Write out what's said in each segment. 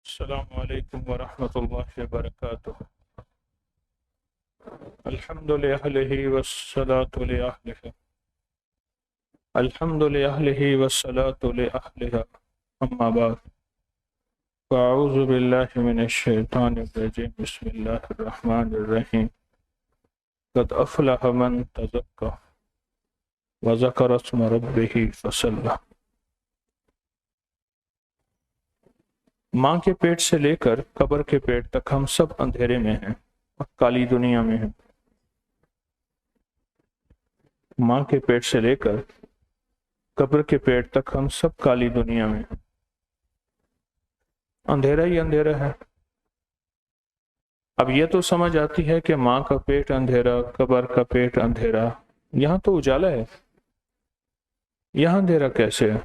السلام علیکم ورحمۃ اللہ وبرکاتہ۔ الحمد للہ والصلاة لأہلہ، الحمد للہ والصلاة لأہلہ، اما بعد فاعوذ باللہ من الشیطان الرجیم، بسم اللہ الرحمن الرحیم۔ قد افلح من تزکا وذکر اسم ربہ فصلی۔ ماں کے پیٹ سے لے کر قبر کے پیٹ تک ہم سب اندھیرے میں ہیں اور کالی دنیا میں ہیں۔ ماں کے پیٹ سے لے کر قبر کے پیٹ تک ہم سب کالی دنیا میں ہیں، اندھیرا ہی اندھیرا ہے۔ اب یہ تو سمجھ آتی ہے کہ ماں کا پیٹ اندھیرا، قبر کا پیٹ اندھیرا، یہاں تو اجالا ہے، یہاں اندھیرا کیسے ہے؟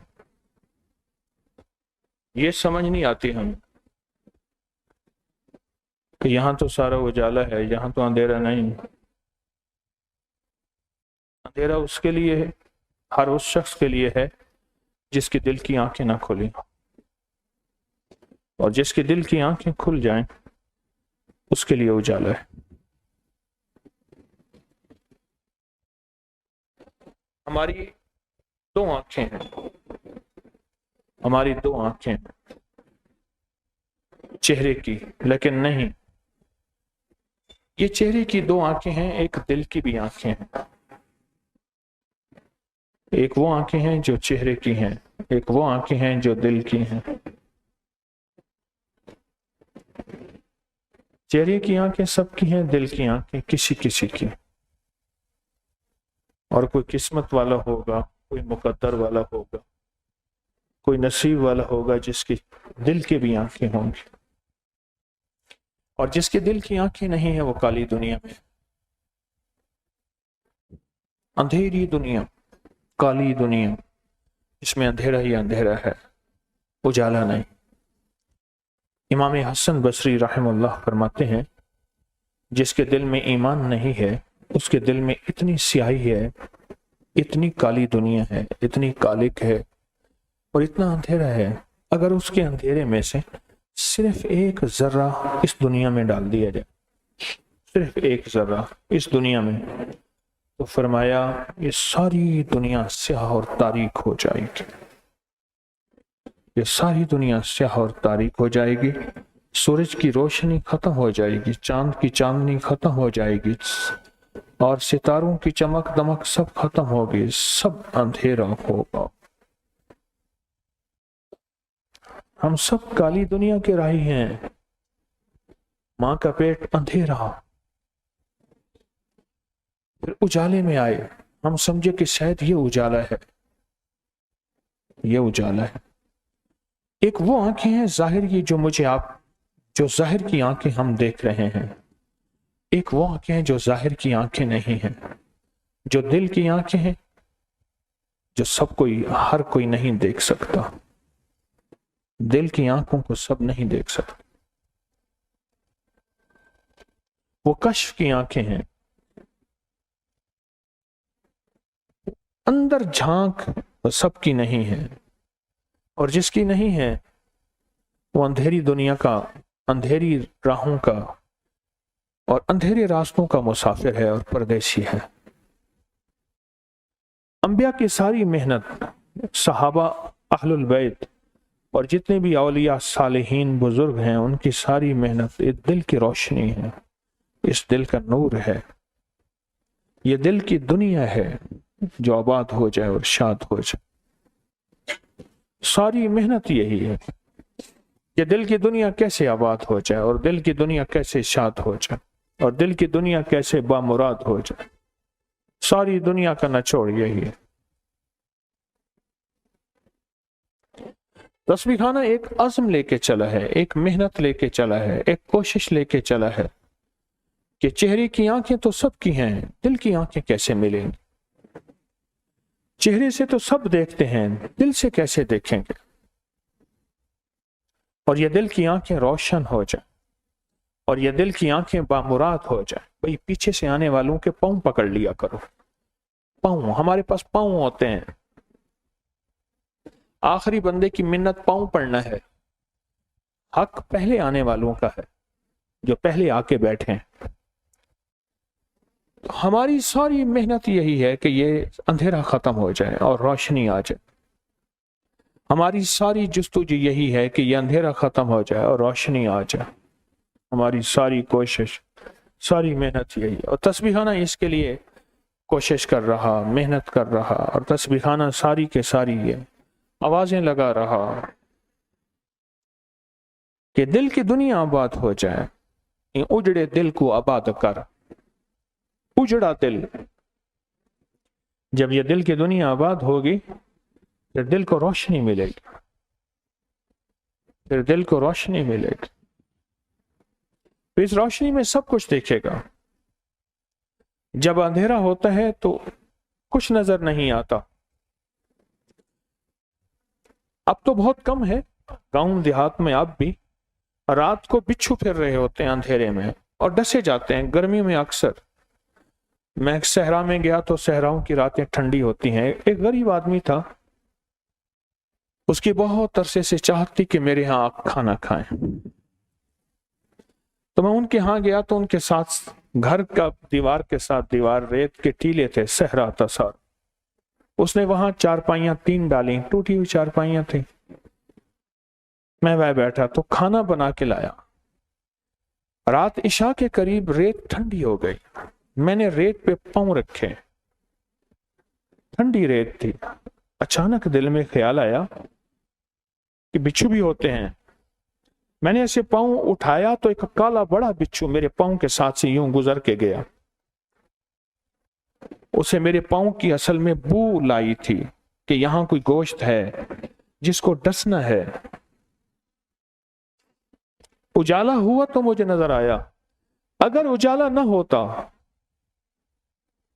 یہ سمجھ نہیں آتی ہمیں کہ یہاں تو سارا اجالا ہے، یہاں تو اندھیرا نہیں۔ اندھیرا اس کے لیے ہے، ہر اس شخص کے لیے ہے جس کی دل کی آنکھیں نہ کھلیں، اور جس کی دل کی آنکھیں کھل جائیں اس کے لیے اجالا ہے۔ ہماری دو آنکھیں ہیں، ہماری دو آنکھیں چہرے کی، لیکن نہیں، یہ چہرے کی دو آنکھیں ہیں، ایک دل کی بھی آنکھیں ہیں۔ ایک وہ آنکھیں ہیں جو چہرے کی ہیں، ایک وہ آنکھیں ہیں جو دل کی ہیں۔ چہرے کی آنکھیں سب کی ہیں، دل کی آنکھیں کسی کسی کی، اور کوئی قسمت والا ہوگا، کوئی مقدر والا ہوگا، کوئی نصیب والا ہوگا جس کی دل کی بھی آنکھیں ہوں گی، اور جس کے دل کی آنکھیں نہیں ہیں وہ کالی دنیا میں، اندھیری دنیا، کالی دنیا، اس میں اندھیرا ہی اندھیرا ہے، اجالا نہیں۔ امام حسن بصری رحمہ اللہ فرماتے ہیں، جس کے دل میں ایمان نہیں ہے اس کے دل میں اتنی سیاہی ہے، اتنی کالی دنیا ہے، اتنی کالک ہے اور اتنا اندھیرا ہے، اگر اس کے اندھیرے میں سے صرف ایک ذرہ اس دنیا میں ڈال دیا جائے، صرف ایک ذرہ اس دنیا میں، تو فرمایا یہ ساری دنیا سیاہ اور تاریک ہو جائے گی، یہ ساری دنیا سیاہ اور تاریک ہو جائے گی، سورج کی روشنی ختم ہو جائے گی، چاند کی چاندنی ختم ہو جائے گی، اور ستاروں کی چمک دمک سب ختم ہوگی، سب اندھیرا ہوگا۔ ہم سب کالی دنیا کے راہی ہیں، ماں کا پیٹ اندھیرا، پھر اجالے میں آئے، ہم سمجھے کہ شاید یہ اجالا ہے، یہ اجالا ہے۔ ایک وہ آنکھیں ہیں ظاہر کی جو ظاہر کی آنکھیں ہم دیکھ رہے ہیں، ایک وہ آنکھیں ہیں جو ظاہر کی آنکھیں نہیں ہیں، جو دل کی آنکھیں ہیں، جو ہر کوئی نہیں دیکھ سکتا، دل کی آنکھوں کو سب نہیں دیکھ سکتے۔ وہ کشف کی آنکھیں ہیں، اندر جھانک سب کی نہیں ہے، اور جس کی نہیں ہے وہ اندھیری دنیا کا، اندھیری راہوں کا اور اندھیرے راستوں کا مسافر ہے اور پردیسی ہے۔ انبیاء کی ساری محنت، صحابہ، اہل البیت اور جتنے بھی اولیاء صالحین بزرگ ہیں، ان کی ساری محنت اس دل کی روشنی ہے، اس دل کا نور ہے، یہ دل کی دنیا ہے جو آباد ہو جائے اور شاد ہو جائے۔ ساری محنت یہی ہے کہ دل کی دنیا کیسے آباد ہو جائے، اور دل کی دنیا کیسے شاد ہو جائے، اور دل کی دنیا کیسے بامراد ہو جائے۔ ساری دنیا کا نچوڑ یہی ہے۔ تسبیح خانہ ایک عزم لے کے چلا ہے، ایک محنت لے کے چلا ہے، ایک کوشش لے کے چلا ہے کہ چہرے کی آنکھیں تو سب کی ہیں، دل کی آنکھیں کیسے ملیں گی؟ چہرے سے تو سب دیکھتے ہیں، دل سے کیسے دیکھیں گے؟ اور یہ دل کی آنکھیں روشن ہو جائیں، اور یہ دل کی آنکھیں بامراد ہو جائیں۔ بھئی پیچھے سے آنے والوں کے پاؤں پکڑ لیا کرو، پاؤں، ہمارے پاس پاؤں ہوتے ہیں، آخری بندے کی منت پاؤں پڑنا ہے، حق پہلے آنے والوں کا ہے، جو پہلے آ کے بیٹھے ہیں۔ تو ہماری ساری محنت یہی ہے کہ یہ اندھیرا ختم ہو جائے اور روشنی آ جائے۔ ہماری ساری جستجو یہی ہے کہ یہ اندھیرا ختم ہو جائے اور روشنی آ جائے۔ ہماری ساری کوشش، ساری محنت یہی ہے، اور تسبیحانہ اس کے لیے کوشش کر رہا، محنت کر رہا، اور تسبیحانہ ساری کے ساری یہ آوازیں لگا رہا کہ دل کی دنیا آباد ہو جائے، اجڑے دل کو آباد کر۔ اجڑا دل، جب یہ دل کی دنیا آباد ہوگی پھر دل کو روشنی ملے گی، پھر دل کو روشنی ملے گی، پھر اس روشنی میں سب کچھ دیکھے گا۔ جب اندھیرا ہوتا ہے تو کچھ نظر نہیں آتا۔ اب تو بہت کم ہے، گاؤں دیہات میں اب بھی رات کو بچھو پھر رہے ہوتے ہیں اندھیرے میں اور ڈسے جاتے ہیں۔ گرمی میں اکثر میں صحرا میں گیا تو صحراؤں کی راتیں ٹھنڈی ہوتی ہیں۔ ایک غریب آدمی تھا، اس کی بہت عرصے سے چاہت تھی کہ میرے ہاں آپ کھانا کھائیں، تو میں ان کے ہاں گیا تو ان کے ساتھ گھر کا دیوار کے ساتھ دیوار ریت کے ٹیلے تھے، صحرا تھا ساتھ۔ اس نے وہاں چارپائیاں 3 ڈالیں، ٹوٹی ہوئی چارپائیاں تھیں۔ میں وہاں بیٹھا تو کھانا بنا کے لایا۔ رات عشاء کے قریب ریت ٹھنڈی ہو گئی، میں نے ریت پہ پاؤں رکھے، ٹھنڈی ریت تھی۔ اچانک دل میں خیال آیا کہ بچھو بھی ہوتے ہیں۔ میں نے ایسے پاؤں اٹھایا تو ایک کالا بڑا بچھو میرے پاؤں کے ساتھ سے یوں گزر کے گیا۔ اسے میرے پاؤں کی اصل میں بو لائی تھی کہ یہاں کوئی گوشت ہے جس کو ڈسنا ہے۔ اجالا ہوا تو مجھے نظر آیا، اگر اجالا نہ ہوتا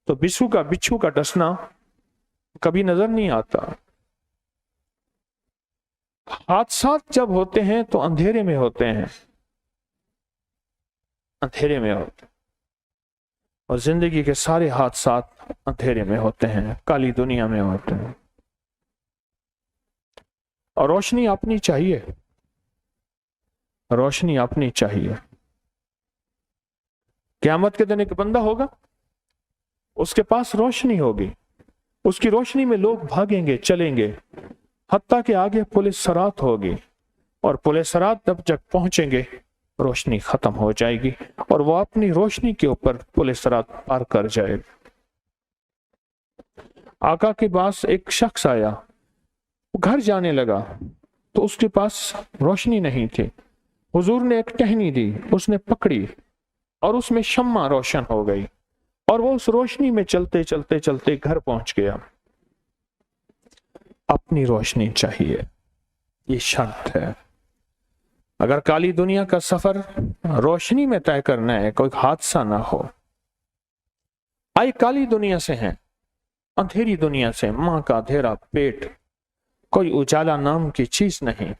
تو بچھو کا ڈسنا کبھی نظر نہیں آتا۔ حادثات جب ہوتے ہیں تو اندھیرے میں ہوتے ہیں، اندھیرے میں ہوتے ہیں، اور زندگی کے سارے حادثات اندھیرے میں ہوتے ہیں، کالی دنیا میں ہوتے ہیں۔ اور روشنی اپنی چاہیے، روشنی اپنی چاہیے۔ قیامت کے دن ایک بندہ ہوگا، اس کے پاس روشنی ہوگی، اس کی روشنی میں لوگ بھاگیں گے، چلیں گے، حتیٰ کہ آگے پولیس سرات ہوگی، اور پولیس سرات جب تک پہنچیں گے روشنی ختم ہو جائے گی اور وہ اپنی روشنی کے اوپر پولیس سرات پار کر جائے گا۔ آقا کے پاس ایک شخص آیا، وہ گھر جانے لگا تو اس کے پاس روشنی نہیں تھی۔ حضور نے ایک ٹہنی دی، اس نے پکڑی اور اس میں شمع روشن ہو گئی، اور وہ اس روشنی میں چلتے چلتے چلتے گھر پہنچ گیا۔ اپنی روشنی چاہیے، یہ شرط ہے۔ اگر کالی دنیا کا سفر روشنی میں طے کرنا ہے، کوئی حادثہ نہ ہو۔ آئی کالی دنیا سے ہیں، اندھیری دنیا سے، ماں کا اندھیرا پیٹ، کوئی اجالا نام کی چیز نہیں۔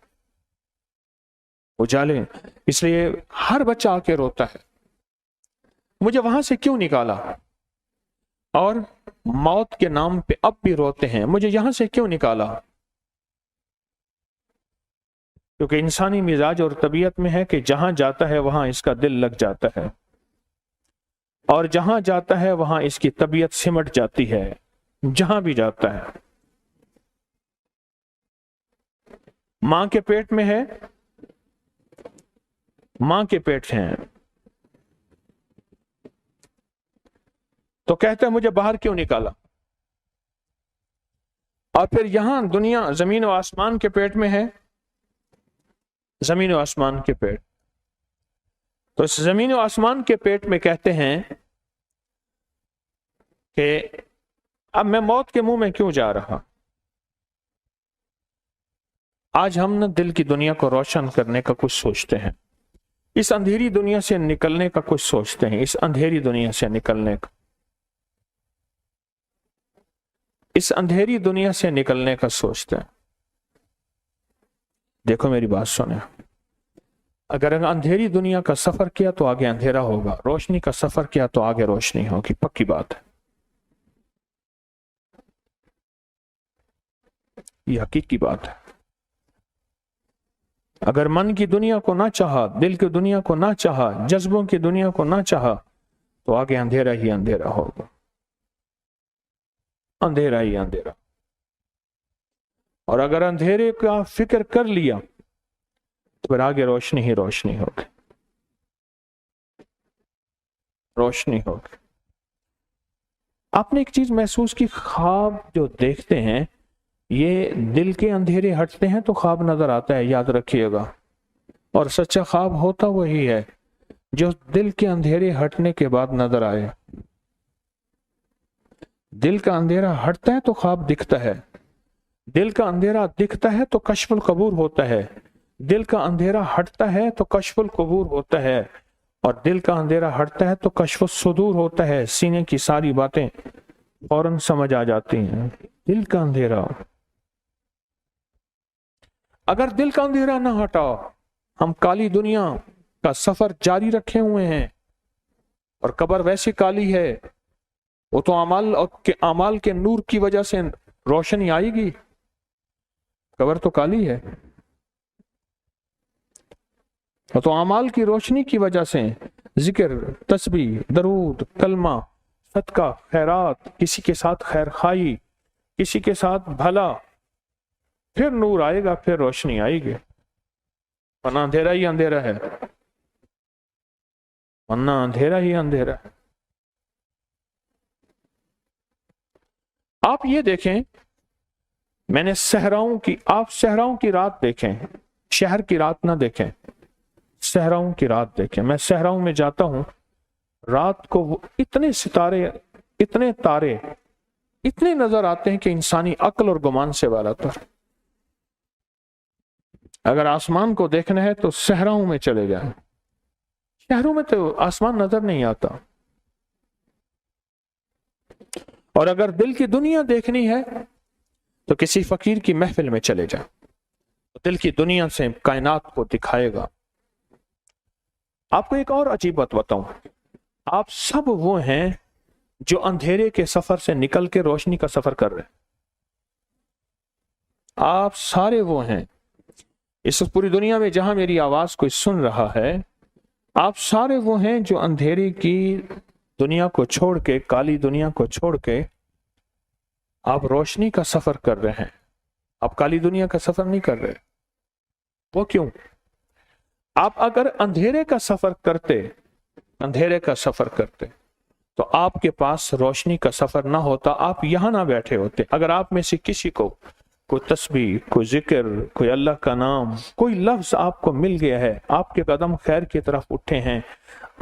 اجالے، اس لیے ہر بچہ آ کے روتا ہے، مجھے وہاں سے کیوں نکالا؟ اور موت کے نام پہ اب بھی روتے ہیں، مجھے یہاں سے کیوں نکالا؟ کیونکہ انسانی مزاج اور طبیعت میں ہے کہ جہاں جاتا ہے وہاں اس کا دل لگ جاتا ہے، اور جہاں جاتا ہے وہاں اس کی طبیعت سمٹ جاتی ہے، جہاں بھی جاتا ہے۔ ماں کے پیٹ میں ہے، ماں کے پیٹ ہیں تو کہتے ہیں مجھے باہر کیوں نکالا؟ اور پھر یہاں دنیا زمین و آسمان کے پیٹ میں ہے، زمین و آسمان کے پیٹ، تو اس زمین و آسمان کے پیٹ میں کہتے ہیں کہ اب میں موت کے منہ میں کیوں جا رہا؟ آج ہم نہ دل کی دنیا کو روشن کرنے کا کچھ سوچتے ہیں، اس اندھیری دنیا سے نکلنے کا کچھ سوچتے ہیں، اس اندھیری دنیا سے نکلنے کا، اس اندھیری دنیا سے نکلنے کا سوچتے ہیں۔ دیکھو میری بات سنیں، اگر اندھیری دنیا کا سفر کیا تو آگے اندھیرا ہوگا، روشنی کا سفر کیا تو آگے روشنی ہوگی، پکی بات ہے، یہ حقیقی بات ہے۔ اگر من کی دنیا کو نہ چاہا، دل کی دنیا کو نہ چاہا، جذبوں کی دنیا کو نہ چاہا، تو آگے اندھیرا ہی اندھیرا ہوگا، اندھیرا ہی اندھیرا۔ اور اگر اندھیرے کا فکر کر لیا تو پھر آگے روشنی ہی روشنی ہوگی، روشنی ہوگی۔ آپ نے ایک چیز محسوس کی، خواب جو دیکھتے ہیں یہ دل کے اندھیرے ہٹتے ہیں تو خواب نظر آتا ہے، یاد رکھیے گا۔ اور سچا خواب ہوتا وہی ہے جو دل کے اندھیرے ہٹنے کے بعد نظر آئے۔ دل کا اندھیرا ہٹتا ہے تو خواب دکھتا ہے، دل کا اندھیرا دکھتا ہے تو کشف القبور ہوتا ہے، دل کا اندھیرا ہٹتا ہے تو کشف القبور ہوتا ہے، اور دل کا اندھیرا ہٹتا ہے تو کشف الصدور ہوتا ہے، سینے کی ساری باتیں فوراً سمجھ آ جاتی ہیں۔ دل کا اندھیرا، اگر دل کا اندھیرا نہ ہٹا، ہم کالی دنیا کا سفر جاری رکھے ہوئے ہیں، اور قبر ویسی کالی ہے، وہ تو اعمال کے نور کی وجہ سے روشنی آئے گی، قبر تو کالی ہے، وہ تو اعمال کی روشنی کی وجہ سے ذکر، تسبیح، درود، کلمہ، صدقہ، خیرات، کسی کے ساتھ خیر خواہی، کسی کے ساتھ بھلا، پھر نور آئے گا، پھر روشنی آئے گی، ورنہ اندھیرا ہی اندھیرا ہے، ورنہ اندھیرا ہی اندھیرا ہے۔ آپ یہ دیکھیں، میں نے آپ صحراؤں کی رات دیکھیں، شہر کی رات نہ دیکھیں، صحراؤں کی رات دیکھیں۔ میں صحراؤں میں جاتا ہوں، رات کو وہ اتنے ستارے، اتنے تارے، اتنے نظر آتے ہیں کہ انسانی عقل اور گمان سے بالاتر۔ اگر آسمان کو دیکھنا ہے تو صحراؤں میں چلے جائیں، شہروں میں تو آسمان نظر نہیں آتا۔ اور اگر دل کی دنیا دیکھنی ہے تو کسی فقیر کی محفل میں چلے جائیں، دل کی دنیا سے کائنات کو دکھائے گا۔ آپ کو ایک اور عجیب بات بتاؤں، آپ سب وہ ہیں جو اندھیرے کے سفر سے نکل کے روشنی کا سفر کر رہے ہیں۔ آپ سارے وہ ہیں، اس پوری دنیا میں جہاں میری آواز کوئی سن رہا ہے، آپ سارے وہ ہیں جو اندھیرے کی دنیا کو چھوڑ کے، کالی دنیا کو چھوڑ کے آپ روشنی کا سفر کر رہے ہیں، آپ کالی دنیا کا سفر نہیں کر رہے۔ وہ کیوں؟ آپ اگر اندھیرے کا سفر کرتے تو آپ کے پاس روشنی کا سفر نہ ہوتا، آپ یہاں نہ بیٹھے ہوتے۔ اگر آپ میں سے کسی کو کوئی تسبیح، کوئی ذکر، کوئی اللہ کا نام، کوئی لفظ آپ کو مل گیا ہے، آپ کے قدم خیر کی طرف اٹھے ہیں،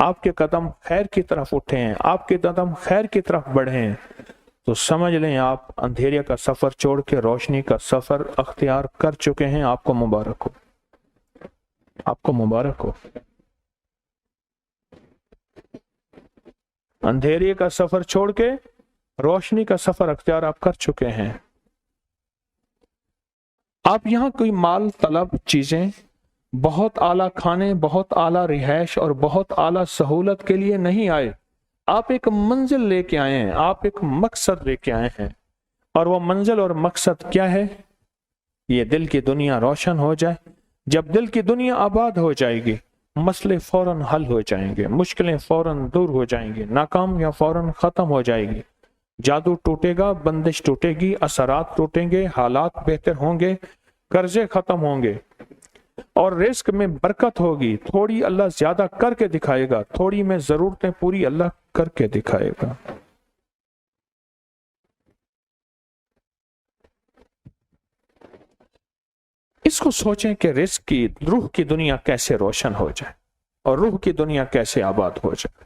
آپ کے قدم خیر کی طرف اٹھے ہیں، آپ کے قدم خیر کی طرف بڑھے ہیں، تو سمجھ لیں آپ اندھیرے کا سفر چھوڑ کے روشنی کا سفر اختیار کر چکے ہیں۔ آپ کو مبارک ہو، آپ کو مبارک ہو۔ اندھیرے کا سفر چھوڑ کے روشنی کا سفر اختیار آپ کر چکے ہیں۔ آپ یہاں کوئی مال طلب چیزیں، بہت اعلیٰ کھانے، بہت اعلیٰ رہائش اور بہت اعلیٰ سہولت کے لیے نہیں آئے۔ آپ ایک منزل لے کے آئے ہیں، آپ ایک مقصد لے کے آئے ہیں، اور وہ منزل اور مقصد کیا ہے؟ یہ دل کی دنیا روشن ہو جائے۔ جب دل کی دنیا آباد ہو جائے گی، مسئلے فوراً حل ہو جائیں گے، مشکلیں فوراً دور ہو جائیں گی، ناکامیاں فوراً ختم ہو جائے گی، جادو ٹوٹے گا، بندش ٹوٹے گی، اثرات ٹوٹیں گے، حالات بہتر ہوں گے، قرضے ختم ہوں گے، اور رزق میں برکت ہوگی۔ تھوڑی اللہ زیادہ کر کے دکھائے گا، تھوڑی میں ضرورتیں پوری اللہ کر کے دکھائے گا۔ اس کو سوچیں کہ رزق کی، روح کی دنیا کیسے روشن ہو جائے، اور روح کی دنیا کیسے آباد ہو جائے،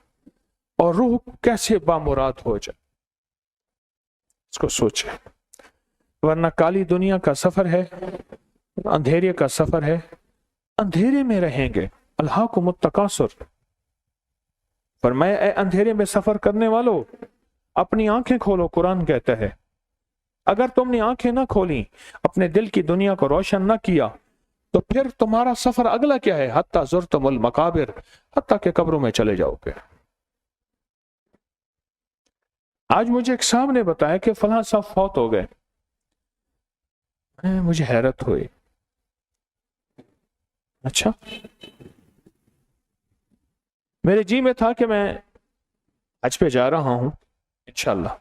اور روح کیسے بامراد ہو جائے، اس کو سوچیں۔ ورنہ کالی دنیا کا سفر ہے، اندھیرے کا سفر ہے، اندھیرے میں رہیں گے۔ الہاکم التکاثر، فرمایا اے اندھیرے میں سفر کرنے والو، اپنی آنکھیں کھولو۔ قرآن کہتا ہے اگر تم نے آنکھیں نہ کھولیں، اپنے دل کی دنیا کو روشن نہ کیا، تو پھر تمہارا سفر اگلا کیا ہے؟ حتی زرتم المقابر، حتی کہ قبروں میں چلے جاؤ گے۔ آج مجھے ایک صاحب نے بتایا کہ فلاں صاحب فوت ہو گئے، مجھے حیرت ہوئی۔ अच्छा, मेरे जी में था कि मैं हज पे जा रहा हूं इंशाल्लाह,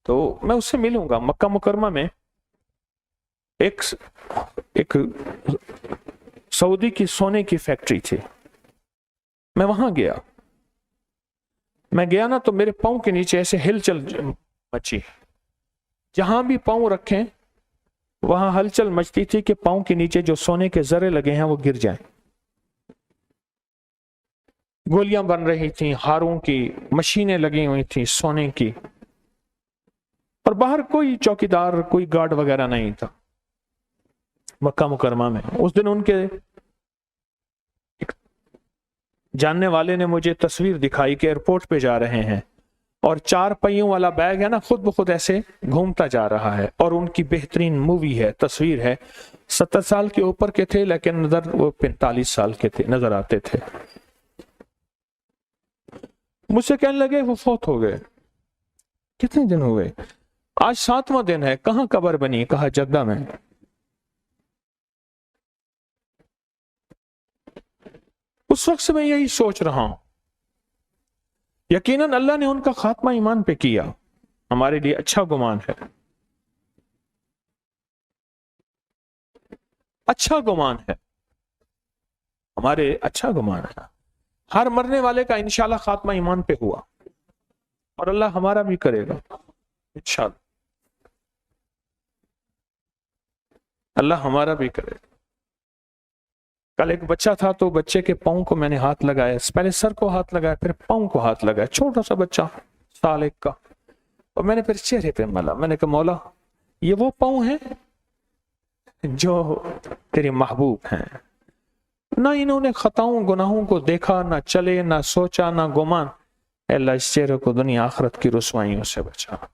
तो मैं उससे मिलूंगा। मक्का मुकरमा में एक एक सऊदी की सोने की फैक्ट्री थी, मैं वहां गया। मैं गया ना, तो मेरे पांव के नीचे ऐसे हिलचल मची। जहां भी पांव रखें वहां हलचल मचती थी कि पांव के नीचे जो सोने के जरे लगे हैं वो गिर जाएं। गोलियां बन रही थी, हारों की मशीनें लगी हुई थी सोने की, और बाहर कोई चौकीदार, कोई गार्ड वगैरह नहीं था मक्का मुकरमा में। उस दिन उनके एक जानने वाले ने मुझे तस्वीर दिखाई कि एयरपोर्ट पे जा रहे हैं, और 4 पहियों वाला बैग है ना, खुद ब खुद ऐसे घूमता जा रहा है। और उनकी बेहतरीन मूवी है, तस्वीर है। 70 साल के ऊपर के थे, लेकिन नजर वो 45 साल के थे, नजर आते थे। मुझसे कहने लगे वो फौत हो गए। कितने दिन हो गए? आज 7वां दिन है। कहां कब्र बनी? कहा जद्दा में। उस वक्त से मैं यही सोच रहा हूं, यकीनन अल्लाह ने उनका खात्मा ईमान पे किया, हमारे लिए अच्छा गुमान है, अच्छा गुमान है हमारे, अच्छा गुमान है। हर मरने वाले का इंशाल्लाह खात्मा ईमान पे हुआ, और अल्लाह हमारा भी करेगा इंशाल्लाह, अल्लाह हमारा भी करेगा। कल एक बच्चा था, तो बच्चे के पाँव को मैंने हाथ लगाया, पहले सर को हाथ लगाया, फिर पाँव को हाथ लगाया। छोटा सा बच्चा, साल 1 का, और मैंने फिर चेहरे पे मला। मैंने कहा मौला, ये वो पाँव हैं जो तेरे महबूब हैं। ना इन्होंने खताओं गुनाहों को देखा, ना चले, ना सोचा, ना गुमान। अल्लाह इस चेहरे को दुनिया आखिरत की रुसवाइयों से बचा।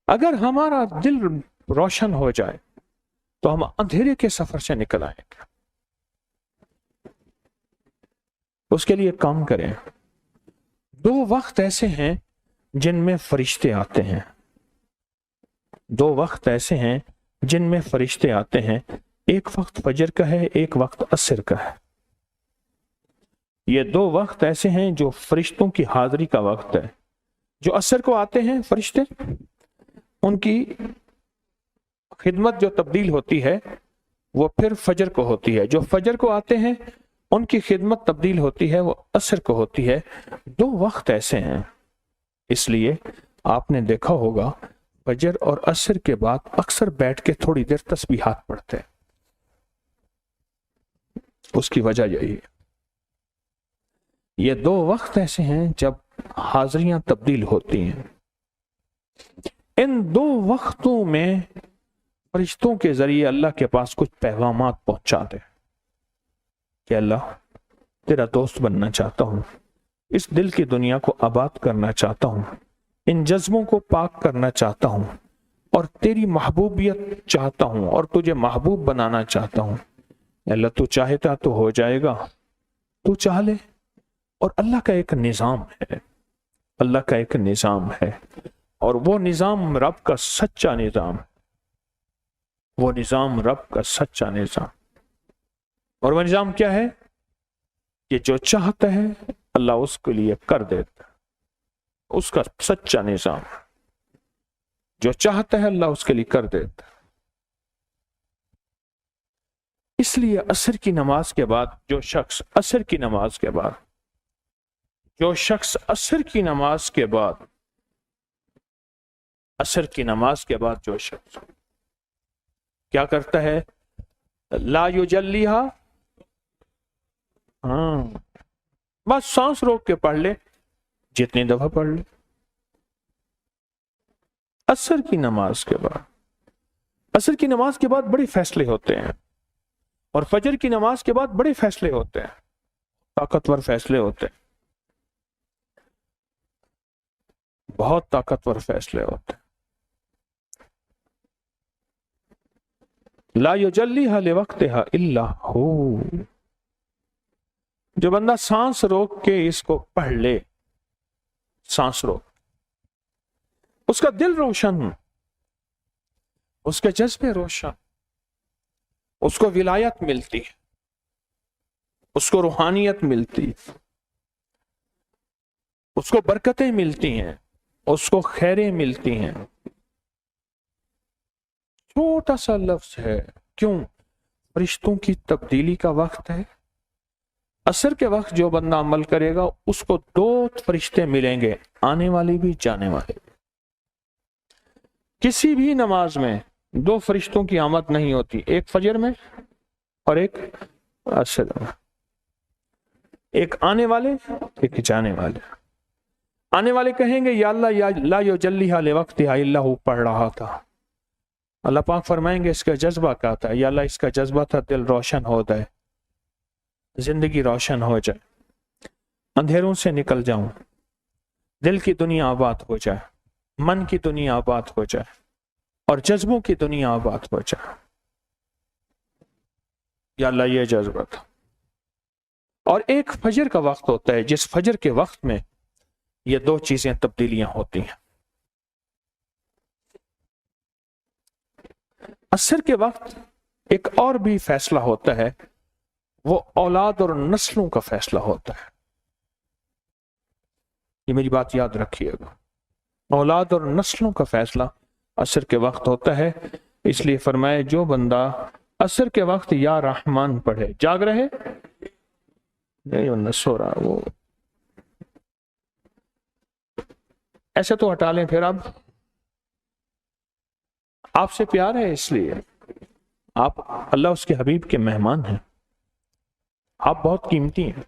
अगर हमारा दिल रोशन हो जाए तो हम अंधेरे के सफर से निकल आएंगे। उसके लिए काम करें। 2 वक्त ऐसे हैं जिनमें फरिश्ते आते हैं, 2 वक्त ऐसे हैं जिनमें फरिश्ते आते हैं। एक वक्त फजर का है, एक वक्त असर का है। ये 2 वक्त ऐसे हैं जो फरिश्तों की हाजिरी का वक्त है। जो असर को आते हैं फरिश्ते, उनकी खिदमत जो तब्दील होती है वो फिर फजर को होती है। जो फजर को आते हैं उनकी खिदमत तब्दील होती है, वो असर को होती है। 2 वक्त ऐसे हैं, इसलिए आपने देखा होगा फजर और असर के बाद अक्सर बैठ के थोड़ी देर तस्बीहात पढ़ते हैं। उसकी वजह यही है, ये 2 वक्त ऐसे हैं जब हाजिरियां तब्दील होती हैं। इन 2 वक्तों में फरिश्तों के जरिए अल्लाह के पास कुछ पैगामात पहुंचाते हैं कि अल्लाह, तेरा दोस्त बनना चाहता हूं, इस दिल की दुनिया को आबाद करना चाहता हूं, इन जज्बों को पाक करना चाहता हूं, और तेरी महबूबियत चाहता हूं, और तुझे महबूब बनाना चाहता हूं। अल्लाह, तू चाहता तो हो जाएगा, तू चाह ले। और अल्लाह का एक निज़ाम है, अल्लाह का एक निज़ाम है, और वो निज़ाम रब का सच्चा निज़ाम है, वो निज़ाम रब का सच्चा निज़ाम। और वो निज़ाम क्या है? कि जो चाहता है अल्लाह उसके लिए कर देता है, उसका सच्चा निज़ाम। जो चाहता है अल्लाह उसके लिए कर देता है। इसलिए असर की नमाज के बाद जो शख्स असर की नमाज के बाद जो शख्स असर की नमाज के बाद असर की नमाज के बाद जो शख्स क्या करता है, ला युजल्लिहा, हाँ, बस सांस रोक के पढ़ ले, जितनी दफा पढ़ ले। असर की नमाज के बाद, असर की नमाज के बाद बड़े फैसले होते हैं, और फजर की नमाज के बाद बड़े फैसले होते हैं, ताकतवर फैसले होते हैं, बहुत ताकतवर फैसले होते हैं। ला युजल्लिहा लिवक्तिहा इल्ला हू, जो बंदा सांस रोक के इसको पढ़ ले, सांस रोक, اس کا دل روشن، اس کے جذبے روشن، اس کو ولایت ملتی ہے، اس کو روحانیت ملتی ہے، اس کو برکتیں ملتی ہیں، اس کو خیریں ملتی ہیں۔ چھوٹا سا لفظ ہے، کیوں؟ فرشتوں کی تبدیلی کا وقت ہے۔ عصر کے وقت جو بندہ عمل کرے گا اس کو 2 فرشتے ملیں گے، آنے والے بھی جانے والے بھی۔ کسی بھی نماز میں 2 فرشتوں کی آمد نہیں ہوتی، ایک فجر میں اور ایک عصر میں، ایک آنے والے ایک جانے والے۔ آنے والے کہیں گے یا اللہ یا لا یجلیھا لوقتھا الا ہو، پڑھ رہا تھا۔ اللہ پاک فرمائیں گے اس کا جذبہ کیا تھا؟ یا اللہ اس کا جذبہ تھا دل روشن ہو جائے، زندگی روشن ہو جائے، اندھیروں سے نکل جاؤں، دل کی دنیا آباد ہو جائے، من کی دنیا آباد ہو جائے اور جذبوں کی دنیا آباد ہو جائے۔ یا اللہ یہ جذبہ تھا۔ اور ایک فجر کا وقت ہوتا ہے جس فجر کے وقت میں یہ 2 چیزیں تبدیلیاں ہوتی ہیں۔ عصر کے وقت ایک اور بھی فیصلہ ہوتا ہے، وہ اولاد اور نسلوں کا فیصلہ ہوتا ہے۔ یہ میری بات یاد رکھیے گا، اولاد اور نسلوں کا فیصلہ عصر کے وقت ہوتا ہے۔ اس لیے فرمائے جو بندہ عصر کے وقت یا رحمان پڑھے، جاگ رہے نہیں بندہ سو رہا، وہ ایسے تو ہٹا لیں پھر۔ اب آپ سے پیار ہے، اس لیے آپ اللہ اس کے حبیب کے مہمان ہیں، آپ بہت قیمتی ہیں۔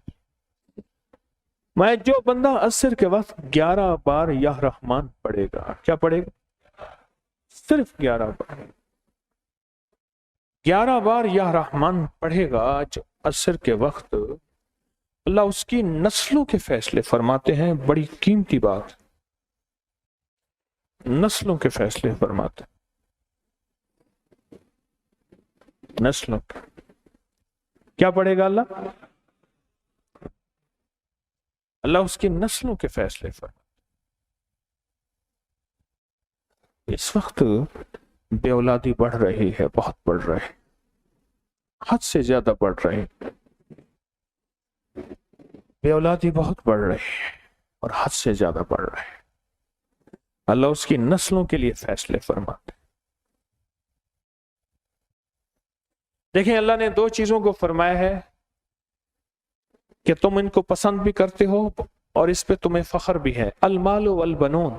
میں جو بندہ عصر کے وقت 11 بار یا رحمان پڑھے گا، کیا پڑھے گا؟ صرف 11 بار، 11 بار یا رحمان پڑھے گا جو عصر کے وقت، اللہ اس کی نسلوں کے فیصلے فرماتے ہیں۔ بڑی قیمتی بات، نسلوں کے فیصلے فرماتے ہیں، نسلوں کے۔ کیا پڑھے گا اللہ؟ اللہ اس کی نسلوں کے فیصلے فرماتے ہیں۔ اس وقت بے اولادی بڑھ رہی ہے، بہت بڑھ رہی ہے، حد سے زیادہ بڑھ رہی ہے، بے اولادی بہت بڑھ رہی ہے اور حد سے زیادہ بڑھ رہی ہے۔ اللہ اس کی نسلوں کے لیے فیصلے فرماتے ہیں۔ دیکھیں اللہ نے 2 چیزوں کو فرمایا ہے کہ تم ان کو پسند بھی کرتے ہو اور اس پہ تمہیں فخر بھی ہے۔ المال والبنون،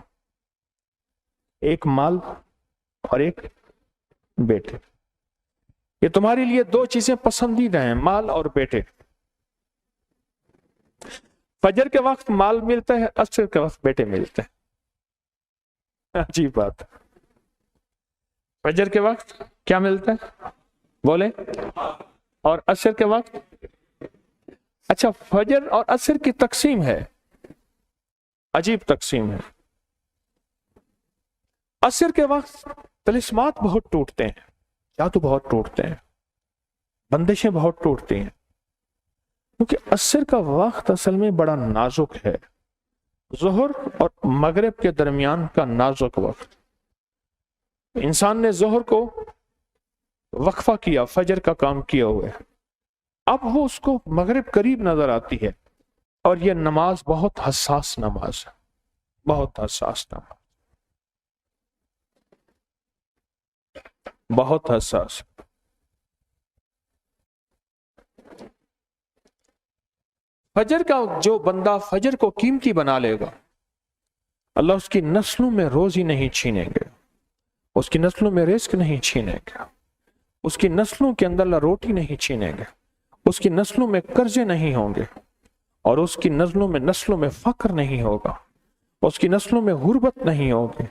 ایک مال اور ایک بیٹے، یہ تمہارے لیے 2 چیزیں پسندیدہ ہیں، مال اور بیٹے۔ فجر کے وقت مال ملتا ہے، عصر کے وقت بیٹے ملتے ہیں۔ عجیب بات ہے، فجر کے وقت کیا ملتا ہے بولے، اور عصر کے وقت؟ اچھا، فجر اور عصر کی تقسیم ہے، عجیب تقسیم ہے۔ عصر کے وقت طلسمات بہت ٹوٹتے ہیں، جادو بہت ٹوٹتے ہیں، بندشیں بہت ٹوٹتی ہیں، کیونکہ عصر کا وقت اصل میں بڑا نازک ہے، ظہر اور مغرب کے درمیان کا نازک وقت۔ انسان نے ظہر کو وقفہ کیا، فجر کا کام کیا ہوا ہے، اب وہ اس کو مغرب قریب نظر آتی ہے، اور یہ نماز بہت حساس نماز ہے، بہت حساس نماز، بہت حساس۔ فجر کا جو بندہ فجر کو قیمتی بنا لے گا، اللہ اس کی نسلوں میں روزی نہیں چھینیں گے، اس کی نسلوں میں رزق نہیں چھینیں گے، اس کی نسلوں کے اندر اللہ روٹی نہیں چھینیں گے، اس کی نسلوں میں قرضے نہیں ہوں گے، اور اس کی نسلوں میں فقر نہیں ہوگا، اس کی نسلوں میں غربت نہیں ہوگی،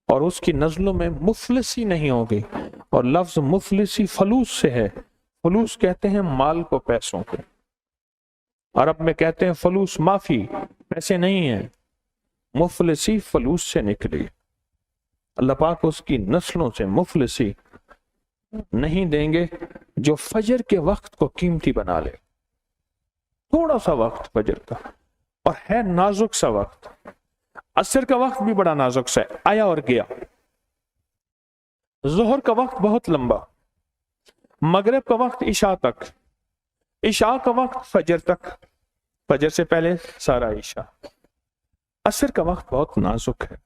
اور اس کی نسلوں میں مفلسی نہیں ہوگی۔ اور لفظ مفلسی فلوس سے ہے، فلوس کہتے ہیں مال کو، پیسوں کو، عرب میں کہتے ہیں فلوس معافی، پیسے نہیں ہیں، مفلسی فلوس سے نکلی۔ اللہ پاک اس کی نسلوں سے مفلسی نہیں دیں گے جو فجر کے وقت کو قیمتی بنا لے۔ تھوڑا سا وقت فجر کا، اور ہے نازک سا وقت، असर का वक्त भी बड़ा नाजुक सा है, आया और गया। जोहर का वक्त बहुत लंबा, मगरिब का वक्त इशा तक, इशा का वक्त फजर तक, फजर से पहले सारा इशा। असर का वक्त बहुत नाजुक है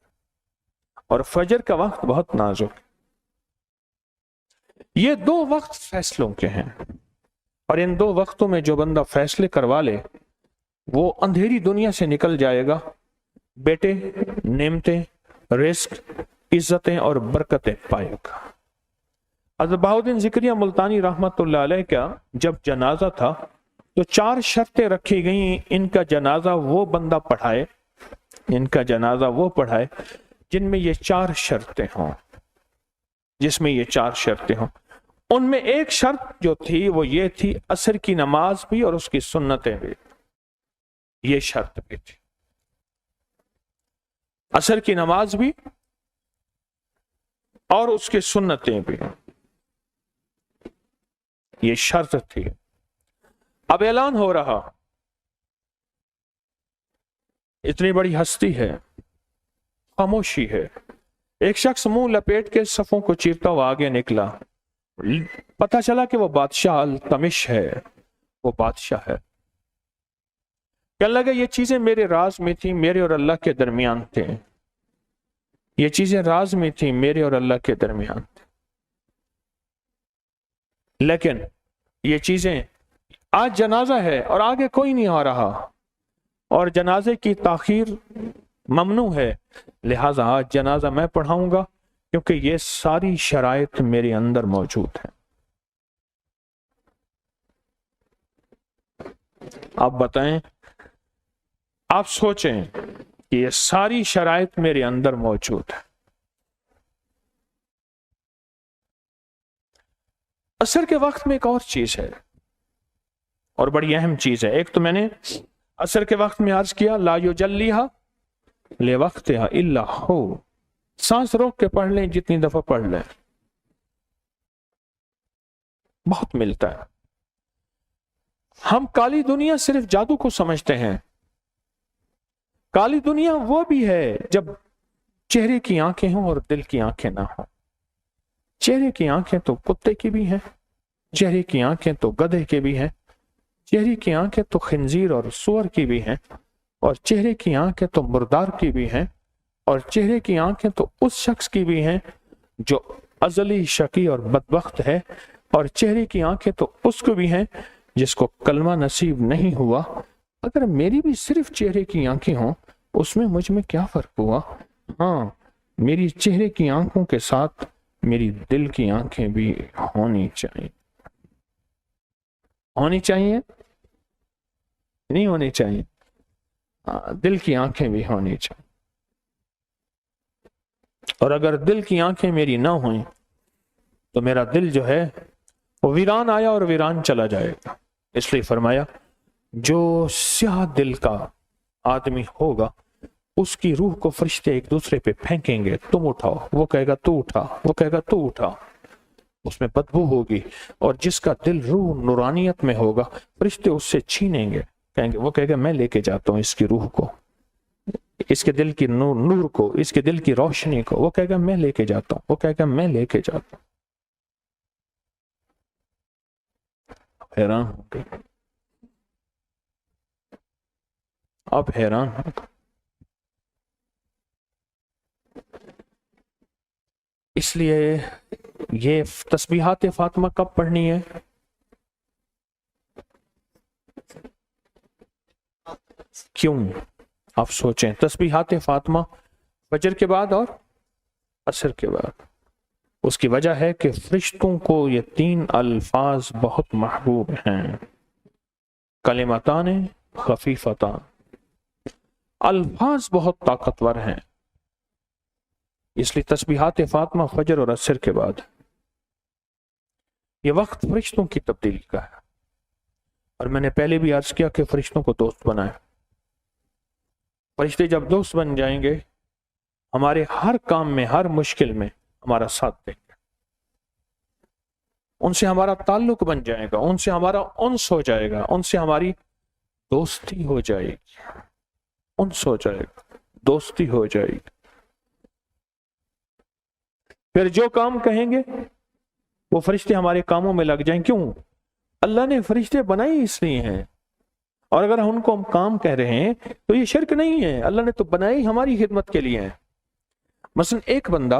और फजर का वक्त बहुत नाजुक है। ये दो वक्त फैसलों के हैं और इन दो वक्तों में जो बंदा फैसले करवा ले वो अंधेरी दुनिया से निकल जाएगा, बेटे, नेमतें, रिस्क, इज्जतें और बरकतें पाएगा। हज़रत बहाउद्दीन ज़िक्रिया मुल्तानी रहमतुल्लाह अलैह का जब जनाजा था तो 4 शर्तें रखी गई, इनका जनाजा वो बंदा पढ़ाए, इनका जनाजा वो पढ़ाए जिनमें ये 4 शर्तें हों, जिसमें ये 4 शर्तें हों। उनमें एक शर्त जो थी वो ये थी, असर की नमाज भी और उसकी सुन्नतें भी, ये शर्त भी थी। असर की नमाज भी और उसकी सुन्नतें भी, ये शर्त थी। अब ऐलान हो रहा, इतनी बड़ी हस्ती है, खामोशी है। एक शख्स मुंह लपेट के सफों को चीरता हुआ आगे निकला, पता चला कि वो बादशाह अल्तमिश है, वो बादशाह है। कहने लगा ये चीजें मेरे राज में थी, मेरे और अल्लाह के दरमियान थे, ये चीजें राज में थी, मेरे और अल्लाह के दरमियान थे, लेकिन ये चीजें, आज जनाजा है और आगे कोई नहीं आ रहा और जनाजे की ताखीर ममनू है, लिहाजा आज जनाजा मैं पढ़ाऊंगा क्योंकि ये सारी शराइत मेरे अंदर मौजूद है। आप बताएं, आप सोचें कि ये सारी शराइत मेरे अंदर मौजूद है। असर के वक्त में एक और चीज है और बड़ी अहम चीज है। एक तो मैंने असर के वक्त में अर्ज किया, ला युजल्लिहा ले वक्तिहा इल्ला हो, सांस रोक के पढ़ लें, जितनी दफा पढ़ लें बहुत मिलता है। हम काली दुनिया सिर्फ जादू को समझते हैं। काली दुनिया वो भी है जब चेहरे की आंखें हों और दिल की आंखें ना हो। चेहरे की आंखें तो कुत्ते की भी हैं, चेहरे की आंखें तो गधे के भी हैं, चेहरे की आंखें तो खंजीर और सुअर की भी हैं, और चेहरे की आंखें तो मुर्दार की भी हैं, और चेहरे की आंखें तो उस शख्स की भी हैं जो अजली शकी और बदबख्त है, और चेहरे की आंखें तो उसको भी हैं जिसको कलमा नसीब नहीं हुआ। अगर मेरी भी सिर्फ चेहरे की आंखें हों उसमें मुझ में क्या फर्क हुआ। हाँ, मेरी चेहरे की आंखों के साथ मेरी दिल की आंखें भी होनी चाहिए। होनी चाहिए नहीं होनी चाहिए? दिल की आंखें भी होनी चाहिए। और अगर दिल की आंखें मेरी ना हुई तो मेरा दिल जो है वो वीरान आया और वीरान चला जाएगा। इसलिए फरमाया, जो स्याह दिल का आदमी होगा उसकी रूह को फरिश्ते एक दूसरे पे फेंकेंगे, तुम उठाओ, वो कहेगा तू उठा, वो कहेगा तू उठा, उसमें बदबू होगी। और जिसका दिल रूह नूरानियत में होगा फरिश्ते उससे छीनेंगे, कहेंगे, वो कहेगा मैं लेके जाता हूँ इसकी रूह को, इसके दिल की नूर को, इसके दिल की रोशनी को, वो कहेगा मैं लेके जाता हूँ, वो कहेगा मैं लेके जाता हूँ। हैरान हो गए, अब हैरान हो गए। इसलिए ये तस्बीहात फातिमा कब पढ़नी है? क्यों? आप सोचें, तस्बीहात फातिमा फजर के बाद और असर के बाद। उसकी वजह है कि फरिश्तों को ये 3 अल्फाज बहुत महबूब हैं, कलिमतान खफीफतान। अल्फाज बहुत ताकतवर हैं, इसलिए तस्बीहात फातिमा फजर और असर के बाद। ये वक्त फरिश्तों की तब्दीली का है। और मैंने पहले भी अर्ज किया कि फरिश्तों को दोस्त बनाए। फरिश्ते जब दोस्त बन जाएंगे हमारे हर काम में, हर मुश्किल में हमारा साथ देंगे, उनसे हमारा ताल्लुक बन जाएगा, उनसे हमारा उन्स हो जाएगा, उनसे हमारी दोस्ती हो जाएगी, उन्स हो जाएगा, दोस्ती हो जाएगी। फिर जो काम कहेंगे वो फरिश्ते हमारे कामों में लग जाएं। क्यों? अल्लाह ने फरिश्ते बनाए इसलिए हैं, और अगर उनको हम काम कह रहे हैं तो ये शिरक नहीं है, अल्लाह ने तो बनाई हमारी खिदमत के लिए है। मसलन एक बंदा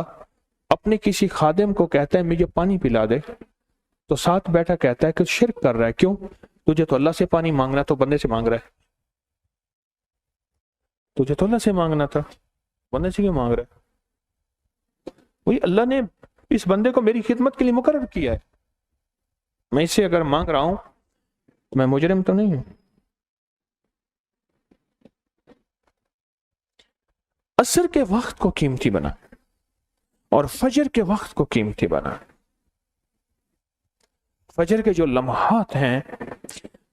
अपने किसी खादिम को कहता है मुझे पानी पिला दे, तो साथ बैठा कहता है कि शिरक कर रहा है। क्यों? तुझे तो अल्लाह से पानी मांगना, तो बंदे से मांग रहा है। तुझे तो अल्लाह से मांगना था, बंदे से क्यों मांग रहा है? वही अल्लाह ने इस बंदे को मेरी खिदमत के लिए मुकर्रर किया है, मैं इससे अगर मांग रहा हूं तो मैं मुजरिम तो नहीं हूं। असर के वक्त को कीमती बना और फजर के वक्त को कीमती बना। फजर के जो लम्हात हैं,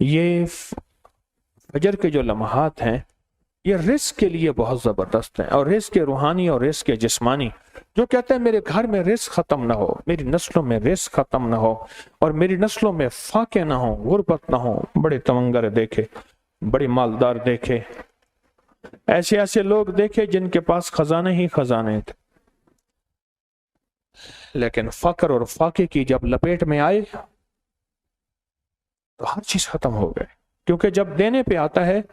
ये फजर के जो लम्हात हैं ये रिस्क के लिए बहुत जबरदस्त हैं, और रिस्क के रूहानी और रिस्क के जिस्मानी। जो कहता है मेरे घर में रिस्क खत्म ना हो, मेरी नस्लों में रिस्क खत्म ना हो, और मेरी नस्लों में फाके ना हो, गुर्बत ना हो। बड़े तमंगर देखे, बड़े मालदार देखे, ऐसे ऐसे लोग देखे जिनके पास खजाने ही खजाने थे, लेकिन फकर और फाके की जब लपेट में आए तो हर चीज खत्म हो गए। क्योंकि जब देने पे आता है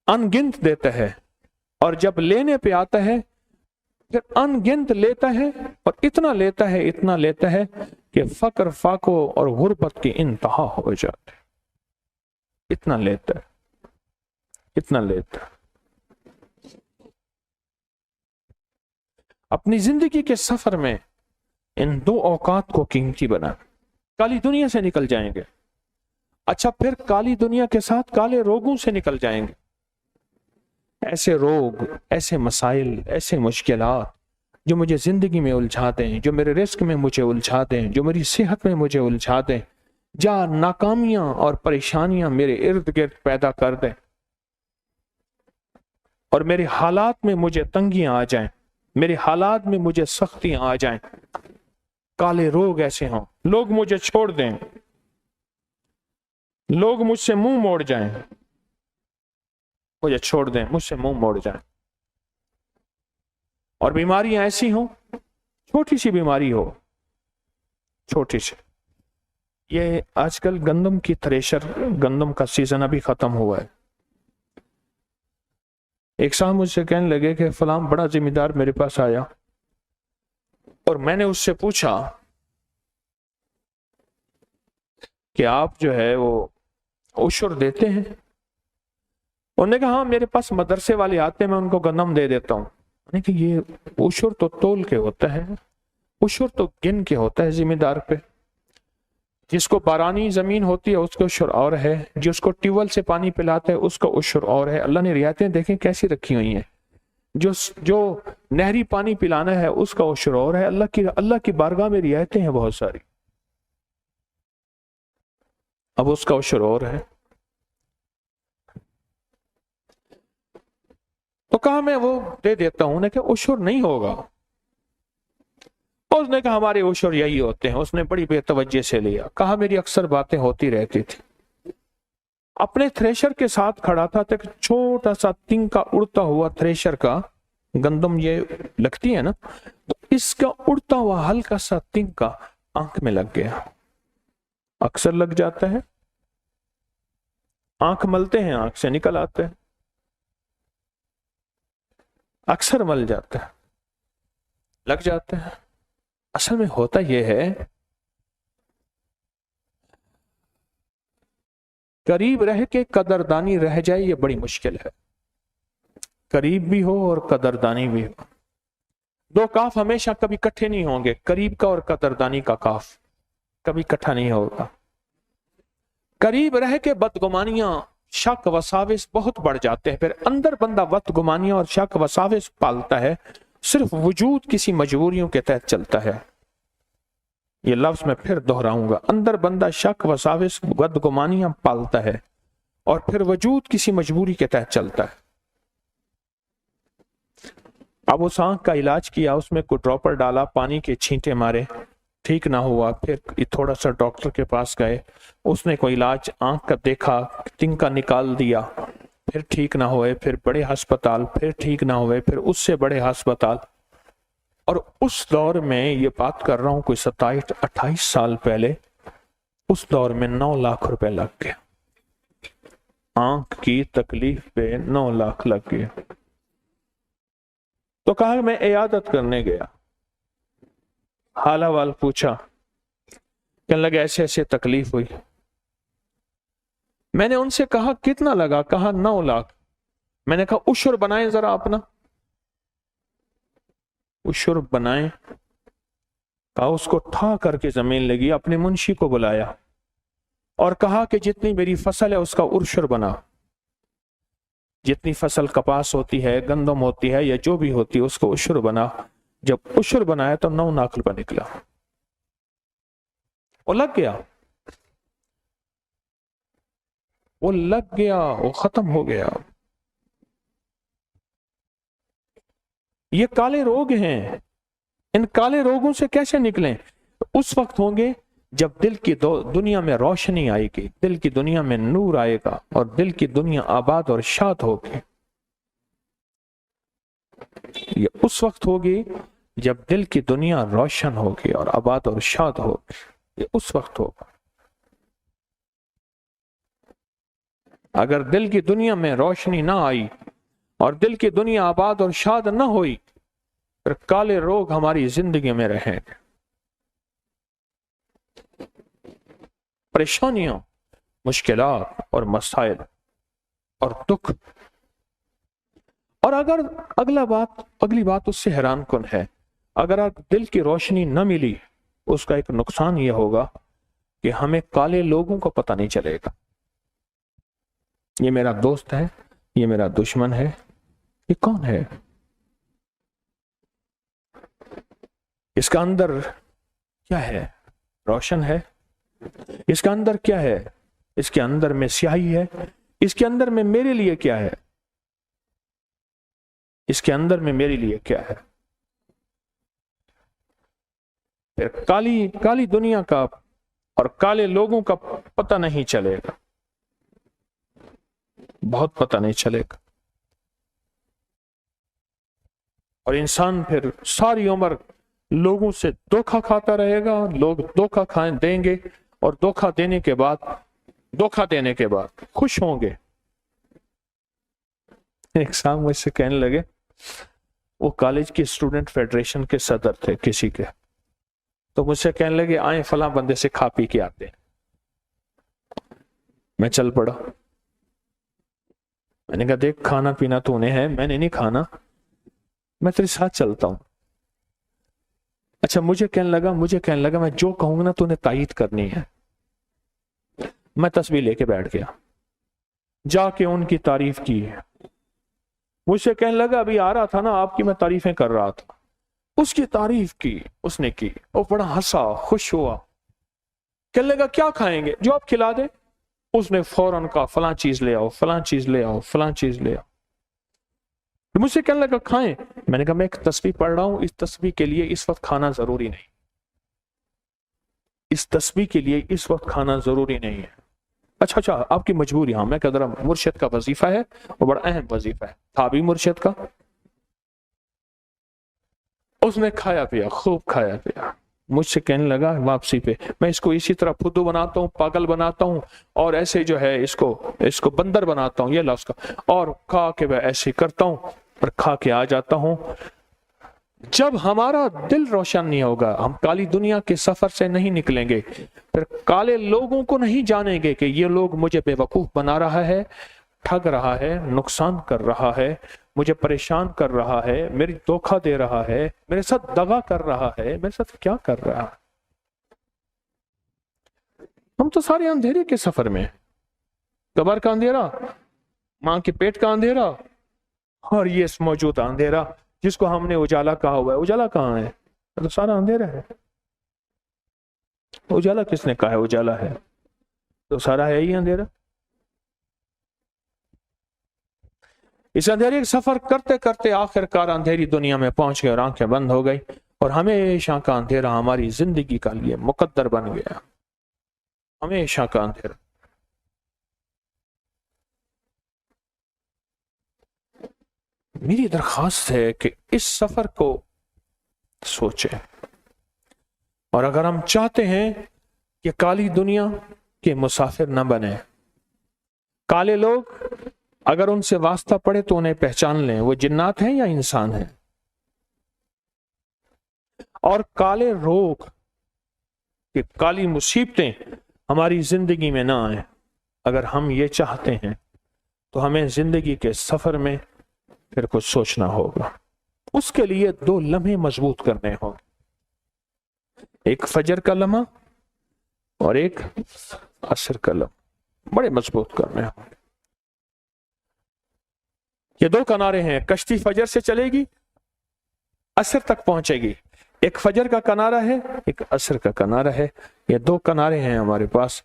अनगिनत देता है, और जब लेने पे आता है फिर अनगिनत लेता है, और इतना लेता है, इतना लेता है कि फकर फाको और गुर्बत की इंतहा हो जाती है। इतना लेता है, इतना लेता है। अपनी जिंदगी के सफर में इन दो औकात को कीमती बना। काली दुनिया से निकल जाएंगे, अच्छा फिर काली दुनिया के साथ काले रोगों से निकल जाएंगे। ऐसे रोग, ऐसे मसाइल, ऐसे मुश्किलात जो मुझे जिंदगी में उलझाते हैं, जो मेरे रिस्क में मुझे उलझाते हैं, जो मेरी सेहत में मुझे उलझाते हैं, या नाकामियां और परेशानियां मेरे इर्द गिर्द पैदा कर दें और मेरे हालात में मुझे तंगियां आ जाएं, मेरे हालात में मुझे सख्तियां आ जाएं, काले रोग ऐसे हों, लोग मुझे छोड़ दें, लोग मुझसे मुंह मोड़ जाएं, मुझे छोड़ दें, मुझसे मुंह मोड़ जाएं, और बीमारियां ऐसी हों, छोटी सी बीमारी हो, छोटी सी। ये आजकल गंदम की थ्रेशर, गंदम का सीजन अभी खत्म हुआ है। एक साहब मुझसे कहने लगे कि फलां बड़ा जिम्मेदार मेरे पास आया, और मैंने उससे पूछा कि आप जो है वो उशर देते हैं? उन्होंने कहा हाँ, मेरे पास मदरसे वाले आते हैं, मैं उनको गंदम दे देता हूँ। मैंने कहा ये उशर तो तोल के होता है, उशर तो गिन के होता है जिम्मेदार पे। जिसको बारानी जमीन होती है उसका उशर और है, जिसको ट्यूबवेल से पानी पिलाता है उसका उशर और है। अल्लाह ने रियायतें देखें कैसी रखी हुई हैं। जो नहरी पानी पिलाना है उसका उशर और है। अल्लाह की बारगाह में रियायतें हैं बहुत सारी, अब उसका उशर और है। तो कहा मैं वो दे देता हूं। उन्होंने कहा उशर नहीं होगा। उसने कहा हमारे उशर यही होते हैं। उसने बड़ी बेतवज्जे से लिया। कहा मेरी अक्सर बातें होती रहती थी। अपने थ्रेशर के साथ खड़ा था, तो छोटा सा तिनका उड़ता हुआ थ्रेशर का, गंदम ये लगती है ना, तो इसका उड़ता हुआ हल्का सा तिनका आंख में लग गया। अक्सर लग जाता है, आंख मलते हैं, आंख से निकल आते हैं, अक्सर मल जाता है, लग जाता है। असल में होता यह है, करीब रह के कदरदानी रह जाए ये बड़ी मुश्किल है। करीब भी हो और कदरदानी भी हो, दो काफ हमेशा कभी इकट्ठे नहीं होंगे। करीब का और कदरदानी का काफ कभी इकट्ठा नहीं होगा। करीब रह के बदगुमानियां, शक वसाविस बहुत बढ़ जाते हैं। फिर अंदर बंदा बदगुमानियां और शक वसाविस पालता है, सिर्फ वजूद किसी मजबूरियों के तहत चलता है। ये लफ्ज मैं फिर दोहराऊंगा, अंदर बंदा शक वसाविस बदगुमानियां पालता है और फिर वजूद किसी मजबूरी के तहत चलता है। अब उस आंख का इलाज किया, उसमें कोई ड्रॉपर डाला, पानी के छींटे मारे, ठीक ना हुआ। फिर थोड़ा सा डॉक्टर के पास गए, उसने कोई इलाज आंख का देखा, तिनका निकाल दिया। फिर ठीक ना हुए, फिर बड़े अस्पताल, फिर ठीक ना हुए, फिर उससे बड़े अस्पताल। और उस दौर में ये बात कर रहा हूं कोई 27-28 साल पहले, उस दौर में 9 लाख रुपए लग गए। आंख की तकलीफ पे 9 लाख लग गए। तो कहा मैं इयादत करने गया, हाल अहवाल पूछा, कहने लगे ऐसे ऐसे तकलीफ हुई। मैंने उनसे कहा कितना लगा? कहा 9 लाख। मैंने कहा उशर बनाएं जरा अपना। उशर बनाएं। कहा उसको ठा करके जमीन लगी, अपने मुंशी को बुलाया और कहा कि जितनी मेरी फसल है उसका उशर बना। जितनी फसल कपास होती है, गंदम होती है, या जो भी होती है, उसको उशर बना। जब उशर बनाया तो 9 लाख रुपया निकला। वो लग गया, वो लग गया, वो खत्म हो गया। ये काले रोग हैं। इन काले रोगों से कैसे निकलें? उस वक्त होंगे जब दिल की दुनिया में रोशनी आएगी, दिल की दुनिया में नूर आएगा और दिल की दुनिया आबाद और शाद होगी। ये उस वक्त होगी जब दिल की दुनिया रोशन होगी और आबाद और शाद होगी। ये उस वक्त होगा। अगर दिल की दुनिया में रोशनी ना आई और दिल की दुनिया आबाद और शाद ना हुई, फिर काले रोग हमारी जिंदगी में रहेंगे। परेशानियों, मुश्किलात और मसाइल और दुख। और अगर अगली बात उससे हैरान कुन है, अगर दिल की रोशनी न मिली, उसका एक नुकसान यह होगा कि हमें काले लोगों को पता नहीं चलेगा। ये मेरा दोस्त है, ये मेरा दुश्मन है, ये कौन है? इसका अंदर क्या है? रोशन है? इसका अंदर क्या है? इसके अंदर में स्याही है? इसके अंदर में मेरे लिए क्या है? इसके अंदर में मेरे लिए क्या है? फिर काली दुनिया का और काले लोगों का पता नहीं चलेगा, बहुत पता नहीं चलेगा। और इंसान फिर सारी उम्र लोगों से धोखा खाता रहेगा। लोग धोखा खाएं देंगे और धोखा देने के बाद खुश होंगे। एक साहब मुझसे कहने लगे, वो कॉलेज की स्टूडेंट फेडरेशन के सदर थे किसी के, तो मुझसे कहने लगे आए फलां बंदे से खा पी के आते हैं। मैं चल पड़ा। मैंने कहा देख, खाना पीना तूने है, मैंने नहीं खाना, मैं तेरे साथ चलता हूं। अच्छा, मुझे कहने लगा मैं जो कहूंगा ना तूने तायीद करनी है। मैं तस्वीर लेके बैठ गया, जाके उनकी तारीफ की है। मुझसे कहने लगा अभी आ रहा था ना, आपकी मैं तारीफें कर रहा था। उसकी तारीफ की, उसने की, वो बड़ा हंसा, खुश हुआ। कहने लगा क्या खाएंगे? जो आप खिला दे। उसने फौरन कहा फलां चीज ले आओ, फलां चीज ले आओ, फलां चीज ले आओ। तो मुझसे कहने लगा खाएं। मैंने कहा मैं एक तस्बीह पढ़ रहा हूं, इस तस्बीह के लिए इस वक्त खाना जरूरी नहीं। इस तस्बीह के लिए इस वक्त खाना जरूरी नहीं है। अच्छा, आपकी मजबूरी। हाँ, मैं कह रहा हूं मुर्शिद का वजीफा है और बड़ा अहम वजीफा है, था भी मुर्शिद का। उसने खाया पिया, खूब खाया पिया। मुझसे कहने लगा वापसी पे, मैं इसको इसी तरह फुद्दू बनाता हूँ, पागल बनाता हूँ, और ऐसे जो है इसको बंदर बनाता हूँ, ये ला उसका, और खा के मैं ऐसे करता हूँ और खा के आ जाता हूँ। जब हमारा दिल रोशन नहीं होगा, हम काली दुनिया के सफर से नहीं निकलेंगे, फिर काले लोगों को नहीं जानेंगे कि ये लोग मुझे बेवकूफ बना रहा है, ठग रहा है, नुकसान कर रहा है, मुझे परेशान कर रहा है, मेरी धोखा दे रहा है, मेरे साथ दगा कर रहा है, मेरे साथ क्या कर रहा है। हम तो सारे अंधेरे के सफर में, कब्र का अंधेरा, मां के पेट का अंधेरा, और ये मौजूदा अंधेरा जिसको हमने उजाला कहा हुआ है। उजाला कहाँ है? तो सारा अंधेरा है। उजाला किसने कहा है? उजाला है तो सारा है ही अंधेरा। इस अंधेरे का सफर करते करते आखिरकार अंधेरी दुनिया में पहुंच गए और आंखें बंद हो गई, और हमेशा का अंधेरा हमारी जिंदगी का लिए मुकद्दर बन गया। हमेशा का अंधेरा। میری درخواست ہے کہ اس سفر کو سوچیں، اور اگر ہم چاہتے ہیں کہ کالی دنیا کے مسافر نہ بنے، کالے لوگ اگر ان سے واسطہ پڑے تو انہیں پہچان لیں وہ جنات ہیں یا انسان ہیں، اور کالے روگ کہ کالی مصیبتیں ہماری زندگی میں نہ آئیں، اگر ہم یہ چاہتے ہیں تو ہمیں زندگی کے سفر میں پھر کچھ سوچنا ہوگا۔ اس کے لیے 2 لمحے مضبوط کرنے ہوں، ایک فجر کا لمحہ اور ایک عصر کا لمحہ، بڑے مضبوط کرنے ہوں۔ یہ 2 کنارے ہیں، کشتی فجر سے چلے گی، عصر تک پہنچے گی، ایک فجر کا کنارہ ہے، ایک عصر کا کنارہ ہے، یہ 2 کنارے ہیں ہمارے پاس،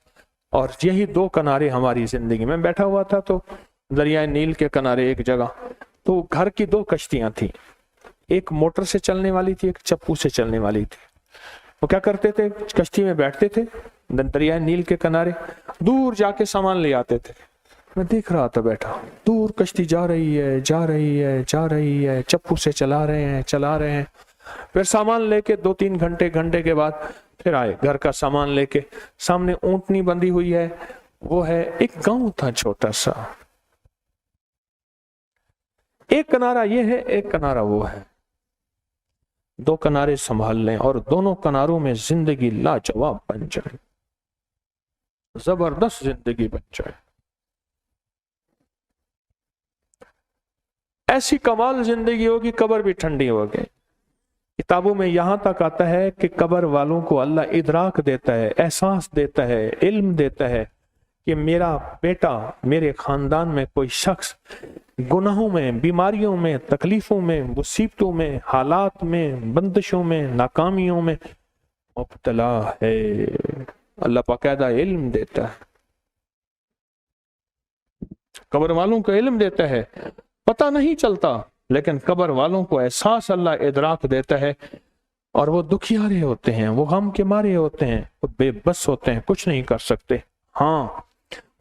اور یہی 2 کنارے ہماری زندگی میں۔ بیٹھا ہوا تھا تو دریائے نیل کے کنارے ایک جگہ، تو گھر کی 2 کشتیاں تھیں، ایک موٹر سے چلنے والی تھی، ایک چپو سے چلنے والی تھی۔ وہ کیا کرتے تھے، کشتی میں بیٹھتے تھے دریائے نیل کے کنارے، دور جا کے سامان لے آتے تھے۔ میں دیکھ رہا تھا بیٹھا، دور کشتی جا رہی ہے جا رہی ہے جا رہی ہے، چپو سے چلا رہے ہیں، پھر سامان لے کے 2-3 گھنٹے کے بعد پھر آئے گھر کا سامان لے کے، سامنے اونٹنی بندھی ہوئی ہے، وہ ہے، ایک گاؤں تھا چھوٹا سا، ایک کنارہ یہ ہے ایک کنارہ وہ ہے، 2 کنارے سنبھال لیں اور دونوں کناروں میں زندگی لاجواب بن جائے، زبردست زندگی بن جائے، ایسی کمال زندگی ہوگی قبر بھی ٹھنڈی ہوگی۔ کتابوں میں یہاں تک آتا ہے کہ قبر والوں کو اللہ ادراک دیتا ہے، احساس دیتا ہے، علم دیتا ہے کہ میرا بیٹا، میرے خاندان میں کوئی شخص گناہوں میں، بیماریوں میں، تکلیفوں میں، مصیبتوں میں، حالات میں، بندشوں میں، ناکامیوں میں مبتلا ہے۔ اللہ باقاعدہ علم دیتا ہے، قبر والوں کو علم دیتا ہے، پتہ نہیں چلتا لیکن قبر والوں کو احساس اللہ ادراک دیتا ہے، اور وہ دکھیارے ہوتے ہیں، وہ غم کے مارے ہوتے ہیں، وہ بے بس ہوتے ہیں، کچھ نہیں کر سکتے۔ ہاں،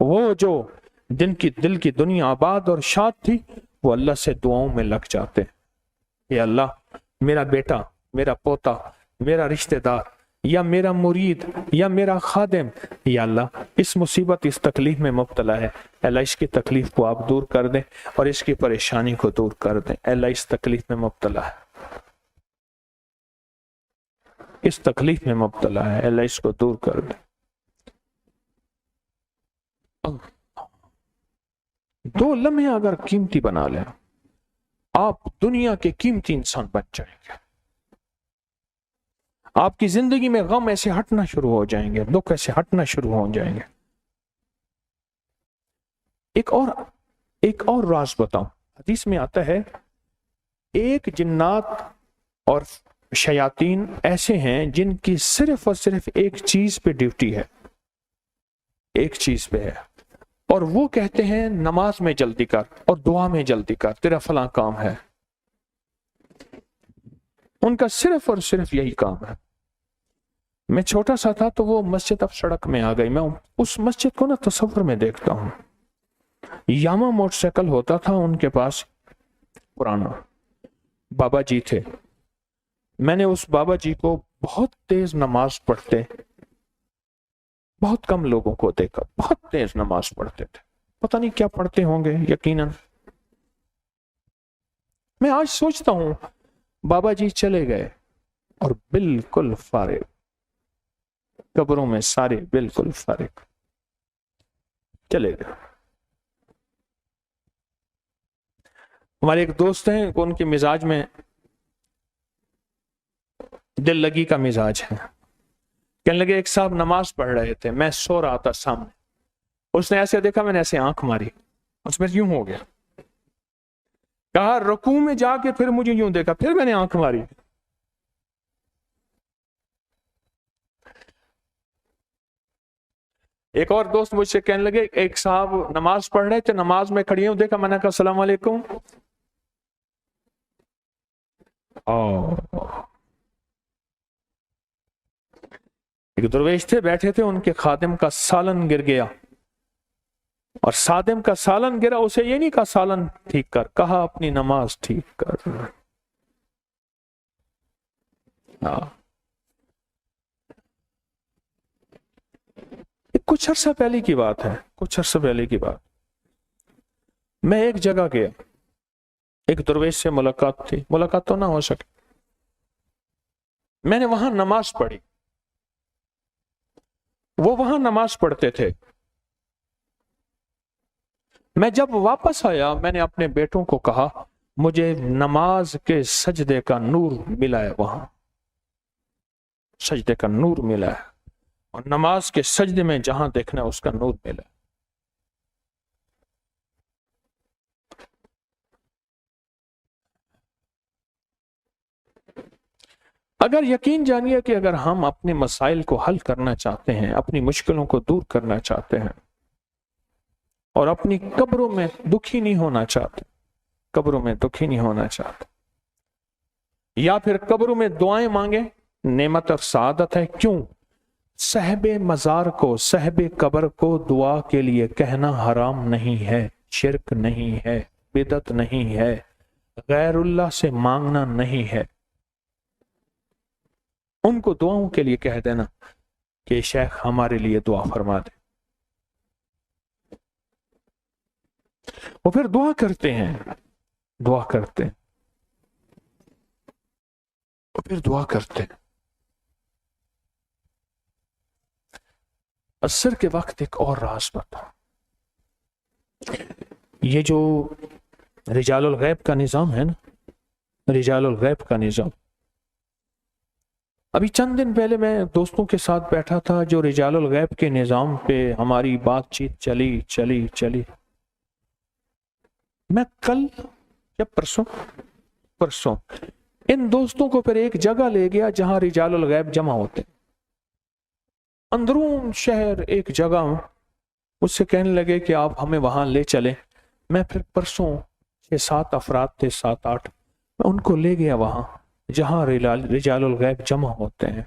وہ جو جن کی دل کی دنیا آباد اور شاد تھی، وہ اللہ سے دعاؤں میں لگ جاتے ہیں، یا اللہ میرا بیٹا، میرا پوتا، میرا رشتہ دار، یا میرا مرید، یا میرا خادم، یا اللہ اس مصیبت، اس تکلیف میں مبتلا ہے، اللہ اس کی تکلیف کو آپ دور کر دیں اور اس کی پریشانی کو دور کر دیں، اللہ اس تکلیف میں مبتلا ہے، اس تکلیف میں مبتلا ہے، اللہ اس کو دور کر دیں۔ 2 لمحے اگر قیمتی بنا لیں، آپ دنیا کے قیمتی انسان بن جائیں گے، آپ کی زندگی میں غم ایسے ہٹنا شروع ہو جائیں گے، دکھ ایسے ہٹنا شروع ہو جائیں گے۔ ایک اور راز بتاؤں، حدیث میں آتا ہے ایک جنات اور شیاطین ایسے ہیں جن کی صرف اور صرف ایک چیز پہ ڈیوٹی ہے، ایک چیز پہ ہے، اور وہ کہتے ہیں نماز میں جلدی کر اور دعا میں جلدی کر، تیرا فلاں کام ہے، ان کا صرف اور صرف یہی کام ہے۔ میں چھوٹا سا تھا تو وہ مسجد اب سڑک میں آ گئی، میں اس مسجد کو نا تصور میں دیکھتا ہوں، یاما موٹر سائیکل ہوتا تھا ان کے پاس پرانا، بابا جی تھے، میں نے اس بابا جی کو بہت تیز نماز پڑھتے، بہت کم لوگوں کو دیکھا، بہت تیز نماز پڑھتے تھے، پتہ نہیں کیا پڑھتے ہوں گے، یقیناً میں آج سوچتا ہوں بابا جی چلے گئے اور بالکل فارغ، قبروں میں سارے بالکل فارغ چلے گئے۔ ہمارے ایک دوست ہیں، ان کے مزاج میں دل لگی کا مزاج ہے، کہنے لگے ایک صاحب نماز پڑھ رہے تھے، میں سو رہا تھا سامنے، اس نے ایسے دیکھا، میں نے ایسے آنکھ ماری، اس میں یوں ہو گیا، کہا رکوع میں جا کے پھر مجھے یوں دیکھا، پھر میں نے آنکھ ماری۔ ایک اور دوست مجھ سے کہنے لگے ایک صاحب نماز پڑھ رہے تھے، نماز میں کھڑی ہوں، دیکھا، میں نے کہا السلام علیکم، ایک درویش تھے بیٹھے تھے، ان کے خادم کا سالن گر گیا اور سادم کا سالن گرا، اسے یہ نہیں کہا سالن ٹھیک کر، کہا اپنی نماز ٹھیک کر. کچھ عرصہ پہلے کی بات ہے، کچھ عرصہ پہلے کی بات. میں ایک جگہ گیا، ایک درویش سے ملاقات تھی، ملاقات تو نہ ہو سکے. میں نے وہاں نماز پڑھی، وہ وہاں نماز پڑھتے تھے. میں جب واپس آیا میں نے اپنے بیٹوں کو کہا مجھے نماز کے سجدے کا نور ملا ہے، وہاں سجدے کا نور ملا ہے، اور نماز کے سجدے میں جہاں دیکھنا اس کا نور ملا. اگر یقین جانیے کہ اگر ہم اپنے مسائل کو حل کرنا چاہتے ہیں، اپنی مشکلوں کو دور کرنا چاہتے ہیں، اور اپنی قبروں میں دکھی نہیں ہونا چاہتے، قبروں میں دکھی نہیں ہونا چاہتے، یا پھر قبروں میں دعائیں مانگیں، نعمت اور سعادت ہے. کیوں؟ صاحب مزار کو، صاحب قبر کو دعا کے لیے کہنا حرام نہیں ہے، شرک نہیں ہے، بدعت نہیں ہے، غیر اللہ سے مانگنا نہیں ہے. ان کو دعاؤں کے لیے کہہ دینا کہ شیخ ہمارے لیے دعا فرما دے. وہ پھر دعا کرتے ہیں، دعا کرتے ہیں، وہ پھر دعا کرتے ہیں. عصر کے وقت ایک اور راز بتا، یہ جو رجال الغیب کا نظام ہے نا، رجال الغیب کا نظام، ابھی چند دن پہلے میں دوستوں کے ساتھ بیٹھا تھا جو رجال الغیب کے نظام پہ ہماری بات چیت چلی. میں کل یا پرسوں ان دوستوں کو پھر ایک جگہ لے گیا جہاں رجال الغیب جمع ہوتے، اندرون شہر ایک جگہ. مجھ سے کہنے لگے کہ آپ ہمیں وہاں لے چلیں. میں پھر پرسوں 6-7 افراد تھے، 7-8، میں ان کو لے گیا وہاں جہاں رجال الغیب جمع ہوتے ہیں.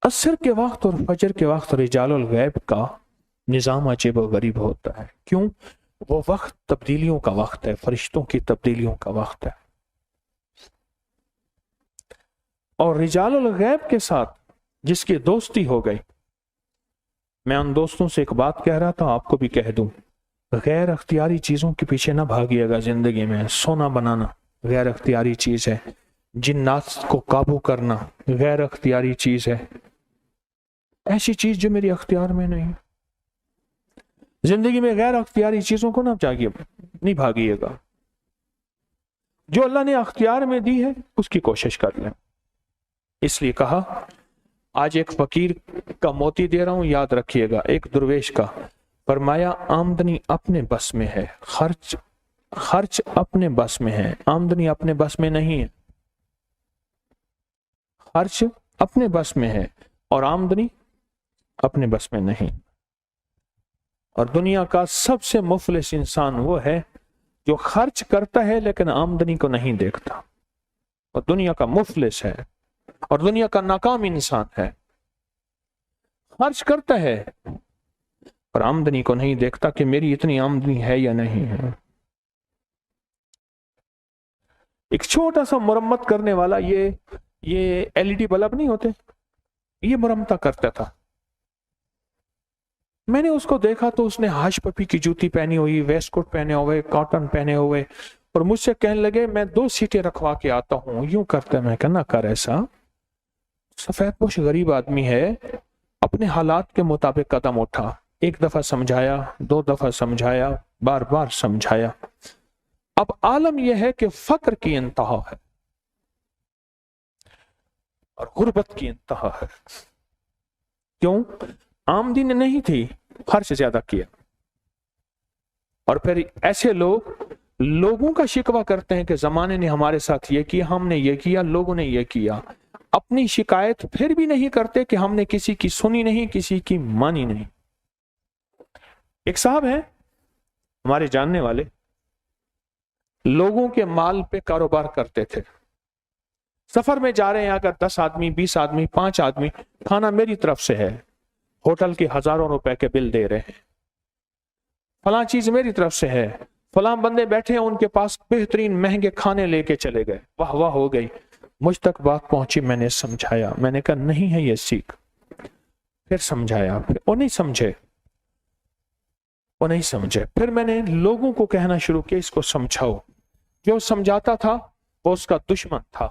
عصر کے وقت اور فجر کے وقت رجال الغیب کا نظام عجیب و غریب ہوتا ہے. کیوں؟ وہ وقت تبدیلیوں کا وقت ہے، فرشتوں کی تبدیلیوں کا وقت ہے. اور رجال الغیب کے ساتھ جس کی دوستی ہو گئی، میں ان دوستوں سے ایک بات کہہ رہا تھا، آپ کو بھی کہہ دوں، غیر اختیاری چیزوں کے پیچھے نہ بھاگیے گا. زندگی میں سونا بنانا غیر اختیاری چیز ہے، جنات کو قابو کرنا غیر اختیاری چیز ہے. ایسی چیز جو میری اختیار میں نہیں. زندگی میں غیر اختیاری چیزوں کو نہ نہیں بھاگیے گا. جو اللہ نے اختیار میں دی ہے اس کی کوشش کر لیں. اس لیے کہا، آج ایک فقیر کا موتی دے رہا ہوں، یاد رکھیے گا، ایک درویش کا. فرمایا آمدنی اپنے بس میں ہے، خرچ اپنے بس میں ہے، آمدنی اپنے بس میں نہیں ہے. خرچ اپنے بس میں ہے اور آمدنی اپنے بس میں نہیں. اور دنیا کا سب سے مفلس انسان وہ ہے جو خرچ کرتا ہے لیکن آمدنی کو نہیں دیکھتا، اور دنیا کا مفلس ہے اور دنیا کا ناکام انسان ہے. خرچ کرتا ہے اور آمدنی کو نہیں دیکھتا کہ میری اتنی آمدنی ہے یا نہیں ہے. ایک چھوٹا سا مرمت کرنے والا، یہ LED بلب نہیں ہوتے، یہ مرمتا کرتا تھا. میں نے اس کو دیکھا تو اس نے ہاش پپی کی جوتی پہنی ہوئی، ویسٹ کوٹ پہنے ہوئے، کاٹن پہنے ہوئے، اور مجھ سے کہنے لگے میں 2 سیٹیں رکھوا کے آتا ہوں. یوں کرتا ہے. میں کہنا کر ایسا، سفید پوش غریب آدمی ہے، اپنے حالات کے مطابق قدم اٹھا. 1 دفعہ سمجھایا، 2 دفعہ سمجھایا، بار بار سمجھایا. اب عالم یہ ہے کہ فقر کی انتہا ہے اور غربت کی انتہا ہے. کیوں؟ آمدنی نہیں تھی، خرچ زیادہ کیا. اور پھر ایسے لوگوں کا شکوہ کرتے ہیں کہ زمانے نے ہمارے ساتھ یہ کیا، ہم نے یہ کیا، لوگوں نے یہ کیا. اپنی شکایت پھر بھی نہیں کرتے کہ ہم نے کسی کی سنی نہیں، کسی کی مانی نہیں. ایک صاحب ہیں ہمارے جاننے والے، لوگوں کے مال پہ کاروبار کرتے تھے. سفر میں جا رہے ہیں، اگر 10 آدمی، 20 آدمی، 5 آدمی، کھانا میری طرف سے ہے، ہوٹل کے ہزاروں روپے کے بل دے رہے ہیں. फलां चीज मेरी तरफ से है, फलां बंदे बैठे हैं उनके पास बेहतरीन महंगे खाने लेके चले गए, वाह वाह हो गई। मुझ तक बात पहुंची, मैंने समझाया, मैंने कहा नहीं है ये सीख। फिर समझाया, फिर वो नहीं समझे, वो नहीं समझे। फिर मैंने लोगों को कहना शुरू किया इसको समझाओ। जो समझाता था वो उसका दुश्मन था।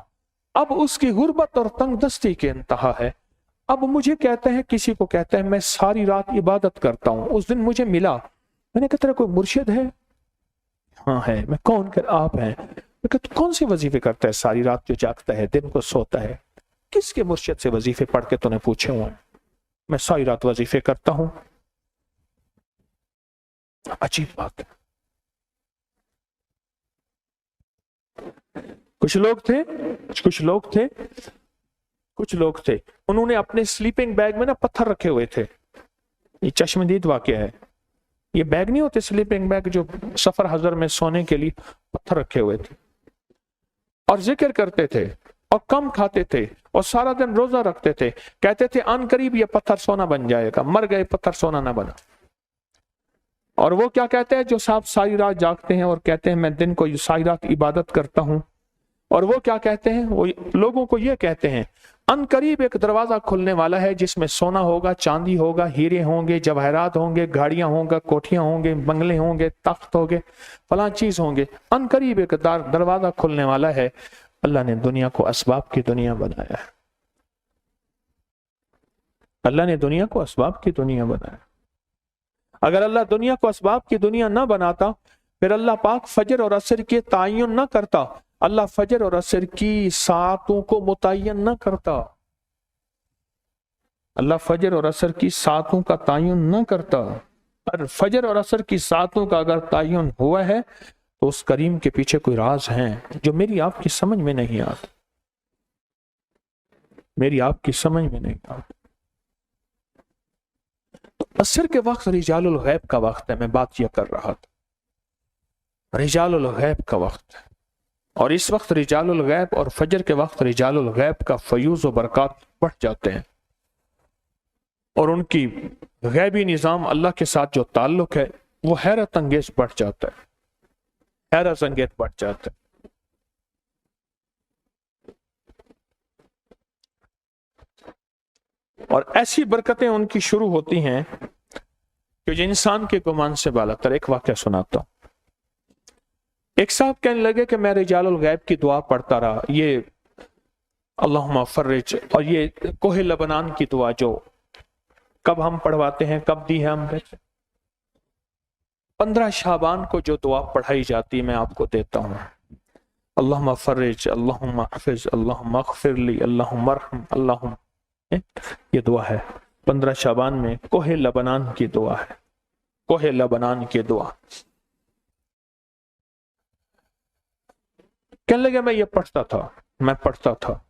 अब उसकी गुर्बत और तंगदस्ती के इंतहा है। अब मुझे कहते हैं, किसी को कहते हैं मैं सारी रात इबादत करता हूं। उस दिन मुझे मिला, मैंने कहा तेरा कोई मुर्शिद है? हाँ है। मैं कौन? कर आप हैं। मैं कहा तू कौन से वजीफे करता है सारी रात जो जागता है, दिन को सोता है? किसके मुर्शिद से वजीफे पढ़ के तूने पूछे हुए? मैं सारी रात वजीफे करता हूं। अजीब बात है। कुछ लोग थे उन्होंने अपने स्लीपिंग बैग में ना पत्थर रखे हुए थे। ये चश्मदीद वाकया है। ये बैग नहीं होते स्लीपिंग बैग जो सफर हजर में सोने के लिए, पत्थर रखे हुए थे और जिक्र करते थे और कम खाते थे और सारा दिन रोजा रखते थे। कहते थे अन करीब ये पत्थर सोना बन जाएगा। मर गए, पत्थर सोना ना बना। और वो क्या कहते हैं जो साहब सारी रात जागते हैं और कहते हैं मैं दिन को सारी रात इबादत करता हूं, और वो क्या कहते हैं, वो लोगों को ये कहते हैं अन करीब एक दरवाजा खुलने वाला है जिसमें सोना होगा, चांदी होगा, हीरे होंगे, जवाहरात होंगे, गाड़ियां होंगे, कोठियां होंगे, बंगले होंगे, तख्त होंगे, फलां चीज होंगे। अन करीब एक दरवाजा खुलने वाला है। अल्लाह ने दुनिया को असबाब की दुनिया बनाया है। अल्लाह ने दुनिया को असबाब की दुनिया बनाया। अगर अल्लाह दुनिया को असबाब की दुनिया ना बनाता, फिर अल्लाह पाक फजर और असर के तायन ना करता, अल्लाह फजर और असर की सातों को मुतय्यन ना करता, अल्लाह फजर और असर की सातों का तायन ना करता। और फजर और असर की सातों का अगर तायन हुआ है तो उस करीम के पीछे कोई राज है जो मेरी आपकी समझ में नहीं आता, मेरी आपकी समझ में नहीं आता। तो असर के वक्त रिजालुल गैब का वक्त है। मैं बात यह कर रहा था, रिजालुल गैब का वक्त है। और इस वक्त रिजालुल गैब और फजर के वक्त रिजालुल गैब का फयूज व बरकत बढ़ जाते हैं और उनकी गैबी निज़ाम अल्लाह के साथ जो ताल्लुक है वो हैरत अंगेज बढ़ जाता है, हैरत अंगेज बढ़ जाता है। और ऐसी बरकतें उनकी शुरू होती हैं कि जो इंसान के गुमान से बालातर। एक वाक़या सुनाता हूं। एक साहब कहने लगे कि मैं रिजालुल गैब की दुआ पढ़ता रहा, ये अल्लाहुम्मा फर्रिज और ये कोहे लबनान की दुआ जो कब हम पढ़वाते हैं, कब दी है हमने, 15 शाबान को जो दुआ पढ़ाई जाती है मैं आपको देता हूँ। अल्लाहुम्मा फर्रिज, अल्लाहुम्मा हफिज, अल्लाहुम्मा अग़फिरली, अल्लाहुम्मा अरहम, अल्लाहुम्मा, ये दुआ है 15 शाबान में। कोहे लबनान की दुआ है, कोहे लबनान की दुआ। कहने लगे मैं ये पढ़ता था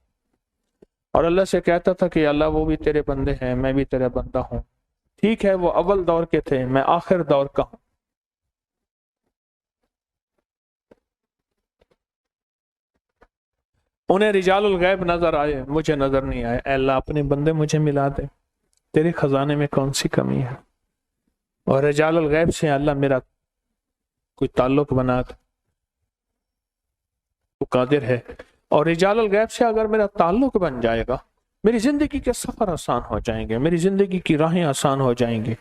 और अल्लाह से कहता था कि अल्लाह वो भी तेरे बंदे हैं, मैं भी तेरा बंदा हूं। ठीक है, वो अव्वल दौर के थे, मैं आखिर दौर का हूं। उन्हें रिजालुल गैब नजर आए, मुझे नजर नहीं आए। अल्लाह अपने बंदे मुझे मिला दे, तेरे खजाने में कौन सी कमी है। और रिजालुल गैब से अल्लाह मेरा कोई ताल्लुक बना दे, वो कादिर है। और रिजालुल गैब से अगर मेरा ताल्लुक बन जाएगा, मेरी जिंदगी के सफर आसान हो जाएंगे, मेरी जिंदगी की राहें आसान हो जाएंगी,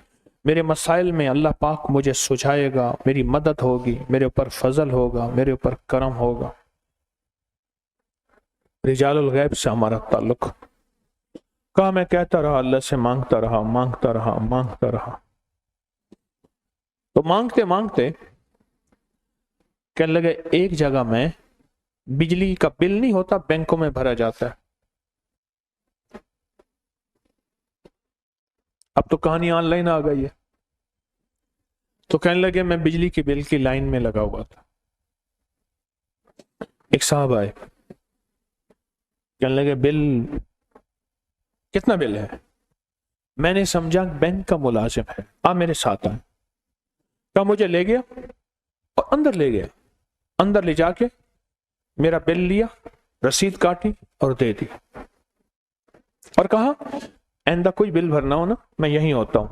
मेरे मसाइल में अल्लाह पाक मुझे सुझाएगा, मेरी मदद होगी, मेरे ऊपर फजल होगा, मेरे ऊपर करम होगा। रिजालुल गैब से हमारा ताल्लुक। कहा मैं कहता रहा, अल्लाह से मांगता रहा। तो मांगते मांगते कहने लगे एक जगह में बिजली का बिल नहीं होता, बैंकों में भरा जाता है। अब तो कहानी ऑनलाइन आ गई है। तो कहने लगे मैं बिजली के बिल की लाइन में लगा हुआ था। एक साहब आए, कहने लगे बिल कितना बिल है? मैंने समझा बैंक का मुलाजिम है, आप मेरे साथ आए। कहा मुझे ले गया और अंदर ले गया। अंदर ले जाके मेरा बिल लिया, रसीद काटी और दे दी और कहा आइंदा कोई बिल भरना हो ना, मैं यहीं होता हूं,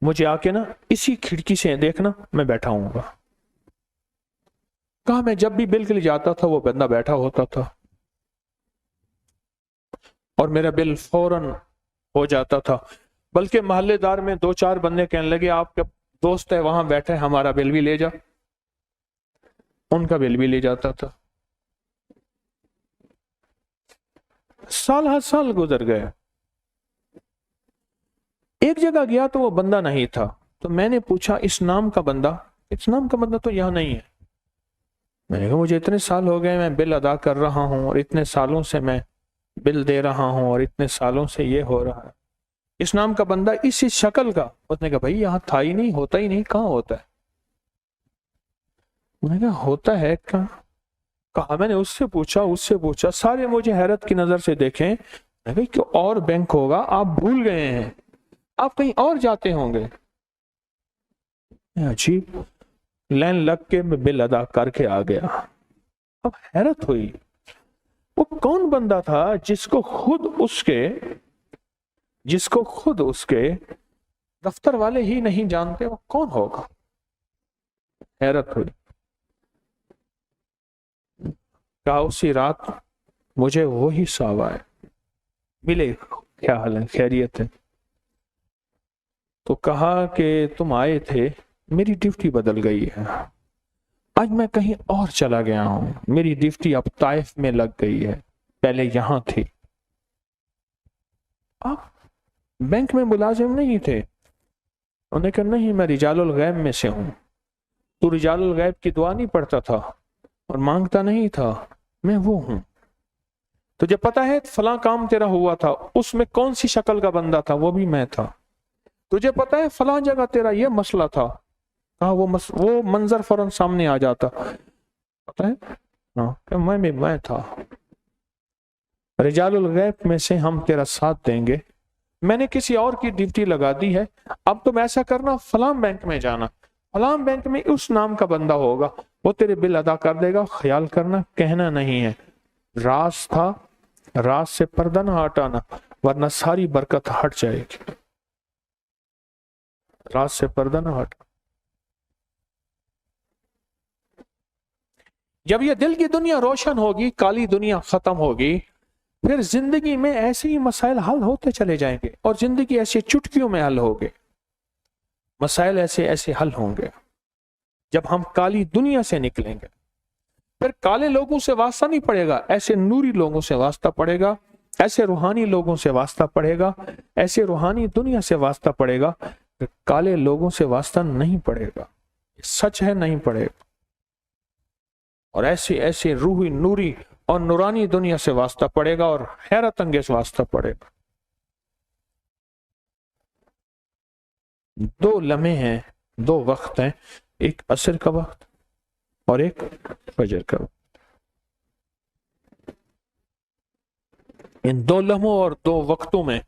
مجھے آ کے نا اسی کھڑکی سے دیکھنا، میں بیٹھا ہوں گا۔ کہا میں جب بھی بل کے لیے جاتا تھا وہ بندہ بیٹھا ہوتا تھا اور میرا بل فوراً ہو جاتا تھا، بلکہ محلے دار میں 2-4 بندے کہنے لگے آپ کا دوست ہے وہاں بیٹھے، ہمارا بل بھی لے جا۔ ان کا بل بھی لے جاتا تھا۔ سال ہر سال گزر گئے۔ ایک جگہ گیا تو وہ بندہ نہیں تھا، تو میں نے پوچھا اس نام کا بندہ تو یہاں نہیں ہے۔ میں نے کہا مجھے اتنے سال ہو گئے، میں بل ادا کر رہا ہوں اور اتنے سالوں سے میں بل دے رہا ہوں اور اتنے سالوں سے یہ ہو رہا ہے، اس نام کا بندہ اسی شکل کا؟ اس نے کہا بھائی یہاں تھا ہی نہیں، ہوتا ہی نہیں، کہاں ہوتا ہے؟ میں نے کہا ہوتا ہے کہاں؟ کہا میں نے اس سے پوچھا، سارے مجھے حیرت کی نظر سے دیکھیں۔ میں کہا کہ اور بینک ہوگا، آپ بھول گئے ہیں، آپ کہیں اور جاتے ہوں گے۔ عجیب، لائن لگ کے میں بل ادا کر کے آ گیا۔ اب حیرت ہوئی، وہ کون بندہ تھا جس کو خود اس کے دفتر والے ہی نہیں جانتے، وہ کون ہوگا؟ حیرت ہوئی۔ کہا اسی رات مجھے وہی صاحب آئے، ملے، کیا حال ہے، خیریت ہے؟ تو کہا کہ تم آئے تھے، میری ڈیوٹی بدل گئی ہے، آج میں کہیں اور چلا گیا ہوں، میری ڈیوٹی اب طائف میں لگ گئی ہے، پہلے یہاں تھی۔ آپ بینک میں ملازم نہیں تھے؟ انہوں نے کہا نہیں، میں رجال الغیب میں سے ہوں۔ تو رجال الغیب کی دعا نہیں پڑھتا تھا اور مانگتا نہیں تھا؟ میں وہ ہوں۔ تجھے پتا ہے فلاں کام تیرا ہوا تھا، اس میں کون سی شکل کا بندہ تھا؟ وہ بھی میں تھا۔ تجھے پتا ہے فلاں جگہ تیرا یہ مسئلہ تھا؟ کہا وہ منظر فوراً سامنے آ جاتا۔ پتا ہے ہاں کہ میں تھا۔ رجال الغیب میں سے ہم تیرا ساتھ دیں گے، میں نے کسی اور کی ڈیوٹی لگا دی ہے، اب تم ایسا کرنا فلاں بینک میں جانا، فلاں بینک میں اس نام کا بندہ ہوگا، وہ تیرے بل ادا کر دے گا، خیال کرنا کہنا نہیں ہے، راز تھا، راز سے پردہ نہ ہٹانا ورنہ ساری برکت ہٹ جائے گی، راز سے پردہ نہ ہٹا۔ جب یہ دل کی دنیا روشن ہوگی، کالی دنیا ختم ہوگی، پھر زندگی میں ایسے ہی مسائل حل ہوتے چلے جائیں گے، اور زندگی ایسے چٹکیوں میں حل ہوگے، مسائل ایسے حل ہوں گے جب ہم کالی دنیا سے نکلیں گے۔ پھر کالے لوگوں سے واسطہ نہیں پڑے گا، ایسے نوری لوگوں سے واسطہ پڑے گا، ایسے روحانی لوگوں سے واسطہ پڑے گا، ایسے روحانی دنیا سے واسطہ پڑے گا، پھر کالے لوگوں سے واسطہ نہیں پڑے گا، یہ سچ ہے، نہیں پڑے گا۔ اور ایسے روحی نوری اور نورانی دنیا سے واسطہ پڑے گا، اور حیرت انگیز واسطہ پڑے گا۔ 2 لمحے ہیں، 2 وقت ہیں، ایک عصر کا وقت اور ایک فجر کا وقت۔ ان 2 لمحوں اور 2 وقتوں میں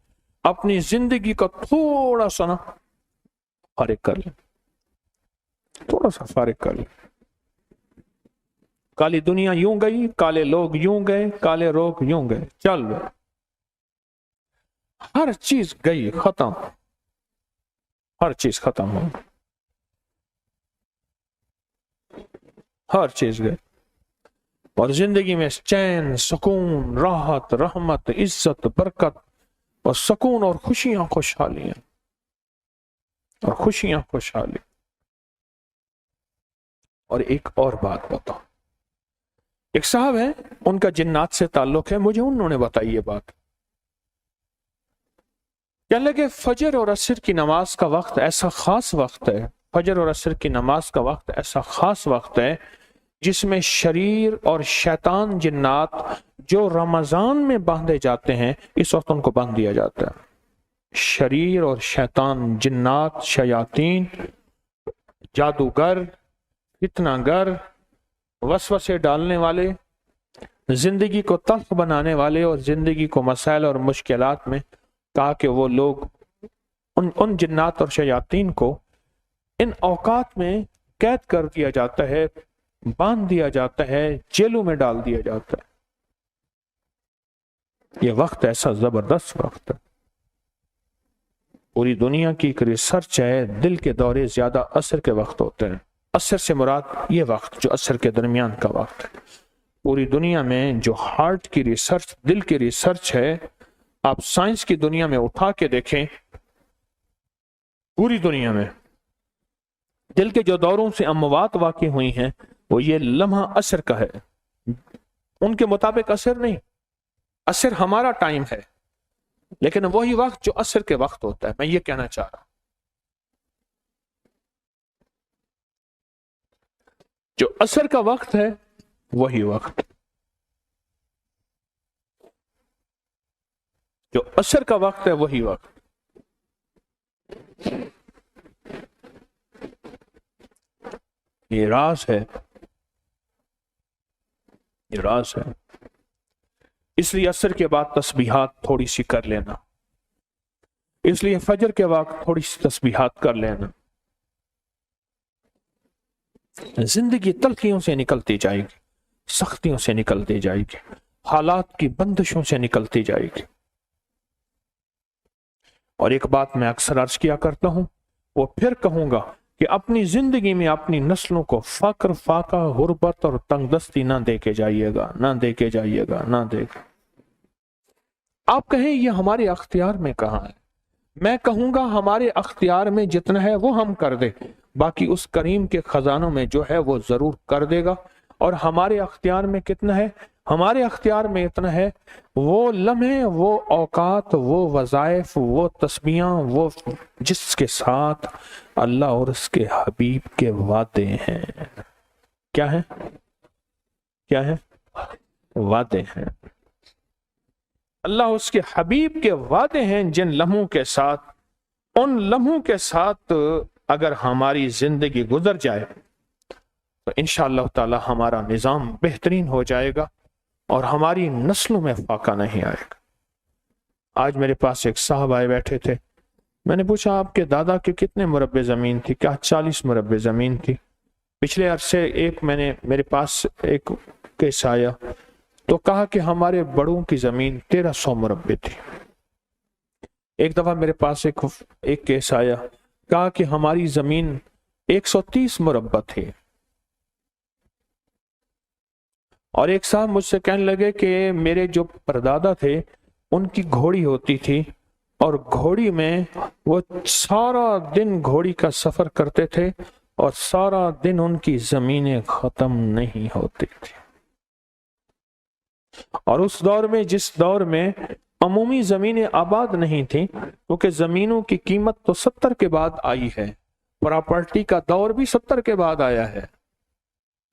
اپنی زندگی کا تھوڑا سا نا فارغ کر لیں، تھوڑا سا فارغ کر لیں۔ کالی دنیا یوں گئی، کالے لوگ یوں گئے، کالے روگ یوں گئے، چل رہے، ہر چیز گئی، ختم، ہر چیز ختم ہو، ہر چیز گئی، اور زندگی میں چین، سکون، راحت، رحمت، عزت، برکت اور سکون اور خوشیاں، خوشحالیاں اور خوشیاں، خوشحالی۔ اور ایک اور بات بتاؤ، ایک صاحب ہیں، ان کا جنات سے تعلق ہے، مجھے انہوں نے بتائی یہ بات، کہنے لگے فجر اور عصر کی نماز کا وقت ایسا خاص وقت ہے، فجر اور عصر کی نماز کا وقت ایسا خاص وقت ہے جس میں شریر اور شیطان جنات جو رمضان میں باندھے جاتے ہیں، اس وقت ان کو باندھ دیا جاتا ہے۔ شریر اور شیطان جنات، شیاطین، جادوگر، فتنہ گر، وسوسے ڈالنے والے، زندگی کو تلخ بنانے والے اور زندگی کو مسائل اور مشکلات میں، کہا کہ وہ لوگ ان جنات اور شیاطین کو ان اوقات میں قید کر دیا جاتا ہے، باندھ دیا جاتا ہے، جیلوں میں ڈال دیا جاتا ہے۔ یہ وقت ایسا زبردست وقت ہے۔ पूरी दुनिया की एक रिसर्च है, दिल के दौरे ज्यादा असर के वक्त होते हैं। असर से मुराद ये वक्त जो असर के दरमियान का वक्त है। पूरी दुनिया में जो हार्ट की रिसर्च, दिल की रिसर्च है, आप साइंस की दुनिया में उठा के देखें, पूरी दुनिया में दिल के जो दौरों से अमवात वाक़ई हुई हैं वो ये लम्हा असर का है। उनके मुताबिक असर नहीं, असर हमारा टाइम है, लेकिन वही वक्त जो असर के वक्त होता है। मैं ये कहना चाह रहा हूं, जो असर का वक्त है वही वक्त, जो असर का वक्त है वही वक्त। ये राज है, ये राज है। इसलिए असर के बाद तस्बीहात थोड़ी सी कर लेना, इसलिए फजर के वक्त थोड़ी सी तस्बीहात कर लेना। जिंदगी तलखियों से निकलती जाएगी, सख्तियों से निकलती जाएगी, हालात की बंदिशों से निकलती जाएगी। और एक बात मैं अक्सर अर्ज किया करता हूं, वो फिर कहूंगा कि अपनी जिंदगी में अपनी नस्लों को फक्र, फाका, गुर्बत और तंगदस्ती ना दे के जाइएगा, ना दे के जाइएगा, ना दे। आप कहें ये हमारे अख्तियार में कहाँ है, मैं कहूंगा हमारे अख्तियार में जितना है वो हम कर दे, बाकी उस करीम के खजानों में जो है वो जरूर कर देगा। और हमारे अख्तियार में कितना है, हमारे अख्तियार में इतना है, वो लम्हे, वो औकात, वो वज़ाइफ, वो तस्बीहां, वो जिसके साथ अल्लाह और उसके हबीब के वादे हैं। क्या है, क्या है? वादे हैं। अल्लाह उसके हबीब के वादे हैं जिन लम्हों के साथ, उन लम्हों के साथ अगर हमारी जिंदगी गुजर जाए तो इंशाअल्लाह ताला हमारा निज़ाम बेहतरीन हो जाएगा और हमारी नस्लों में फाका नहीं आएगा। आज मेरे पास एक साहब आए बैठे थे, मैंने पूछा आपके दादा के कितने मुरब्बे ज़मीन थी? क्या 40 मुरब्बे ज़मीन थी। पिछले अरसे मेरे पास एक केस आया तो कहा कि हमारे बड़ों की ज़मीन 1300 मुरब्बे थी। एक दफ़ा मेरे पास एक केस आया, कहा कि हमारी ज़मीन 130 मुरब्बा थी। और एक साहब मुझसे कहने लगे कि मेरे जो परदादा थे उनकी घोड़ी होती थी और घोड़ी में वो सारा दिन घोड़ी का सफर करते थे और सारा दिन उनकी जमीनें खत्म नहीं होती थी। और उस दौर में, जिस दौर में अमूमी जमीनें आबाद नहीं थी, क्योंकि जमीनों की कीमत तो 70 के बाद आई है, प्रॉपर्टी का दौर भी 70 के बाद आया है।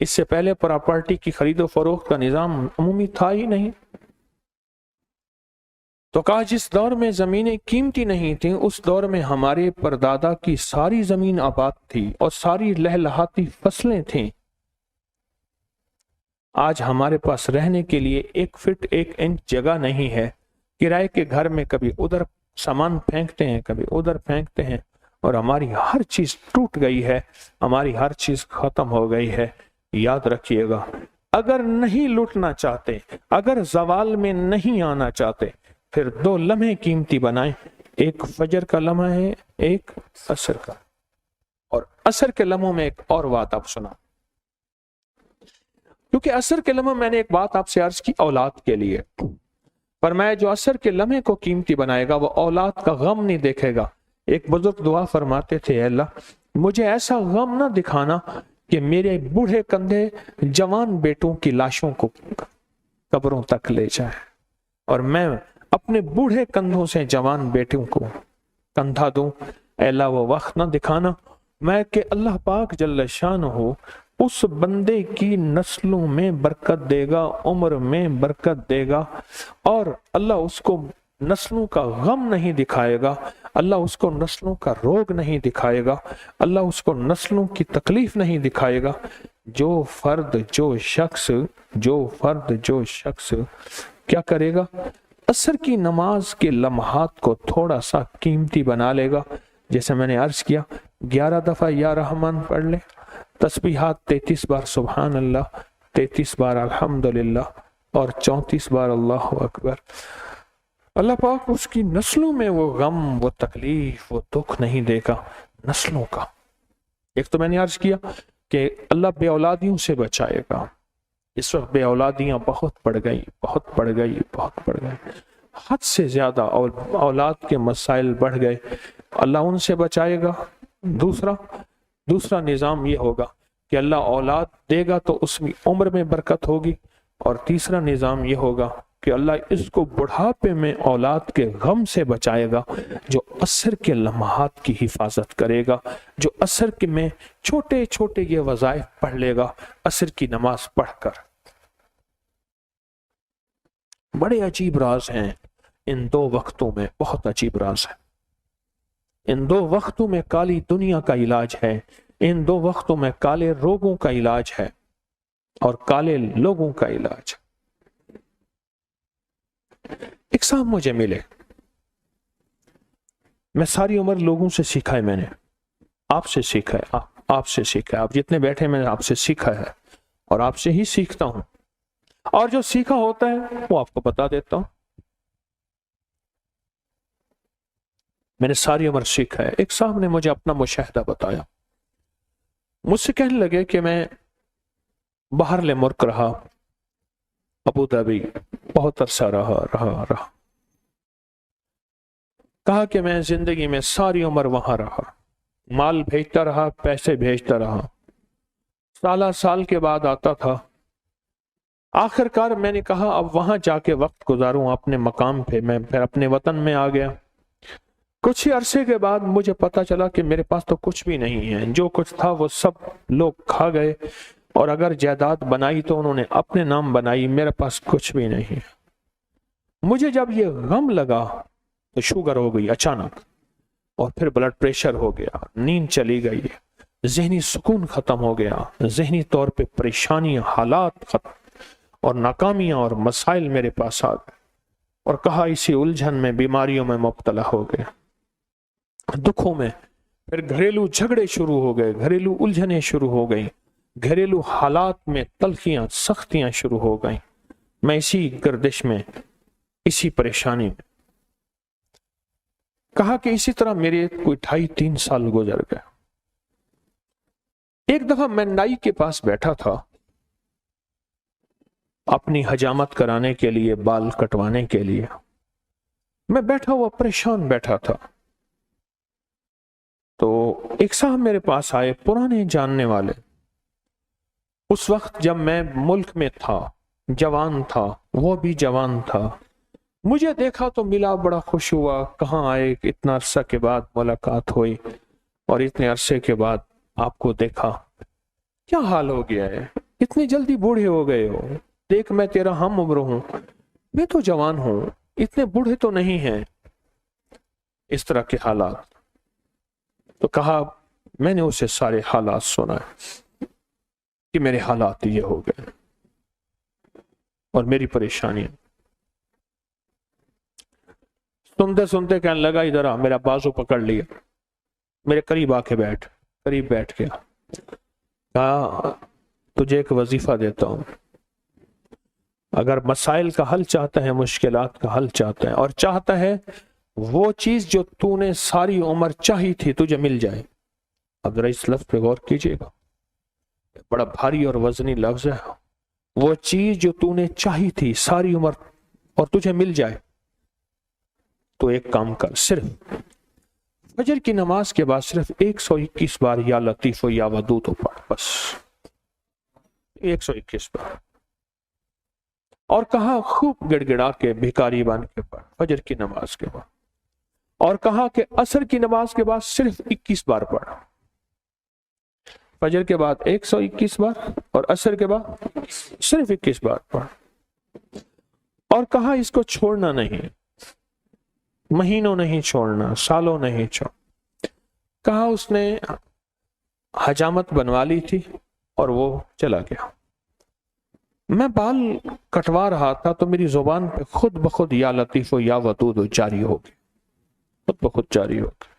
इससे पहले प्रॉपर्टी की खरीदो फरोख्त का निजाम अमूमी था ही नहीं। तो कहा जिस दौर में जमीनें कीमती नहीं थी, उस दौर में हमारे परदादा की सारी जमीन आबाद थी और सारी लहलहाती फसलें थीं। आज हमारे पास रहने के लिए 1 फीट 1 इंच जगह नहीं है। किराए के घर में कभी उधर सामान फेंकते हैं, कभी उधर फेंकते हैं, और हमारी हर चीज टूट गई है, हमारी हर चीज खत्म हो गई है। याद रखिएगा, अगर नहीं लूटना चाहते, अगर जवाल में नहीं आना चाहते, फिर 2 लम्हे कीमती बनाएं। एक फजर का लम्हा है, एक असर का। और असर के लम्हों में एक और बात आप सुना, क्योंकि असर के लम्हे, मैंने एक बात आपसे अर्ज की औलाद के लिए, पर मैं जो असर के लम्हे को कीमती बनाएगा वो औलाद का गम नहीं देखेगा। एक बुजुर्ग दुआ फरमाते थे, अल्लाह मुझे ऐसा गम ना दिखाना कि मेरे बूढ़े कंधे जवान बेटों की लाशों को कब्रों तक ले जाए, और मैं अपने बूढ़े कंधों से जवान बेटों को कंधा दूं। अल्लाह वो वक्त ना दिखाना मैं कि अल्लाह पाक जल्ल शान हो उस बंदे की नस्लों में बरकत देगा, उम्र में बरकत देगा, और अल्लाह उसको नस्लों का गम नहीं दिखाएगा, अल्लाह उसको नस्लों का रोग नहीं दिखाएगा, अल्लाह उसको नस्लों की तकलीफ नहीं दिखाएगा। जो फर्द जो शख्स क्या करेगा, असर की नमाज के लम्हात को थोड़ा सा कीमती बना लेगा। जैसे मैंने अर्ज किया, 11 दफा या रहमान पढ़ ले, तस्बीहात 33 बार सुभान अल्लाह, 33 बार अल्हम्दुलिल्लाह और 34 बार अल्लाहु अकबर। अल्लाह पाक उसकी नस्लों में वो गम, वो तकलीफ, वो दुख नहीं देगा नस्लों का। एक तो मैंने अर्ज किया कि अल्लाह बे औलादियों से बचाएगा। इस वक्त बे औलादियाँ बहुत बढ़ गई, बहुत बढ़ गई, बहुत बढ़ गई, हद से ज़्यादा औलाद के मसाइल बढ़ गए, अल्लाह उनसे बचाएगा। दूसरा निज़ाम ये होगा कि अल्लाह औलाद देगा तो उसकी उम्र में बरकत होगी, और तीसरा निज़ाम ये होगा कि अल्लाह इसको बुढ़ापे में औलाद के गम से बचाएगा, जो असर के लम्हात की हिफाजत करेगा, जो असर के में छोटे छोटे ये वज़ाइफ पढ़ लेगा, असर की नमाज पढ़कर। बड़े अजीब राज हैं इन दो वक्तों में, बहुत अजीब राज है। इन दो वक्तों में काली दुनिया का इलाज है, इन दो वक्तों में काले रोगों का इलाज है और काले लोगों का इलाज। एक साहब मुझे मिले, मैं सारी उम्र लोगों से सीखा है, मैंने आपसे सीखा है, आपसे सीखा है, आप जितने बैठे मैंने आपसे सीखा है और आपसे ही सीखता हूं, और जो सीखा होता है वो आपको बता देता हूं। मैंने सारी उम्र सीखा है। एक साहब ने मुझे अपना मुशाहिदा बताया, मुझसे कहने लगे कि मैं बाहरले मुल्क रहा, अबू धाबी बहुत अरसा रहा। कहा कि मैं जिंदगी में सारी उम्र वहां रहा, माल भेजता रहा, पैसे भेजता रहा, साल के बाद आता था। आखिरकार मैंने कहा अब वहां जाके वक्त गुजारूं अपने मकाम पे। मैं फिर अपने वतन में आ गया। कुछ ही अरसे के बाद मुझे पता चला कि मेरे पास तो कुछ भी नहीं है, जो कुछ था वो सब लोग खा गए, और अगर जायदाद बनाई तो उन्होंने अपने नाम बनाई, मेरे पास कुछ भी नहीं है। मुझे जब ये गम लगा तो शुगर हो गई अचानक, और फिर ब्लड प्रेशर हो गया, नींद चली गई, जहनी सुकून खत्म हो गया, जहनी तौर पे परेशानियां, हालात खत्म, और नाकामियां और मसाइल मेरे पास आ गए, और कहा इसी उलझन में, बीमारियों में मुब्तला हो गए, दुखों में। फिर घरेलू झगड़े शुरू हो गए, घरेलू उलझने शुरू हो गई, घरेलू हालात में तलखियां, सख्तियां शुरू हो गई। मैं इसी गर्दिश में, इसी परेशानी में। कहा कि इसी तरह मेरे कोई 2.5-3 साल गुजर गए। एक दफा मैं नाई के पास बैठा था अपनी हजामत कराने के लिए, बाल कटवाने के लिए। मैं बैठा हुआ परेशान बैठा था, तो एक साहब मेरे पास आए, पुराने जानने वाले। उस वक्त जब मैं मुल्क में था, जवान था, वो भी जवान था। मुझे देखा तो मिला, बड़ा खुश हुआ, कहाँ आए, इतना अरसा के बाद मुलाकात हुई, और इतने अरसे के बाद आपको देखा, क्या हाल हो गया है, इतनी जल्दी बूढ़े हो गए हो, देख मैं तेरा हम उम्र हूं, मैं तो जवान हूं, इतने बूढ़े तो नहीं हैं। इस तरह के हालात। तो कहा, मैंने उसे सारे हालात सुनाए कि मेरे हालात ये हो गए और मेरी परेशानी। सुनते सुनते कहने लगा, इधर आ, मेरा बाजू पकड़ लिया, मेरे करीब आके बैठ, करीब बैठ गया। कहा, तुझे एक वजीफा देता हूं, अगर मसाइल का हल चाहता है, मुश्किलात का हल चाहता है, और चाहता है वो चीज जो तूने सारी उम्र चाही थी तुझे मिल जाए। अब जरा इस लफ्ज पे गौर कीजिएगा, बड़ा भारी और वजनी लफ्ज है। वो चीज जो तूने चाही थी सारी उम्र और तुझे मिल जाए, तो एक काम कर, सिर्फ फजर की नमाज के बाद सिर्फ 121 बार या लतीफ या वदूद तो पढ़, बस 121 बार। और कहा, खूब गिड़गिड़ा के भिखारी बन के पढ़ फजर की नमाज के बाद। और कहा कि असर की नमाज के बाद सिर्फ 21 बार पढ़, फजर के बाद 121 बार और असर के बाद सिर्फ 21 बार पढ़। और कहा, इसको छोड़ना नहीं, महीनों नहीं छोड़ना, सालों नहीं छोड़। कहा, उसने हजामत बनवा ली थी और वो चला गया। मैं बाल कटवा रहा था तो मेरी जुबान पे खुद ब खुद या लतीफ या वदूद जारी हो गई, खुद ब खुद जारी हो गई।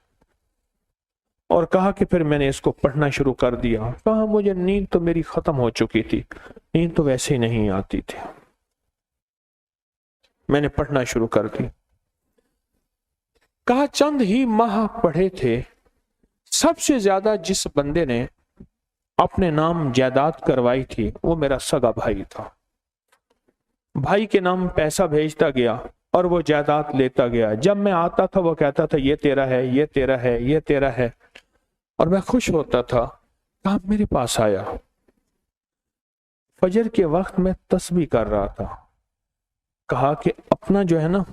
और कहा कि फिर मैंने इसको पढ़ना शुरू कर दिया। कहा, मुझे नींद तो मेरी खत्म हो चुकी थी, नींद तो वैसे ही नहीं आती थी, मैंने पढ़ना शुरू कर दी। कहा चंद ही माह पढ़े थे, सबसे ज्यादा जिस बंदे ने अपने नाम जायदाद करवाई थी वो मेरा सगा भाई था। भाई के नाम पैसा भेजता गया और वो जायदाद लेता गया। जब मैं आता था वो कहता था ये तेरा है, ये तेरा है, ये तेरा है, और मैं खुश होता था। कहा मेरे पास आया, फजर के वक्त मैं तस्बीह कर रहा था। कहा कि अपना जो है ना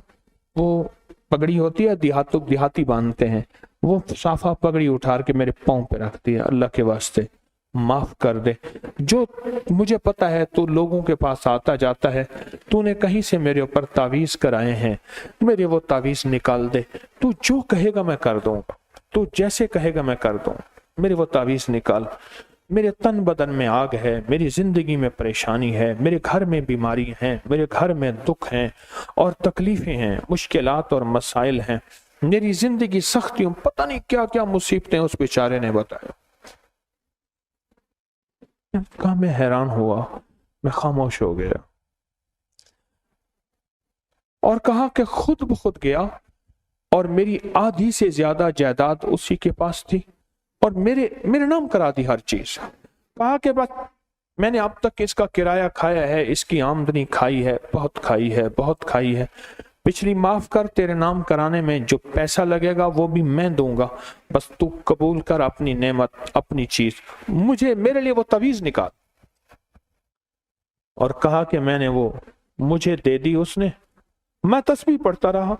वो पगड़ी होती है, देहाती बांधते हैं, वो साफा पगड़ी उठा के मेरे पाँव पे रख दिया। अल्लाह के वास्ते माफ कर दे, जो मुझे पता है तू लोगों के पास आता जाता है, तूने कहीं से मेरे ऊपर तावीज कराए हैं, मेरे वो तावीज निकाल दे। तू जो कहेगा मैं कर दूं, तू जैसे कहेगा मैं कर दूं, मेरे वो तावीज निकाल। मेरे तन बदन में आग है, मेरी जिंदगी में परेशानी है, मेरे घर में बीमारी है, मेरे घर में दुख हैं और तकलीफें हैं, मुश्किलात और मसाइल हैं, मेरी जिंदगी सख्तियों, पता नहीं क्या क्या मुसीबतें उस बेचारे ने बताया। कहा मैं हैरान हुआ, मैं खामोश हो गया और कहा कि खुद ब खुद गया और मेरी आधी से ज्यादा जायदाद उसी के पास थी और मेरे नाम करा दी हर चीज। कहा कि बस मैंने अब तक इसका किराया खाया है, इसकी आमदनी खाई है, बहुत खाई है, बहुत खाई है, पिछली माफ कर, तेरे नाम कराने में जो पैसा लगेगा वो भी मैं दूंगा, बस तू कबूल कर अपनी नेमत, अपनी चीज, मेरे लिए वो तवीज निकाल। और कहा कि मैंने वो मुझे दे दी उसने। मैं तस्बीह पढ़ता रहा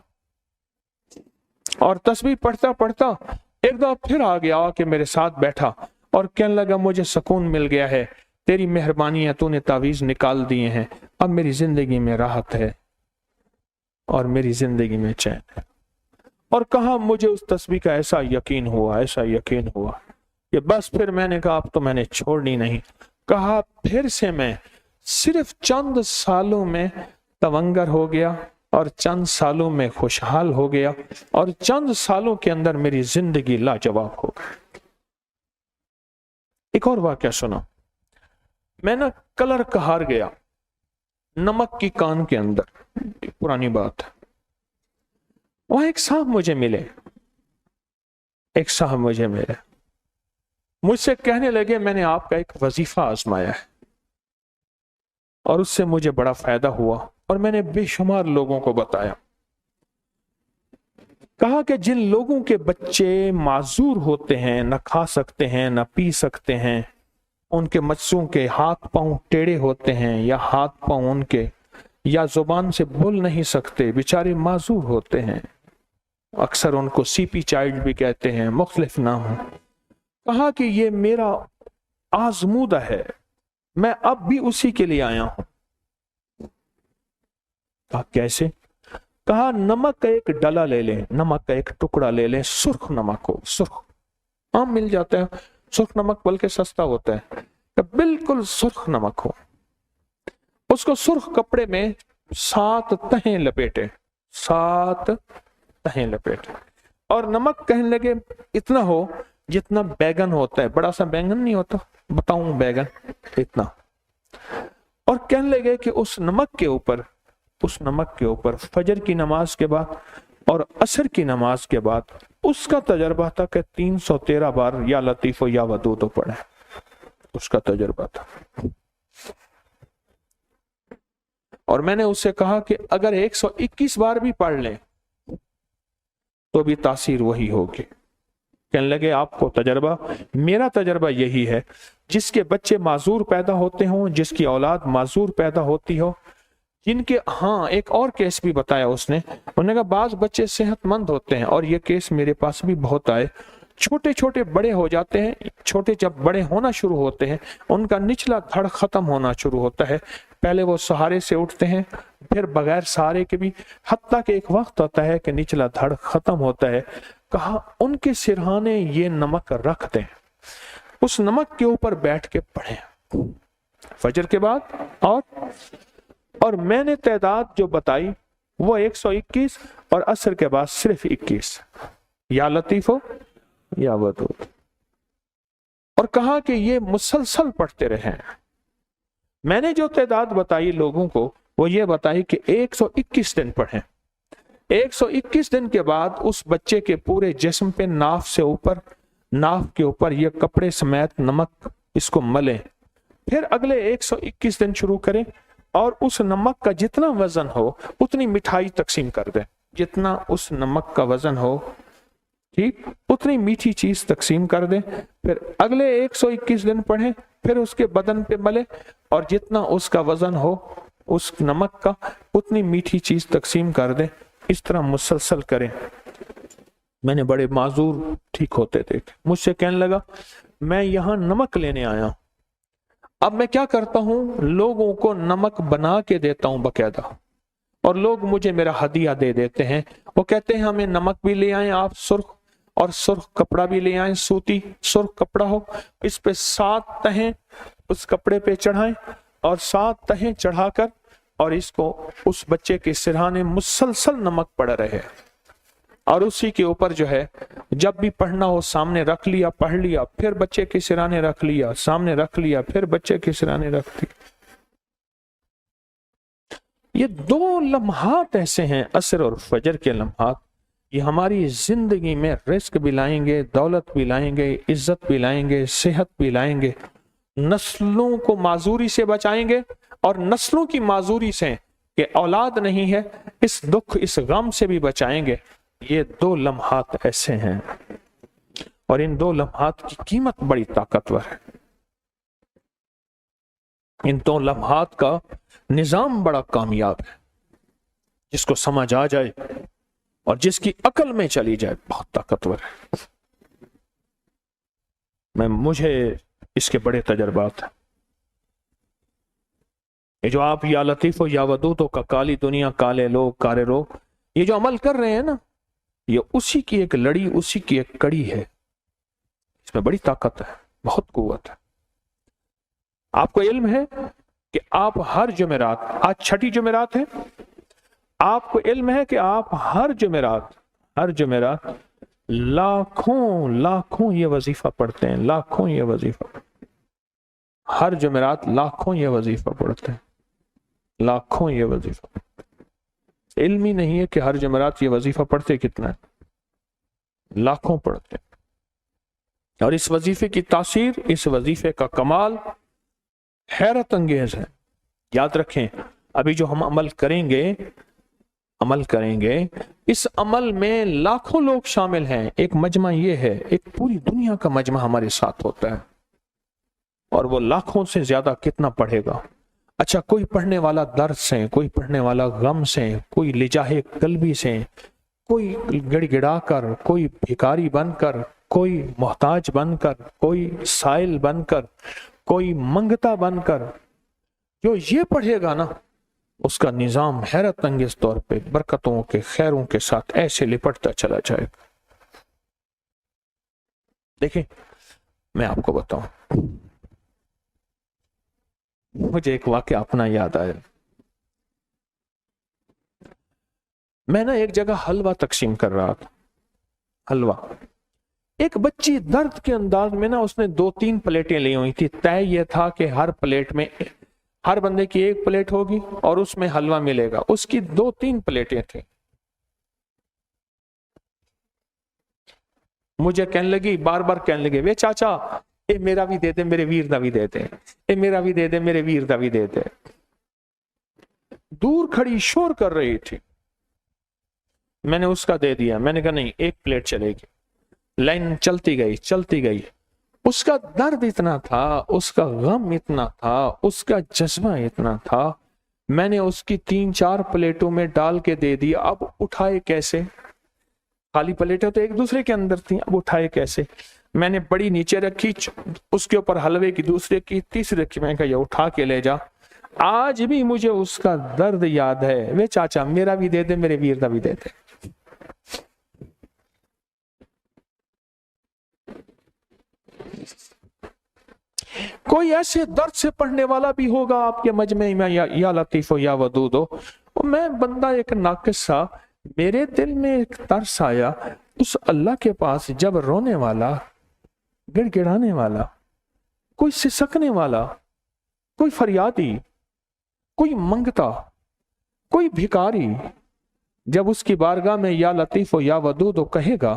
और तस्बीह पढ़ता पढ़ता एक दफा फिर आ गया कि मेरे साथ बैठा और कहने लगा मुझे सुकून मिल गया है, तेरी मेहरबानी है, तूने तावीज निकाल दिए हैं, अब मेरी जिंदगी में राहत है और मेरी जिंदगी में चैन है। और कहा मुझे उस तस्बीह का ऐसा यकीन हुआ, ऐसा यकीन हुआ कि बस फिर मैंने कहा अब तो मैंने छोड़नी नहीं। कहा फिर से मैं सिर्फ चंद सालों में तवंगर हो गया और चंद सालों में खुशहाल हो गया और चंद सालों के अंदर मेरी जिंदगी लाजवाब हो गई। एक और वाकया सुना, मैं ना कलर कहार गया नमक की कान के अंदर, पुरानी बात है। वहां एक साहब मुझे मिले, मुझसे कहने लगे मैंने आपका एक वजीफा आजमाया है और उससे मुझे बड़ा फायदा हुआ और मैंने बेशुमार लोगों को बताया। कहा कि जिन लोगों के बच्चे माजूर होते हैं, न खा सकते हैं, न पी सकते हैं, उनके बच्चों के हाथ पांव टेढ़े होते हैं या हाथ पांव उनके या जुबान से बोल नहीं सकते, बेचारे माजूर होते हैं, अक्सर उनको सीपी चाइल्ड भी कहते हैं, मुख्तलिफ नाम है। कहा कि ये मेरा आजमूदा है, मैं अब भी उसी के लिए आया हूं। कहा कैसे? कहा नमक का एक डला ले लें, नमक का एक टुकड़ा ले लें, सुर्ख नमक हो, सुर्ख आम मिल जाता है, सुर्ख नमक बल्कि सस्ता होता है, तो बिल्कुल सुर्ख नमक हो, उसको सुर्ख कपड़े में 7 तहें लपेटे, 7 तहें लपेटे और नमक कहने लगे इतना हो जितना बैगन होता है, बड़ा सा बैगन नहीं होता, बताऊं बैगन इतना, और कहने लगे कि उस नमक के ऊपर फजर की नमाज के बाद और असर की नमाज के बाद उसका तजर्बा था कि 313 बार या लतीफो या वदूद पढ़े, उसका तजर्बा था। और मैंने उससे कहा कि अगर 121 बार भी पढ़ लें तो भी तासीर वही होगी। कहने लगे आपको तजर्बा, मेरा तजर्बा यही है, जिसके बच्चे माजूर पैदा होते हों, जिसकी औलाद माजूर पैदा होती हो, जिनके, हाँ एक और केस भी बताया उसने, उन्होंने कहा बाज बच्चे सेहतमंद होते हैं और ये केस मेरे पास भी बहुत आए, छोटे छोटे बड़े हो जाते हैं, छोटे जब बड़े होना शुरू होते हैं उनका निचला धड़ खत्म होना शुरू होता है, पहले वो सहारे से उठते हैं फिर बगैर सहारे के भी, हत्ता कि एक वक्त आता है कि निचला धड़ खत्म होता है। कहा उनके सिरहाने ये नमक रख दें, उस नमक के ऊपर बैठ के पढ़ें फजर के बाद, और मैंने तादाद जो बताई वो 121 और असर के बाद सिर्फ 21, या लतीफो या वदूद, और कहा कि ये मुसलसल पढ़ते रहे। मैंने जो तादाद बताई लोगों को वो ये बताई कि 121 दिन पढ़ें, 121 दिन के बाद उस बच्चे के पूरे जिस्म पे नाफ के ऊपर ये कपड़े समेत नमक इसको मलें। फिर अगले 121 दिन शुरू करें और उस नमक का जितना वजन हो उतनी मिठाई तकसीम कर दें। जितना उस नमक का वजन हो, ठीक, उतनी मीठी चीज तकसीम कर दें। फिर अगले 121 दिन पढ़ें, फिर उसके बदन पे मले और जितना उसका वजन हो उस नमक का उतनी मीठी चीज तकसीम कर दें। इस तरह मुसलसल करें। मैंने बड़े माजूर ठीक होते देखे। मुझसे कहने लगा मैं यहां नमक लेने आया, अब मैं क्या करता हूं, लोगों को नमक बना के देता हूं बाकायदा, और लोग मुझे मेरा हदिया दे देते हैं। वो कहते हैं हमें नमक भी ले आए आप सुर्ख, और सुर्ख कपड़ा भी ले आए, सूती सुर्ख कपड़ा हो, इस पे 7 तहें उस कपड़े पे चढ़ाएं और 7 तहें चढ़ाकर और इसको उस बच्चे के सिरहाने मुसलसल नमक पड़ रहे और उसी के ऊपर जो है जब भी पढ़ना हो सामने रख लिया, पढ़ लिया, फिर बच्चे के सिरहाने रख लिया, सामने रख लिया, फिर बच्चे के सिरहाने रख लिया। ये 2 लम्हात ऐसे हैं, असर और फजर के लम्हात, ये हमारी जिंदगी में रिस्क भी लाएंगे, दौलत भी लाएंगे, इज्जत भी लाएंगे, सेहत भी लाएंगे, नस्लों को माजूरी से बचाएंगे और नस्लों की माजूरी से कि औलाद नहीं है इस दुख इस गम से भी बचाएंगे। ये 2 लम्हात ऐसे हैं और इन 2 लम्हात की कीमत बड़ी ताकतवर है। इन 2 लम्हात का निजाम बड़ा कामयाब है। जिसको समझ आ जाए और जिसकी अकल में चली जाए बहुत ताकतवर है। मुझे इसके बड़े तजर्बात हैं। ये जो आप या लतीफो या वदूदो का काली दुनिया काले लोग कारे रोग, ये जो अमल कर रहे हैं ना, ये उसी की एक लड़ी, उसी की एक कड़ी है। इसमें बड़ी ताकत है, बहुत कुव्वत है। आपको इल्म है कि आप हर जुमेरात, आज 6ठी जुमेरात है, आपको इल्म है कि आप हर जुमेरात लाखों ये वजीफा पढ़ते हैं, लाखों ये वजीफा, हर जुमेरात लाखों ये वजीफा पढ़ते हैं, लाखों ये वजीफा। इल्म ही नहीं है कि हर जुमेरात ये वजीफा पढ़ते कितना है, लाखों पढ़ते हैं। और इस वजीफे की तासीर, इस वजीफे का कमाल हैरत अंगेज है। याद रखें, अभी जो हम अमल करेंगे, इस अमल में लाखों लोग शामिल हैं। एक मजमा ये है, एक पूरी दुनिया का मजमा हमारे साथ होता है और वो लाखों से ज्यादा कितना पढ़ेगा। अच्छा, कोई पढ़ने वाला दर्द से, कोई पढ़ने वाला गम से, कोई लिजाहे कल्बी से, कोई गिड़गिड़ा कर, कोई भिखारी बनकर, कोई मोहताज बनकर, कोई साइल बनकर, कोई मंगता बनकर, जो ये पढ़ेगा ना, उसका निजाम हैरत अंगेज तौर पे बरकतों के खैरों के साथ ऐसे लिपटता चला जाएगा। देखिए, मैं आपको बताऊं, मुझे एक वाकया अपना याद आया। मैं ना एक जगह हलवा तकसीम कर रहा था, हलवा। एक बच्ची दर्द के अंदाज में ना, उसने 2-3 प्लेटें ली हुई थी। तय ये था कि हर प्लेट में, हर बंदे की 1 प्लेट होगी और उसमें हलवा मिलेगा। उसकी 2-3 प्लेटें थी। मुझे कहने लगी, बार बार कहने लगे, वे चाचा ए मेरा भी दे दे, मेरे वीर दा भी दे दे, ए मेरा भी दे दे, मेरे वीर दा भी दे दे। दूर खड़ी शोर कर रही थी। मैंने उसका दे दिया। मैंने कहा नहीं, 1 प्लेट चलेगी। लाइन चलती गई। उसका दर्द इतना था, उसका गम इतना था, उसका जज्बा इतना था। मैंने उसकी 3-4 प्लेटों में डाल के दे दिया। अब उठाए कैसे? खाली प्लेटें तो एक दूसरे के अंदर थी, अब उठाए कैसे? मैंने बड़ी नीचे रखी, उसके ऊपर हलवे की दूसरे की, तीसरे की। मैं कहा ये उठा के ले जा। आज भी मुझे उसका दर्द याद है। वे चाचा मेरा भी दे दे, मेरे वीर दा भी दे दे। कोई ऐसे दर्द से पढ़ने वाला भी होगा आपके मजमे में, या लतीफो या वदूदो। मैं बंदा एक नाकिस सा, मेरे दिल में एक तरस आया उस अल्लाह के पास, जब रोने वाला, गिड़गिड़ाने वाला, कोई सिसकने वाला, कोई फरियादी, कोई मंगता, कोई भिखारी, जब उसकी बारगाह में या लतीफ़ या वदूद कहेगा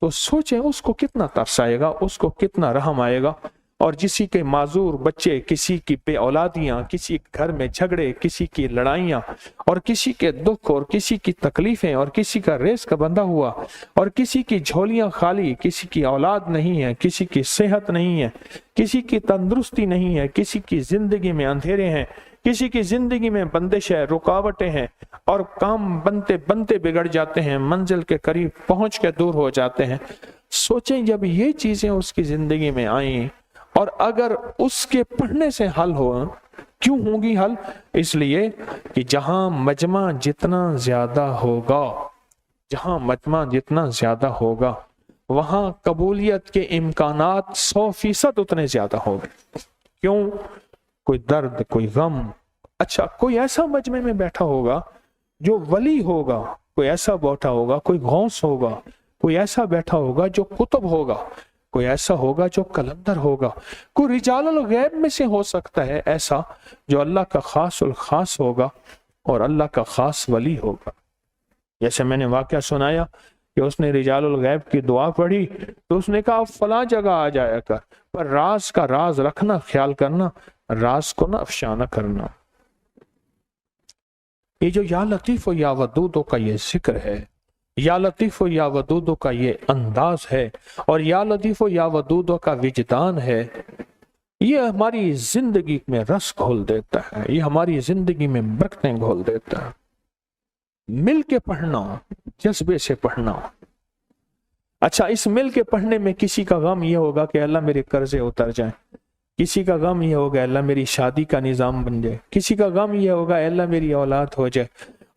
तो सोचें उसको कितना तरस आएगा, उसको कितना रहम आएगा। और किसी के माजूर बच्चे, किसी की बे औलादियाँ, किसी के घर में झगड़े, किसी की लड़ाइयाँ, और किसी के दुख और किसी की तकलीफें, और किसी का रिज़्क़ बंधा हुआ, और किसी की झोलियाँ खाली, किसी की औलाद नहीं है, किसी की सेहत नहीं है, किसी की तंदुरुस्ती नहीं है, किसी की जिंदगी में अंधेरे हैं, किसी की जिंदगी में बंदिश है, रुकावटें हैं, और काम बनते बनते बिगड़ जाते हैं, मंजिल के करीब पहुंच के दूर हो जाते हैं। सोचें जब ये चीजें उसकी जिंदगी में आई, और अगर उसके पढ़ने से हल हो, क्यों होंगी हल? इसलिए कि जहां मजमा जितना ज्यादा होगा, जहां मजमा जितना ज्यादा होगा, वहां कबूलियत के इम्कानात 100% उतने ज्यादा होंगे। क्यों? कोई दर्द, कोई गम। अच्छा, कोई ऐसा मजमे में बैठा होगा जो वली होगा, कोई ऐसा बैठा होगा, कोई गौस होगा, कोई ऐसा बैठा होगा जो कुतुब होगा, कोई ऐसा होगा जो कलंदर होगा, कोई रिजालुल गैब में से हो सकता है ऐसा जो अल्लाह का खास उल खास होगा और अल्लाह का खास वली होगा। जैसे मैंने वाकया सुनाया कि उसने रिजालुल गैब की दुआ पढ़ी तो उसने कहा फला जगह आ जाया कर, पर राज का राज रखना, ख्याल करना, राज को ना अफशा न करना। ये जो या लतीफ और या वदूदो का ये जिक्र है, या लतीफ या वदूदो का ये अंदाज है, और या लतीफ या वदूदो का विजदान है, ये हमारी जिंदगी में रस घोल देता है, ये हमारी जिंदगी में बरकतें घोल देता है। मिल के पढ़ना, जज्बे से पढ़ना। अच्छा, इस मिल के पढ़ने में किसी का गम ये होगा कि अल्लाह मेरे कर्जे उतर जाएं, किसी का गम ये होगा अल्लाह मेरी शादी का निजाम बन जाए, किसी का गम ये होगा अल्लाह मेरी औलाद हो जाए,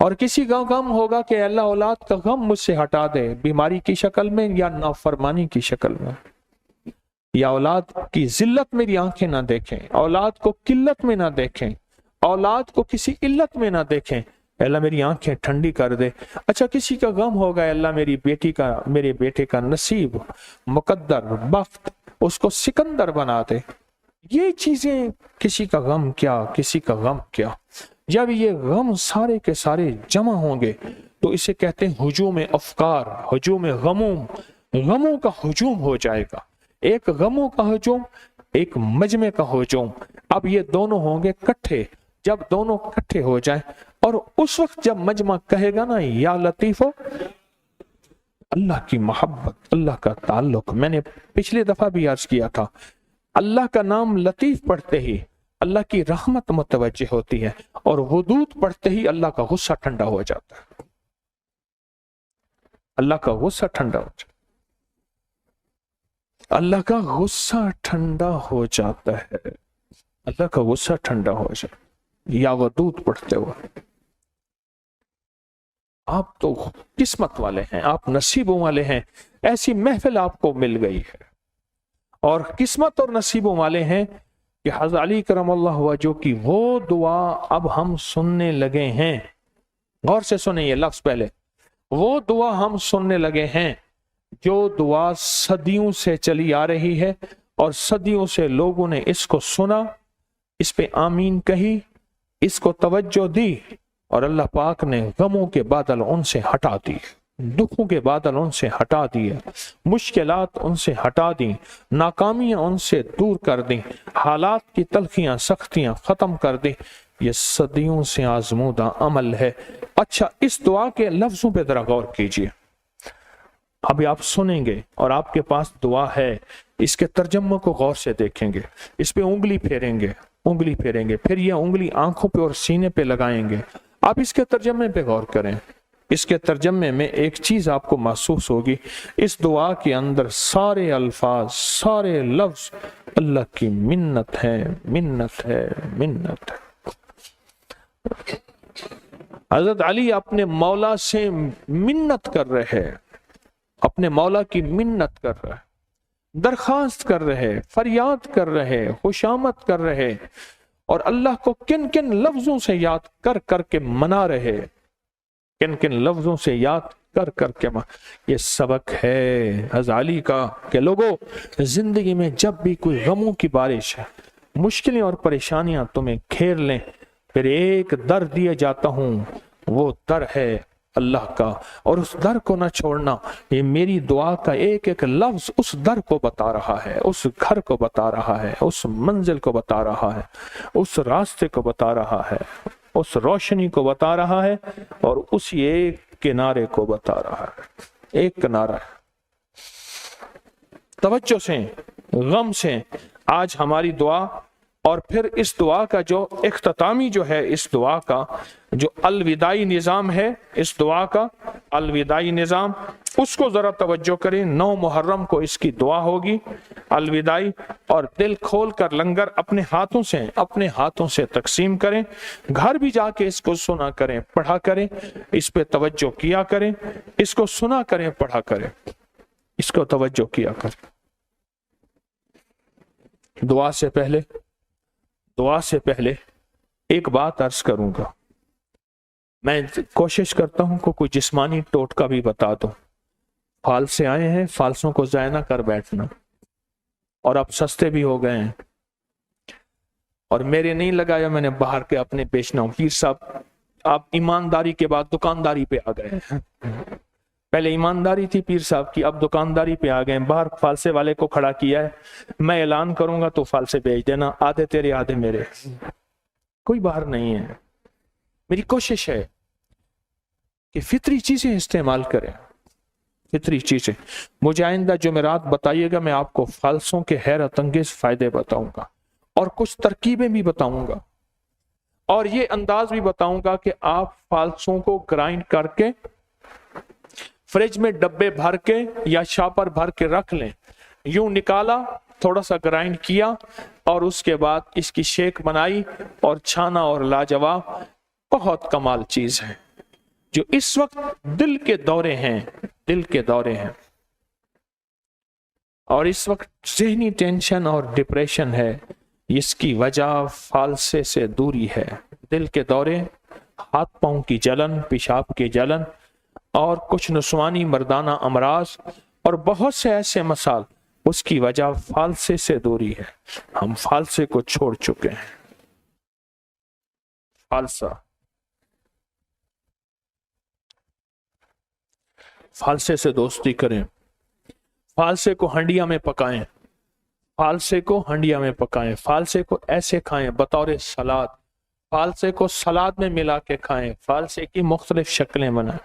और किसी का गम होगा कि अल्लाह औलाद का गम मुझसे हटा दे, बीमारी की शक्ल में या नाफरमानी की शक्ल में, या औलाद की जिल्लत मेरी आंखें ना देखें, औलाद को किल्लत में ना देखें, औलाद को किसी इल्लत में ना देखें, अल्लाह मेरी आंखें ठंडी कर दे। अच्छा, किसी का गम होगा अल्लाह मेरी बेटी का, मेरे बेटे का नसीब, मुकद्दर, बख्त उसको सिकंदर बना दे। ये चीजें, किसी का गम क्या, किसी का गम क्या। जब ये गम सारे के सारे जमा होंगे तो इसे कहते हैं हुजूम अफकार, हुजूम गमूम, गमों का हुजूम हो जाएगा। एक गमों का हुजूम, एक मजमे का हुजूम। अब ये दोनों होंगे इकट्ठे। जब दोनों इकट्ठे हो जाए और उस वक्त जब मजमा कहेगा ना या लतीफो, अल्लाह की मोहब्बत, अल्लाह का ताल्लुक। मैंने पिछली दफा भी अर्ज किया था, अल्लाह का नाम लतीफ पढ़ते ही अल्लाह की रहमत मुतवज्जे होती है, और वदूद पढ़ते ही अल्लाह का गुस्सा ठंडा हो जाता है। अल्लाह का गुस्सा ठंडा हो जाता, अल्लाह का गुस्सा ठंडा हो जाता है, अल्लाह का गुस्सा ठंडा हो जाता है। या वदूद पढ़ते हुए आप तो किस्मत वाले हैं, आप नसीबों वाले हैं, ऐसी महफिल आपको मिल गई है। और किस्मत और नसीबों वाले हैं कि हज़रत अली करमल्लाहु वजहू की वो दुआ अब हम सुनने लगे हैं। गौर से सुने ये लफ्ज पहले, वो दुआ हम सुनने लगे हैं जो दुआ सदियों से चली आ रही है, और सदियों से लोगों ने इसको सुना, इस पे आमीन कही, इसको तवज्जो दी, और अल्लाह पाक ने गमों के बादल उनसे हटा दिए, दुखों के बादल उनसे हटा दिए, मुश्किलात उनसे हटा दी, नाकामियां उनसे दूर कर दी, हालात की तलखियां सख्तियां खत्म कर दी। ये सदियों से आजमूदा अमल है। अच्छा, इस दुआ के लफ्जों पे जरा गौर कीजिए। अभी आप सुनेंगे और आपके पास दुआ है, इसके तर्जमे को गौर से देखेंगे, इस पे उंगली फेरेंगे, उंगली फेरेंगे, फिर ये उंगली आंखों पे और सीने पे लगाएंगे। आप इसके तर्जमे पे गौर करें। इसके तर्जमे में एक चीज आपको महसूस होगी, इस दुआ के अंदर सारे अल्फाज, सारे लफ्ज अल्लाह की मिन्नत है, मिन्नत है, मिन्नत है। हजरत अली अपने मौला से मिन्नत कर रहे हैं, अपने मौला की मिन्नत कर रहे हैं, दरखास्त कर रहे, फरियाद कर रहे, खुशामद कर रहे, और अल्लाह को किन किन लफ्जों से याद कर करके मना रहे, किन किन लफ्जों से याद कर करके ये सबक है हज़रत अली का कि लोगों, जिंदगी में जब भी कोई गमों की बारिश है, मुश्किलें और परेशानियां तुम्हें घेर लें, फिर एक दर दिए जाता हूं, वो दर है अल्लाह का, और उस दर को ना छोड़ना। ये मेरी दुआ का एक एक लफ्ज उस दर को बता रहा है, उस घर को बता रहा है, उस मंजिल को बता रहा है, उस रास्ते को बता रहा है, उस रोशनी को बता रहा है, और उसी एक किनारे को बता रहा है। एक किनारा है। तवज्जो से, गम से आज हमारी दुआ, और फिर इस दुआ का जो इख्तितामी जो है, इस दुआ का जो अलविदाई निज़ाम है, इस दुआ का अलविदाई निज़ाम, उसको ज़रा तवज्जो करें। 9 मुहर्रम को इसकी दुआ होगी अलविदाई, और दिल खोल कर लंगर अपने हाथों से तकसीम करें। घर भी जाके इसको सुना करें, पढ़ा करें, इस पे तवज्जो किया करें, इसको सुना करें, पढ़ा करें, इसको तवज्जो किया करें। दुआ से पहले एक बात अर्ज करूंगा। मैं कोशिश करता हूं को कोई जिस्मानी टोटका भी बता दूं। फालसे आए हैं, फालसों को ज़ाया ना कर बैठना, और अब सस्ते भी हो गए हैं, और मेरे नहीं लगाया, मैंने बाहर के अपने बेचना हूं। पीर साहब आप ईमानदारी के बाद दुकानदारी पे आ गए हैं। पहले ईमानदारी थी पीर साहब की, अब दुकानदारी पे आ गए। बाहर फालसे वाले को खड़ा किया है, मैं ऐलान करूंगा तो फालसे बेच देना, आधे तेरे आधे मेरे, कोई बाहर नहीं है। मेरी कोशिश है कि फितरी चीजें इस्तेमाल करें, फितरी चीजें। मुझे आइंदा जुमेरात बताइएगा, मैं आपको फालसों के हैरत अंगेज फायदे बताऊंगा, और कुछ तरकीबें भी बताऊंगा, और ये अंदाज भी बताऊंगा कि आप फालसों को ग्राइंड करके फ्रिज में डब्बे भर के या शापर भर के रख लें। यूं निकाला, थोड़ा सा ग्राइंड किया, और उसके बाद इसकी शेक बनाई और छाना, और लाजवाब, बहुत कमाल चीज है। जो इस वक्त दिल के दौरे हैं, और इस वक्त ज़हनी टेंशन और डिप्रेशन है, इसकी वजह फालसे से दूरी है। दिल के दौरे, हाथ पांव की जलन, पेशाब की जलन, और कुछ नुस्वानी मर्दाना अमराज, और बहुत से ऐसे मसाल, उसकी वजह फालसे से दूरी है। हम फालसे को छोड़ चुके हैं। फालसे से दोस्ती करें, फालसे को हंडिया में पकाएं, फालसे को हंडिया में पकाएं, फालसे को ऐसे खाएं बतौर सलाद, फालसे को सलाद में मिला के खाएं, फालसे की मुख्तलिफ शक्लें बनाएं।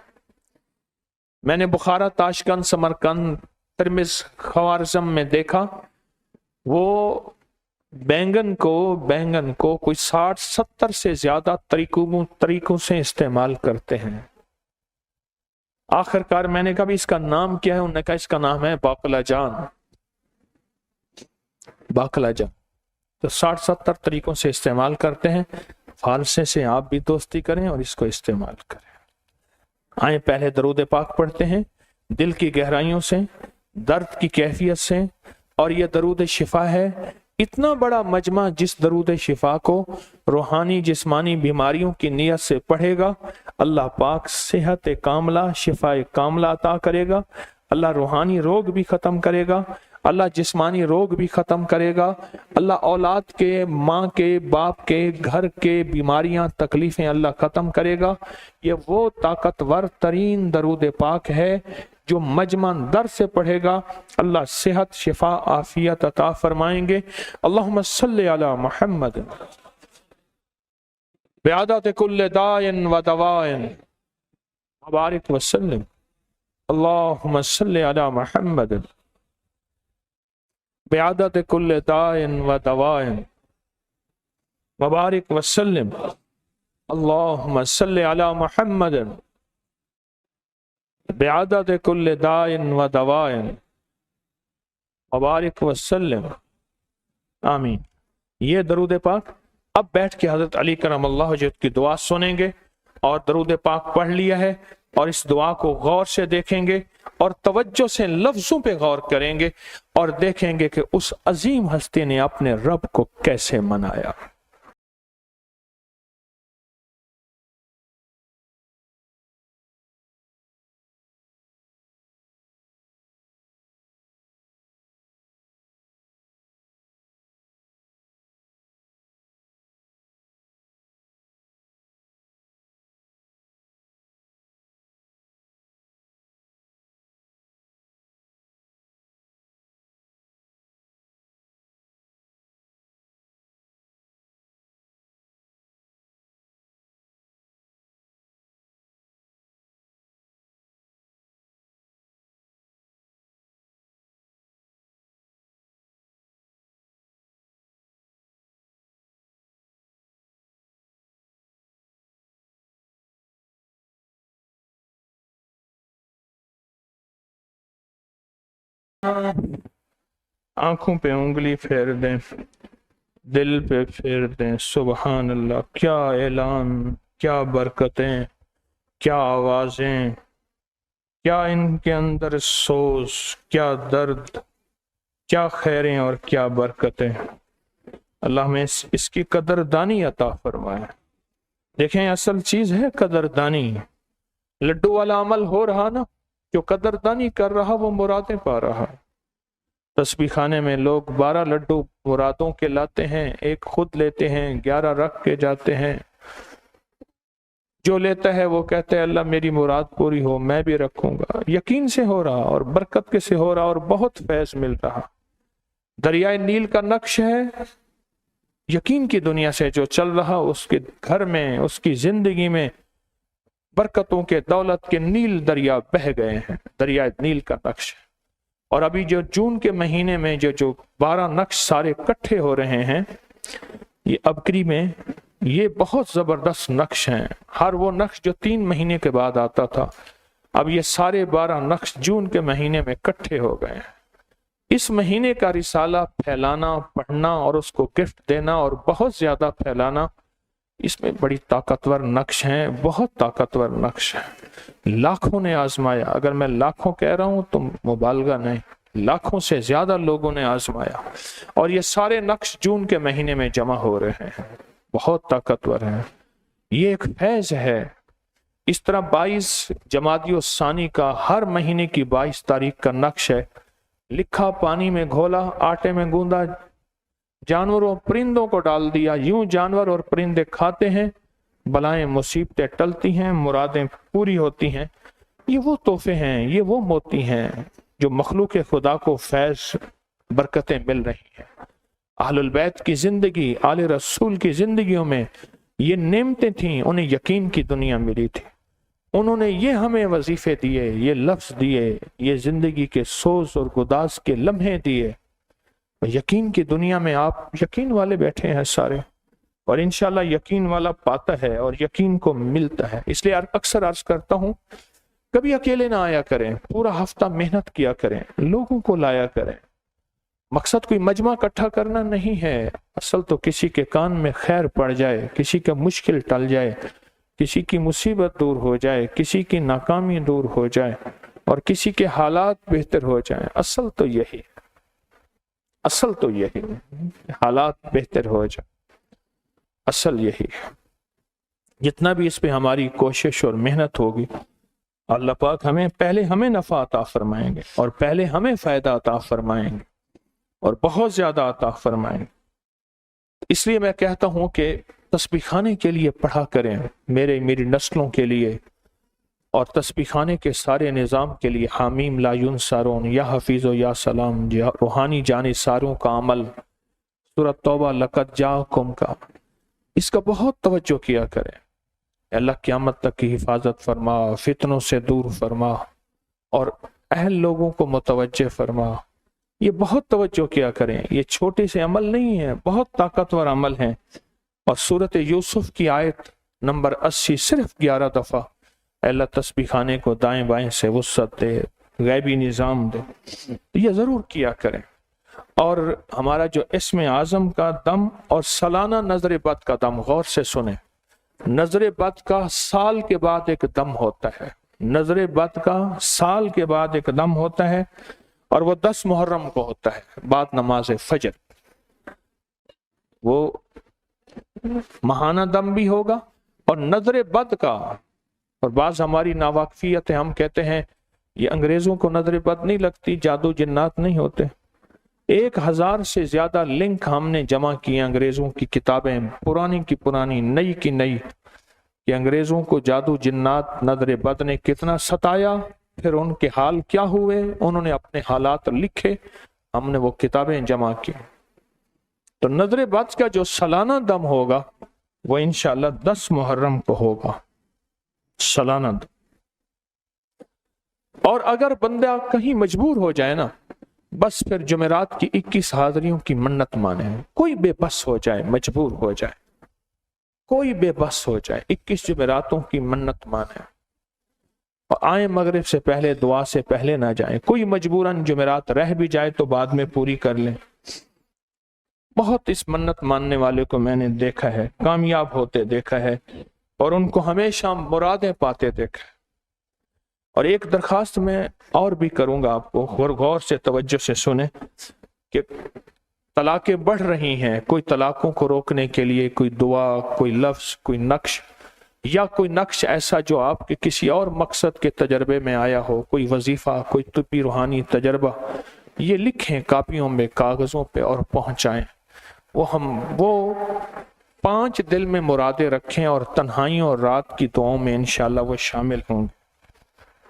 मैंने बुखारा, ताशकंद, समरकंद, तिरमिज, ख्वारिज़म में देखा, वो बैंगन को कोई 60-70 से ज्यादा तरीकों से इस्तेमाल करते हैं। आखिरकार मैंने कहा भी इसका नाम क्या है? उन्होंने कहा इसका नाम है बाकलाजान। तो 60-70 तरीकों से इस्तेमाल करते हैं। फालसे से आप भी दोस्ती करें और इसको इस्तेमाल करें। आए पहले दरूद पाक पढ़ते हैं, दिल की गहराइयों से, दर्द की कैफियत से, और यह दरूद शिफा है। इतना बड़ा मजमा जिस दरूद शिफा को रूहानी जिस्मानी बीमारियों की नियत से पढ़ेगा, अल्लाह पाक सेहत कामला, शिफा कामला अता करेगा। अल्लाह रूहानी रोग भी ख़त्म करेगा, अल्लाह जिस्मानी रोग भी ख़त्म करेगा। अल्लाह औलाद के, माँ के, बाप के, घर के बीमारियां, तकलीफ़ें अल्लाह ख़त्म करेगा। ये वो ताकतवर तरीन दरूद पाक है जो मजमन दर से पढ़ेगा, अल्लाह सेहत, शिफा, आफियत अता फरमाएंगे। अल्लाहुम्मा सल्ली अला मुहम्मद बिआदत कुल्ल दाइन व दवाइन मुबारक वसल्लम। अल्लाहुम्मा सल्ली अला मुहम्मद बिआदत कुल्ल दाइन व दवाइन मुबारक वसल्लम। अल्लाहुम्मा सल्ली अला मुहम्मद बिआदत कुल्ल दाइन व दवाइन मुबारक वसल्लम। आमीन। ये दरूद पाक अब बैठ के हजरत अली करमल्लाहु वजह की दुआ सुनेंगे, और दरूद पाक पढ़ लिया है, और इस दुआ को गौर से देखेंगे और तवज्जो से लफ्जों पे गौर करेंगे, और देखेंगे कि उस अजीम हस्ती ने अपने रब को कैसे मनाया। آنکھوں پہ انگلی پھیر دیں، دل پہ پھیر دیں۔ سبحان اللہ، کیا اعلان، کیا برکتیں، کیا آوازیں، کیا ان کے اندر سوز، کیا درد، کیا خیریں اور کیا برکتیں۔ اللہ ہمیں اس کی قدردانی عطا فرمائے۔ دیکھیں اصل چیز ہے قدردانی۔ لڈو والا عمل ہو رہا نا، جو قدردانی کر رہا وہ مرادیں پا رہا۔ تسبیح خانے میں لوگ 12 لڈو مرادوں کے لاتے ہیں، ایک خود لیتے ہیں، 11 رکھ کے جاتے ہیں۔ جو لیتا ہے وہ کہتا ہے اللہ میری مراد پوری ہو، میں بھی رکھوں گا۔ یقین سے ہو رہا اور برکت کے سے ہو رہا اور بہت فیض مل رہا۔ دریائے نیل کا نقش ہے، یقین کی دنیا سے جو چل رہا، اس کے گھر میں، اس کی زندگی میں برکتوں کے، دولت کے نیل دریا بہہ گئے ہیں۔ دریائے نیل کا نقش ہے۔ اور ابھی جو جون کے مہینے میں جو 12 نقش سارے اکٹھے ہو رہے ہیں، یہ ابکری میں یہ بہت زبردست نقش ہیں۔ ہر وہ نقش جو 3 مہینے کے بعد آتا تھا، اب یہ سارے 12 نقش جون کے مہینے میں اکٹھے ہو گئے ہیں۔ اس مہینے کا رسالہ پھیلانا، پڑھنا اور اس کو گفٹ دینا اور بہت زیادہ پھیلانا، اس میں بڑی طاقتور نقش ہیں، بہت طاقتور نقش ہیں۔ لاکھوں نے آزمایا، اگر میں لاکھوں کہہ رہا ہوں تو مبالغہ نہیں، لاکھوں سے زیادہ لوگوں نے آزمایا، اور یہ سارے نقش جون کے مہینے میں جمع ہو رہے ہیں، بہت طاقتور ہیں۔ یہ ایک فیض ہے۔ اس طرح 22 جمادی الثانی کا ہر مہینے کی 22 تاریخ کا نقش ہے، لکھا، پانی میں گھولا، آٹے میں گوندا، جانوروں پرندوں کو ڈال دیا، یوں جانور اور پرندے کھاتے ہیں، بلائیں مصیبتیں ٹلتی ہیں، مرادیں پوری ہوتی ہیں۔ یہ وہ تحفے ہیں، یہ وہ موتی ہیں جو مخلوق خدا کو فیض، برکتیں مل رہی ہیں۔ اہل البیت کی زندگی، آل رسول کی زندگیوں میں یہ نعمتیں تھیں، انہیں یقین کی دنیا ملی تھی۔ انہوں نے یہ ہمیں وظیفے دیے، یہ لفظ دیے، یہ زندگی کے سوز اور گداز کے لمحے دیے۔ یقین کی دنیا میں آپ یقین والے بیٹھے ہیں سارے، اور انشاءاللہ یقین والا پاتا ہے اور یقین کو ملتا ہے۔ اس لیے اکثر عرض کرتا ہوں، کبھی اکیلے نہ آیا کریں، پورا ہفتہ محنت کیا کریں، لوگوں کو لایا کریں۔ مقصد کوئی مجمع اکٹھا کرنا نہیں ہے، اصل تو کسی کے کان میں خیر پڑ جائے، کسی کا مشکل ٹل جائے، کسی کی مصیبت دور ہو جائے، کسی کی ناکامی دور ہو جائے، اور کسی کے حالات بہتر ہو جائیں۔ اصل تو یہی، اصل تو یہی، حالات بہتر ہو جائیں، اصل یہی ہے۔ جتنا بھی اس پہ ہماری کوشش اور محنت ہوگی، اللہ پاک پہلے ہمیں نفع عطا فرمائیں گے، اور پہلے ہمیں فائدہ عطا فرمائیں گے، اور بہت زیادہ عطا فرمائیں گے۔ اس لیے میں کہتا ہوں کہ تسبیح خانے کے لیے پڑھا کریں، میری نسلوں کے لیے، اور تسبیح خانے کے سارے نظام کے لیے۔ حامیم لا ینصرون، یا حفیظ و یا سلام، روحانی جانثاروں کا عمل، سورۃ توبہ لقد جاءکم کا، اس کا بہت توجہ کیا کریں۔ اللہ قیامت تک کی حفاظت فرما، فتنوں سے دور فرما، اور اہل لوگوں کو متوجہ فرما۔ یہ بہت توجہ کیا کریں، یہ چھوٹے سے عمل نہیں ہے، بہت طاقتور عمل ہیں۔ اور سورۃ یوسف کی آیت نمبر 80 صرف 11 دفعہ، اے اللہ تسبیح خانے کو دائیں بائیں سے وسعت دے، غیبی نظام دے، یہ ضرور کیا کریں۔ اور ہمارا جو اسم اعظم کا دم اور سالانہ نظر بد کا دم، غور سے سنیں۔ نظر بد کا سال کے بعد ایک دم ہوتا ہے، نظر بد کا سال کے بعد ایک دم ہوتا ہے، اور وہ 10 محرم کو ہوتا ہے، بعد نماز فجر۔ وہ ماہانہ دم بھی ہوگا، اور نظر بد کا، اور بعض ہماری ناواقفیت ہے، ہم کہتے ہیں یہ انگریزوں کو نظر بد نہیں لگتی، جادو جنات نہیں ہوتے۔ 1000 سے زیادہ لنک ہم نے جمع کیے انگریزوں کی کتابیں، پرانی کی پرانی، نئی کی نئی، کہ انگریزوں کو جادو جنات، نظر بد نے کتنا ستایا، پھر ان کے حال کیا ہوئے، انہوں نے اپنے حالات لکھے، ہم نے وہ کتابیں جمع کی۔ تو نظر بد کا جو سالانہ دم ہوگا وہ انشاءاللہ 10 محرم کو ہوگا، سالانہ دم۔ اور اگر بندہ کہیں مجبور ہو جائے نا، بس پھر جمعرات کی 21 حاضریوں کی منت مانے، کوئی بے بس ہو جائے، مجبور ہو جائے، کوئی بے بس ہو جائے، 21 جمعراتوں کی منت مانے، اور آئیں مغرب سے پہلے، دعا سے پہلے نہ جائیں۔ کوئی مجبوراً جمعرات رہ بھی جائے تو بعد میں پوری کر لیں۔ بہت اس منت ماننے والے کو میں نے دیکھا ہے، کامیاب ہوتے دیکھا ہے، اور ان کو ہمیشہ مرادیں پاتے دیکھا ہے۔ اور ایک درخواست میں اور بھی کروں گا، آپ کو غور سے توجہ سے سنیں کہ طلاقیں بڑھ رہی ہیں، کوئی طلاقوں کو روکنے کے لیے کوئی دعا، کوئی لفظ، کوئی نقش، یا کوئی نقش ایسا جو آپ کے کسی اور مقصد کے تجربے میں آیا ہو، کوئی وظیفہ، کوئی طبی روحانی تجربہ، یہ لکھیں کاپیوں میں، کاغذوں پہ اور پہنچائیں۔ وہ 5 دل میں مرادیں رکھیں اور تنہائیوں اور رات کی دعاؤں میں انشاءاللہ وہ شامل ہوں گے،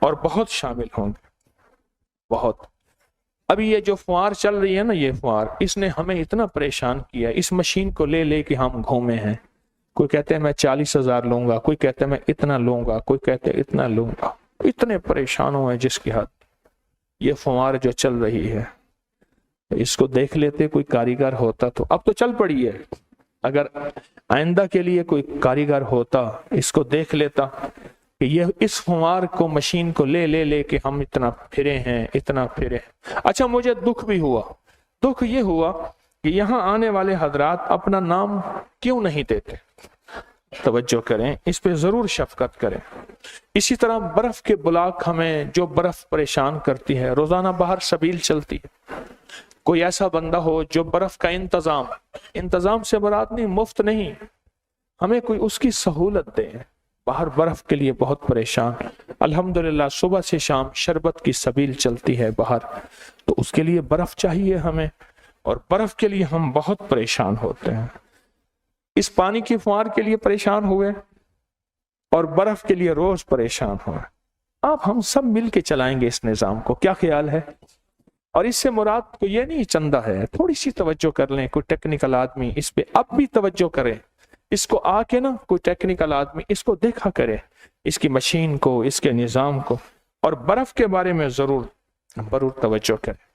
اور بہت شامل ہوں گے، بہت۔ ابھی یہ جو فوار چل رہی ہے نا، یہ فوار، اس نے ہمیں اتنا پریشان کیا، اس مشین کو لے لے کے ہم گھومے ہیں۔ کوئی کہتے ہیں میں 40,000 لوں گا، کوئی کہتے ہیں میں اتنا لوں گا، کوئی کہتے ہیں اتنا لوں گا، اتنے پریشان ہوئے جس کی حد۔ یہ فوار جو چل رہی ہے، اس کو دیکھ لیتے کوئی کاریگر ہوتا تو، اب تو چل پڑی ہے، اگر آئندہ کے لیے کوئی کاریگر ہوتا اس کو دیکھ لیتا کہ یہ اس فوار کو، مشین کو لے لے کے ہم اتنا پھرے ہیں، اتنا پھرے ہیں۔ اچھا، مجھے دکھ بھی ہوا، دکھ یہ ہوا کہ یہاں آنے والے حضرات اپنا نام کیوں نہیں دیتے؟ توجہ کریں، اس پہ ضرور شفقت کریں۔ اسی طرح برف کے بلاک، ہمیں جو برف پریشان کرتی ہے، روزانہ باہر سبیل چلتی ہے، کوئی ایسا بندہ ہو جو برف کا انتظام سے مراد نہیں، مفت نہیں، ہمیں کوئی اس کی سہولت دے۔ باہر برف کے لیے بہت پریشان، الحمدللہ صبح سے شام شربت کی سبیل چلتی ہے باہر، تو اس کے لیے برف چاہیے ہمیں، اور برف کے لیے ہم بہت پریشان ہوتے ہیں۔ اس پانی کی فوار کے لیے پریشان ہوئے اور برف کے لیے روز پریشان ہوئے۔ اب ہم سب مل کے چلائیں گے اس نظام کو، کیا خیال ہے؟ اور اس سے مراد کو یہ نہیں چندہ ہے، تھوڑی سی توجہ کر لیں، کوئی ٹیکنیکل آدمی اس پہ اب بھی توجہ کرے، اس کو آ کے نا کوئی ٹیکنیکل آدمی اس کو دیکھا کرے، اس کی مشین کو، اس کے نظام کو، اور برف کے بارے میں ضرور توجہ کرے۔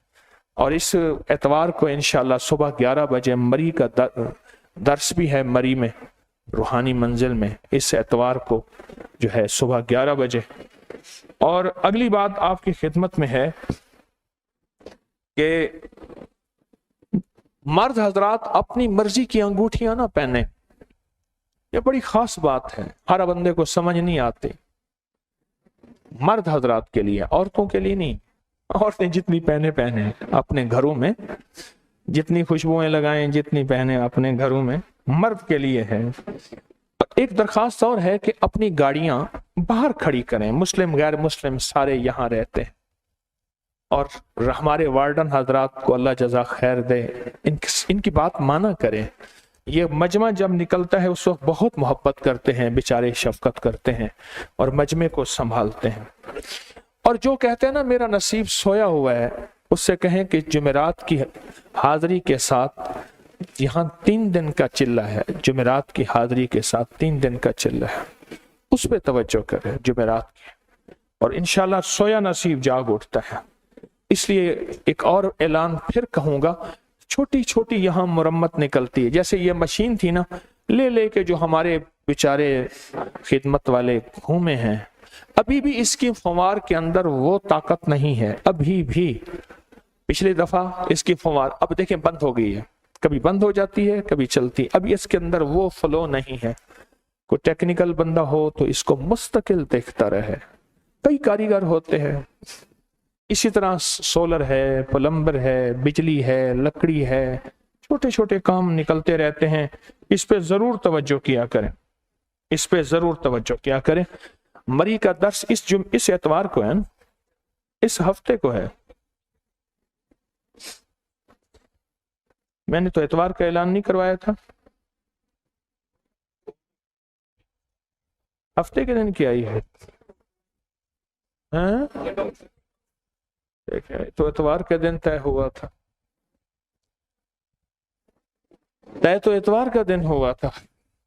اور اس اتوار کو انشاءاللہ صبح 11 بجے مری کا درس بھی ہے، مری میں، روحانی منزل میں، اس اتوار کو جو ہے صبح 11 بجے۔ اور اگلی بات آپ کی خدمت میں ہے کہ مرد حضرات اپنی مرضی کی انگوٹھیاں نہ پہنیں، یہ بڑی خاص بات ہے، ہر بندے کو سمجھ نہیں آتی۔ مرد حضرات کے لیے، عورتوں کے لیے نہیں۔ عورتیں جتنی پہنے اپنے گھروں میں، جتنی خوشبوئیں لگائیں، جتنی پہنے اپنے گھروں میں، مرد کے لیے ہے۔ ایک درخواست اور ہے کہ اپنی گاڑیاں باہر کھڑی کریں، مسلم غیر مسلم سارے یہاں رہتے ہیں، اور ہمارے وارڈن حضرات کو اللہ جزا خیر دے، ان کی بات مانا کریں۔ یہ مجمع جب نکلتا ہے اس وقت بہت محبت کرتے ہیں، بیچارے شفقت کرتے ہیں اور مجمع کو سنبھالتے ہیں۔ اور جو کہتے ہیں نا میرا نصیب سویا ہوا ہے، اس سے کہیں کہ جمعرات کی حاضری کے ساتھ یہاں 3 دن کا چلہ ہے، جمعرات کی حاضری کے ساتھ 3 دن کا چلہ ہے، اس پہ توجہ کرے جمعرات کی، اور انشاءاللہ سویا نصیب جاگ اٹھتا ہے۔ اس لیے ایک اور اعلان پھر کہوں گا، چھوٹی چھوٹی یہاں مرمت نکلتی ہے، جیسے یہ مشین تھی نا، لے کے جو ہمارے بیچارے خدمت والے گھومے ہیں، ابھی بھی اس کی فوار کے اندر وہ طاقت نہیں ہے، ابھی بھی۔ پچھلی دفعہ اس کی فوار اب دیکھیں بند ہو گئی ہے، کبھی بند ہو جاتی ہے، کبھی چلتی، ابھی اس کے اندر وہ فلو نہیں ہے۔ کوئی ٹیکنیکل بندہ ہو تو اس کو مستقل دیکھتا رہے، کئی کاریگر ہوتے ہیں، اسی طرح سولر ہے، پلمبر ہے، بجلی ہے، لکڑی ہے، چھوٹے چھوٹے کام نکلتے رہتے ہیں، اس پہ ضرور توجہ کیا کریں، اس پہ ضرور توجہ کیا کریں۔ مری کا درس اس اتوار کو ہے نا، اس ہفتے کو ہے، میں نے تو اتوار کا اعلان نہیں کروایا تھا، ہفتے کے دن کی آئی ہے، تو اتوار کے دن طے ہوا تھا، طے تو اتوار کا دن ہوا تھا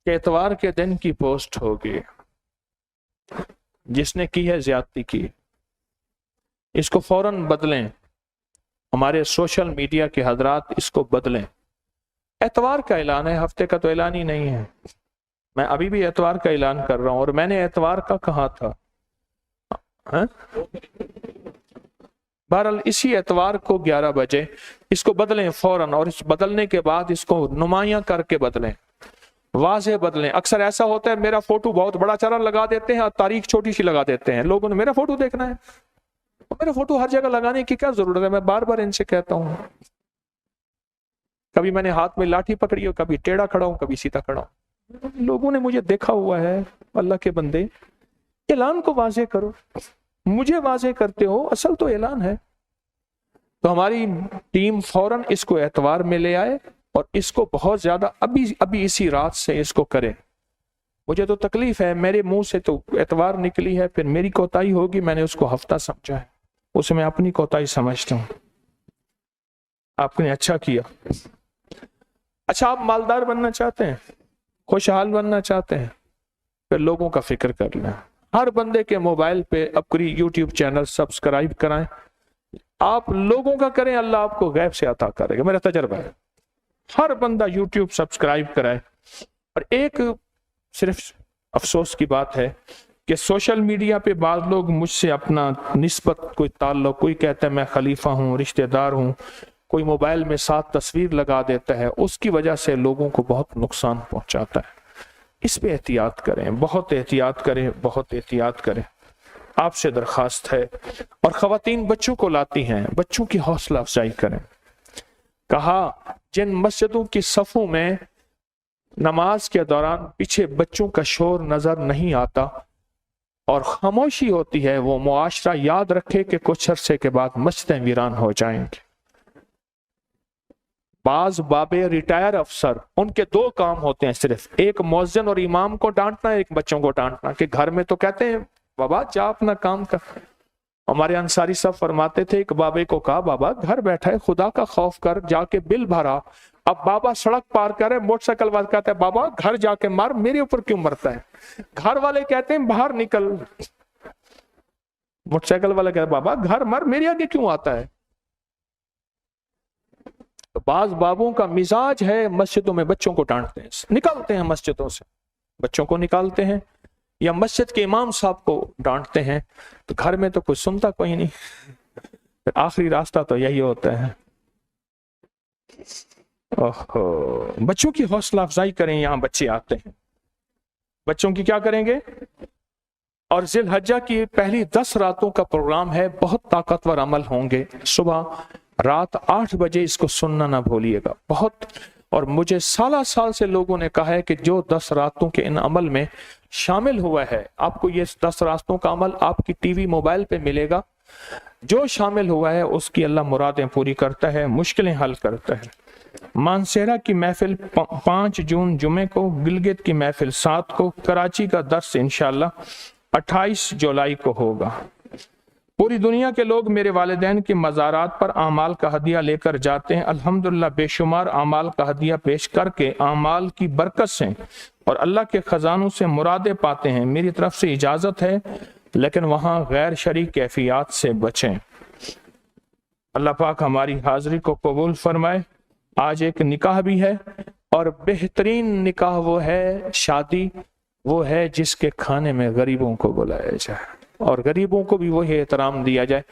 کہ اتوار کے دن کی پوسٹ ہوگی، جس نے کی ہے زیادتی کی، اس کو فوراً بدلیں، ہمارے سوشل میڈیا کے حضرات اس کو بدلیں۔ اتوار کا اعلان ہے، ہفتے کا تو اعلان ہی نہیں ہے، میں ابھی بھی اتوار کا اعلان کر رہا ہوں، اور میں نے اتوار کا کہا تھا، हाँ? बहरहाल इसी एतवार को 11 बजे इसको बदलें फौरन, और इस बदलने के बाद इसको नुमायां करके बदलें, वाज़ेह बदलें। अक्सर ऐसा होता है मेरा फोटो बहुत बड़ा चरण लगा देते हैं और तारीख छोटी सी लगा देते हैं, लोगों ने मेरा फोटो देखना है। मेरा फोटो हर जगह लगाने की क्या जरूरत है? मैं बार बार इनसे कहता हूं, कभी मैंने हाथ में लाठी पकड़ी हो, कभी टेढ़ा खड़ा हूं, कभी सीधा खड़ा हूं, लोगों ने मुझे देखा हुआ है। अल्लाह के बंदे, ऐलान को वाज़ेह करो, मुझे वाज़ेह करते हो, असल तो ऐलान है। तो हमारी टीम फौरन इसको एतवार में ले आए और इसको बहुत ज्यादा अभी इसी रात से इसको करे। मुझे तो तकलीफ है, मेरे मुंह से तो एतवार निकली है, फिर मेरी कोताही होगी, मैंने उसको हफ्ता समझा है, उसे मैं अपनी कोताही समझता हूं। आपने अच्छा किया। अच्छा, आप मालदार बनना चाहते हैं, खुशहाल बनना चाहते हैं, फिर लोगों का फिक्र कर लें। हर बंदे के मोबाइल पे अपनी यूट्यूब चैनल सब्सक्राइब कराएं, आप लोगों का करें, अल्लाह आपको गैब से अता करेगा, मेरा तजर्बा है। हर बंदा यूट्यूब सब्सक्राइब कराए। और एक सिर्फ अफसोस की बात है कि सोशल मीडिया पे बाद लोग मुझसे अपना निस्बत, कोई ताल्लुक, कोई कहता है मैं खलीफा हूँ, रिश्तेदार हूँ, कोई मोबाइल में साथ तस्वीर लगा देता है, उसकी वजह से लोगों को बहुत नुकसान पहुंचाता है। इस पे एहतियात करें, बहुत एहतियात करें, बहुत एहतियात करें, आपसे दरखास्त है। और खवातीन बच्चों को लाती हैं, बच्चों की हौसला अफजाई करें। कहा जिन मस्जिदों की सफों में नमाज के दौरान पीछे बच्चों का शोर नजर नहीं आता और खामोशी होती है, वो मुआशरा याद रखे कि कुछ अरसे के बाद मस्जिदें वीरान हो जाएंगी। बाज बाबे रिटायर अफसर, उनके दो काम होते हैं सिर्फ, एक मौज़िन और इमाम को डांटना, एक बच्चों को डांटना। कि घर में तो कहते हैं बाबा जा अपना काम कर। हमारे अंसारी साहब फरमाते थे, एक बाबे को कहा बाबा घर बैठा है, खुदा का खौफ कर, जाके बिल भरा। अब बाबा सड़क पार करे, मोटरसाइकिल वाला कहता है बाबा घर जाके मार, मेरे ऊपर क्यों मरता है? घर वाले कहते हैं बाहर निकल, मोटरसाइकिल वाला कहता है बाबा घर मर, मेरे आगे क्यों आता है? तो बाज बाबों का मिजाज है, मस्जिदों में बच्चों को डांटते हैं, निकालते हैं मस्जिदों से, बच्चों को निकालते हैं या मस्जिद के इमाम साहब को डांटते हैं। तो घर में तो कुछ सुनता कोई नहीं, फिर आखिरी रास्ता तो यही होता है। ओहो, बच्चों की हौसला अफजाई करें। यहाँ बच्चे आते हैं, बच्चों की क्या करेंगे? और जिलहज्जा की पहली 10 रातों का प्रोग्राम है, बहुत ताकतवर अमल होंगे। सुबह रात 8 बजे इसको सुनना ना भूलिएगा, बहुत। और मुझे साल से लोगों ने कहा है कि जो 10 रातों के इन अमल में शामिल हुआ है, आपको ये 10 रातों का अमल आपकी टीवी मोबाइल पे मिलेगा। जो शामिल हुआ है उसकी अल्लाह मुरादें पूरी करता है, मुश्किलें हल करता है। मानसेरा की महफिल 5 जून जुमे को, गिलगित की महफिल 7 को, कराची का दर्स इंशाल्लाह 28 जुलाई को होगा। पूरी दुनिया के लोग मेरे वालिदैन के मज़ारात पर आमाल का हदिया लेकर जाते हैं। अल्हम्दुलिल्लाह बेशुमार आमाल का हदिया पेश करके आमाल की बरकत से और अल्लाह के खजानों से मुरादे पाते हैं। मेरी तरफ से इजाज़त है, लेकिन वहाँ गैर शरीक कैफियत से बचें। अल्लाह पाक हमारी हाजिरी को कबूल फरमाए। आज एक निकाह भी है, और बेहतरीन निकाह वो है, शादी वो है जिसके खाने में गरीबों को बुलाया जाए और गरीबों को भी वही एहतराम दिया जाए।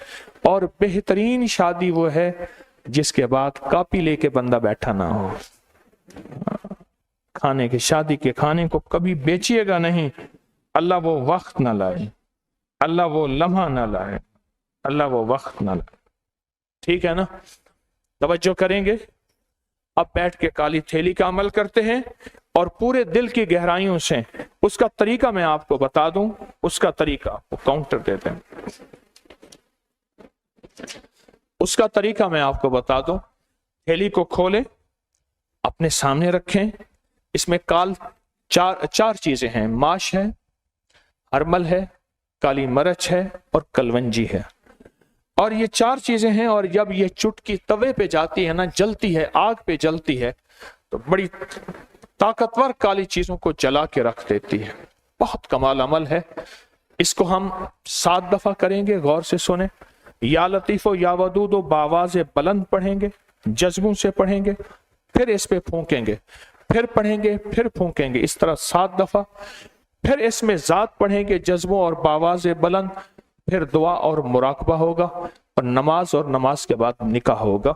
और बेहतरीन शादी वो है जिसके बाद कापी लेके बंदा बैठा ना हो। खाने के, शादी के खाने को कभी बेचिएगा नहीं। अल्लाह वो वक्त ना लाए, अल्लाह वो लम्हा ना लाए, अल्लाह वो वक्त ना लाए। ठीक है ना? तवज्जो करेंगे। अब बैठ के काली थैली का अमल करते हैं और पूरे दिल की गहराइयों से उसका तरीका मैं आपको बता दूं, उसका तरीका आपको काउंटर देते हैं। उसका तरीका मैं आपको बता दूं। थैली को खोलें, अपने सामने रखें। इसमें चार चीजें हैं, माश है, हरमल है, काली मरच है और कलवंजी है। और ये 4 चीजें हैं, और जब ये चुटकी तवे पे जाती है ना, जलती है, आग पे जलती है, तो बड़ी ताकतवर काली चीजों को जला के रख देती है। बहुत कमाल अमल है। इसको हम 7 दफा करेंगे, गौर से सुने। या लतीफो या वदूदो बावाज़ बुलंद पढ़ेंगे, जज्बों से पढ़ेंगे, फिर इस पे फूकेंगे, फिर पढ़ेंगे, फिर फूकेंगे, इस तरह 7 दफा। फिर इसमें जात पढ़ेंगे जज्बों और बावाज़ बुलंद, پھر دعا اور مراقبہ ہوگا، اور نماز کے بعد نکاح ہوگا۔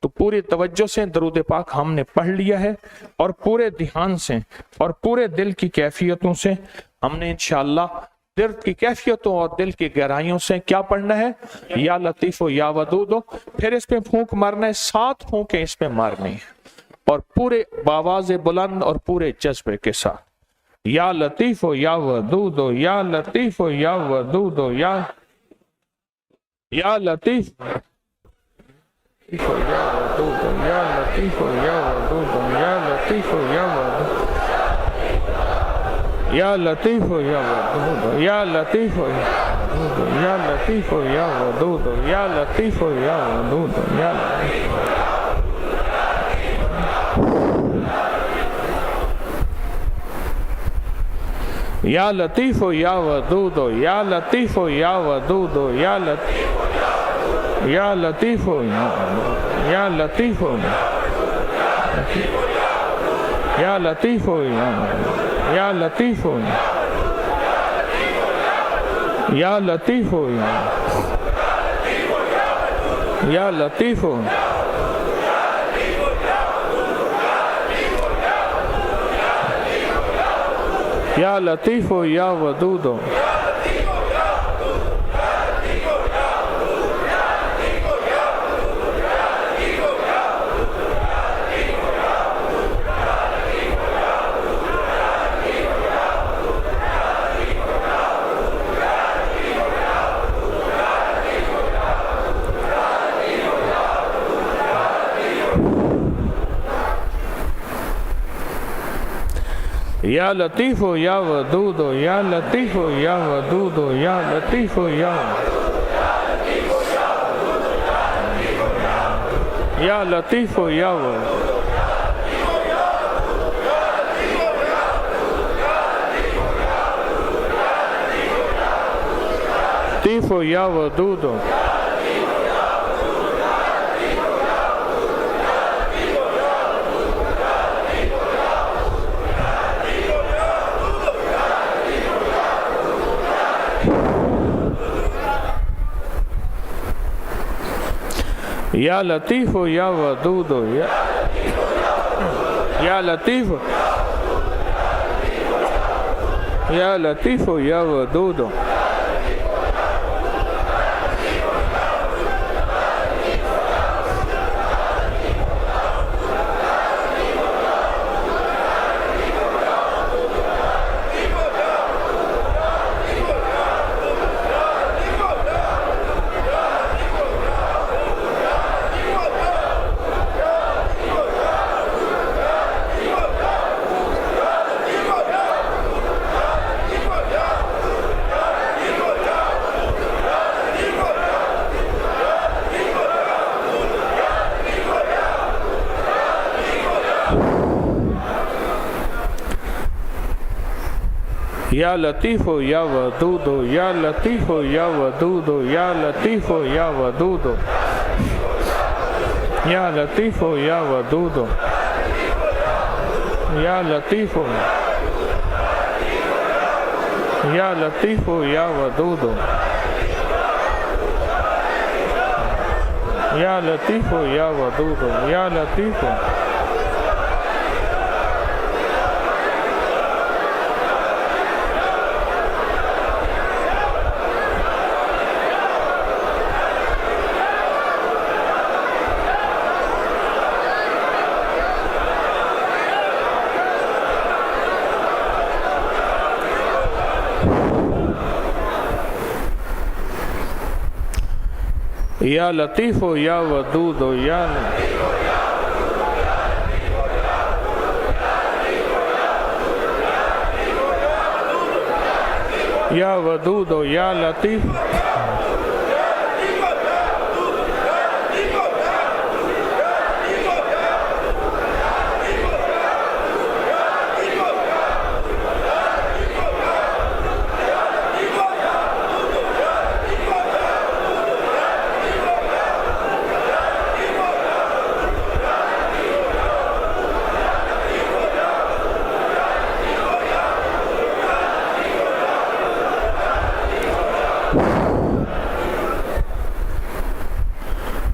تو پوری توجہ سے درود پاک ہم نے پڑھ لیا ہے، اور پورے دھیان سے اور پورے دل کی کیفیتوں سے ہم نے انشاءاللہ دل کی کیفیتوں اور دل کی گہرائیوں سے کیا پڑھنا ہے؟ یا لطیف و یا ودود، پھر اس پہ پھونک مارنا ہے، 7 پھونکیں اس پہ مارنی ہے، اور پورے باواز بلند اور پورے جذبے کے ساتھ، یا لطیف و یا ودود، یا لطیف و یا ودود، یا لطیف یا ودود، یا لطیف یا ودود، یا لطیف یا ودود، یا لطیف یا ودود، یا لطیف یا لطیف یا ودود، یا لطیف یا ودود، یا لطیف یا ودود، یا لطیف یا ودود، یا لطیف یا لطیف یا لطیف یا لطیف یا لطیف یا لطیف یا لطیف یا لطیف یا ودود، یا لطیف یا ودود، یا لطیف یا ودود، یا لطیف یا لطیف یا لطیف یا ودود، یا لطیف یا ودود، یا لطیف یا لطیف یا ودود، یا لطیف یا ودود، یا لطیف یا ودود، یا لطیف یا ودود، یا لطیف یا ودود، یا لطیف یا لطیف یا ودود، یا لطیف یا ودود، یا لطیف یا لطیف یا ودود، یا ودود، یا لطیف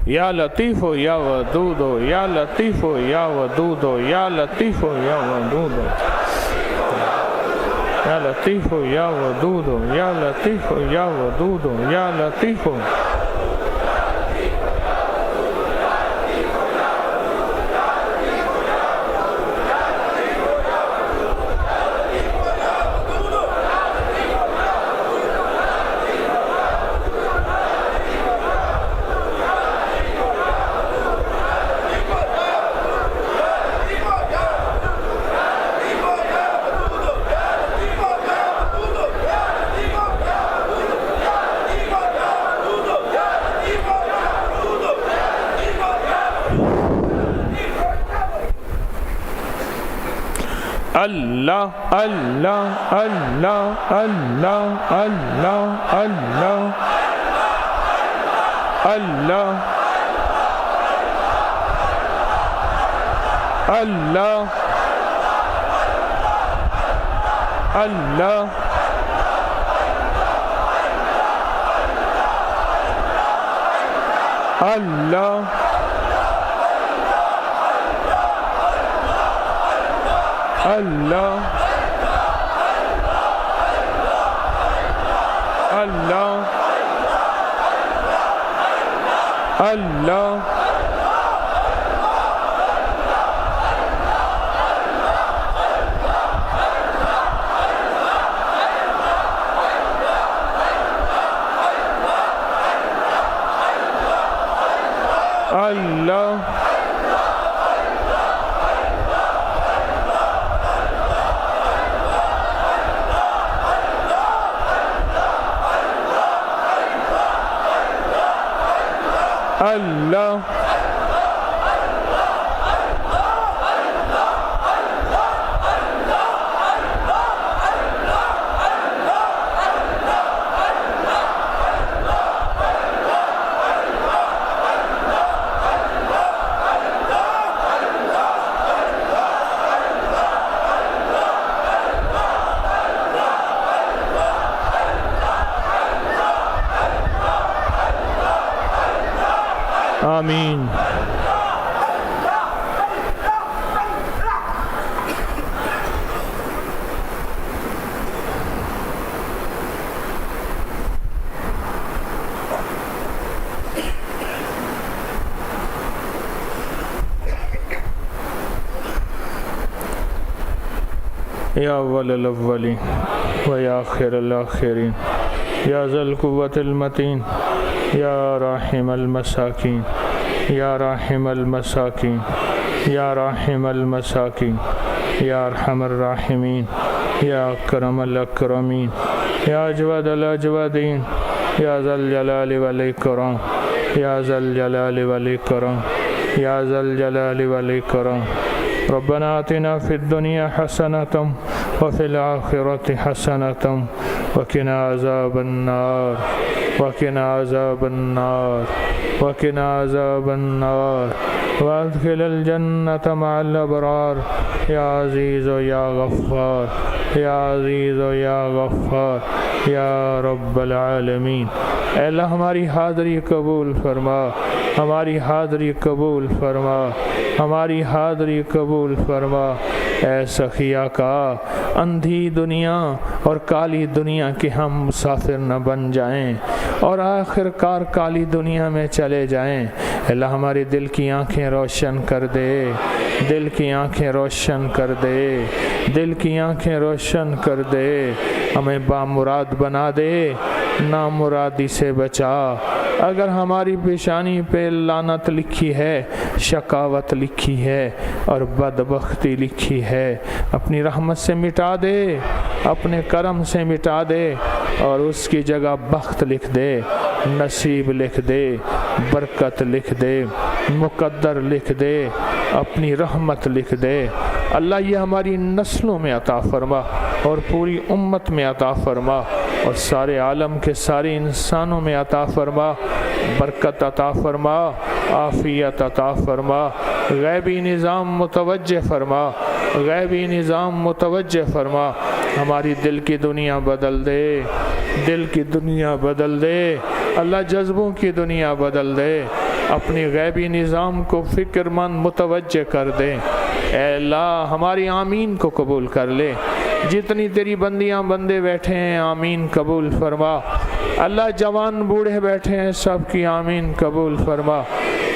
یا لطیف یا ودود یا لطیف یا ودود یا لطیف یا ودود یا لطیف یا ودود یا لطیف یا ودود یا لطیف اللہ اللہ اللہ اللہ اللہ اللہ اللہ اللہ اللہ اللہ اللہ اللہ اللہ اللہ اللہ آمین یا اول الاولین و یا آخر الاخرین یا ذا القوة المتین یا راحم المساکین یا راحم المساکین یا راحم المساکین یا ارحم الراحمین یا اکرم الاکرمین یا اجود الاجودین یا ذا الجلال والاکرام یا ذا الجلال والاکرام یا ذا الجلال والاکرام ربنا آتنا فی الدنیا حسنة وفی الآخرة حسنة وقنا عذاب النار وقنا عذاب النار وقنا عذاب النار وادخل الجنة مع الأبرار یا عزیز و یا غفار یا عزیز و یا غفار یا رب العالمین۔ اے اللہ ہماری حاضری قبول فرما، ہماری حاضری قبول فرما، ہماری حاضری قبول فرما۔ اے سخیہ کا اندھی دنیا اور کالی دنیا کے ہم مسافر نہ بن جائیں اور آخر کار کالی دنیا میں چلے جائیں۔ اللہ ہماری دل کی آنکھیں روشن کر دے، دل کی آنکھیں روشن کر دے، دل کی آنکھیں روشن کر دے، ہمیں بامراد بنا دے، نامرادی سے بچا۔ اگر ہماری پیشانی پہ لعنت لکھی ہے، شقاوت لکھی ہے اور بدبختی لکھی ہے، اپنی رحمت سے مٹا دے، اپنے کرم سے مٹا دے اور اس کی جگہ بخت لکھ دے، نصیب لکھ دے، برکت لکھ دے، مقدر لکھ دے، اپنی رحمت لکھ دے۔ اللہ یہ ہماری نسلوں میں عطا فرما اور پوری امت میں عطا فرما اور سارے عالم کے سارے انسانوں میں عطا فرما، برکت عطا فرما، عافیت عطا فرما، غیبی نظام متوجہ فرما، غیبی نظام متوجہ فرما۔ ہماری دل کی دنیا بدل دے، دل کی دنیا بدل دے، اللہ جذبوں کی دنیا بدل دے، اپنی غیبی نظام کو فکر مند متوجہ کر دے۔ اے اللہ ہماری آمین کو قبول کر لے۔ جتنی تیری بندیاں بندے بیٹھے ہیں آمین قبول فرما۔ اللہ جوان بوڑھے بیٹھے ہیں سب کی آمین قبول فرما۔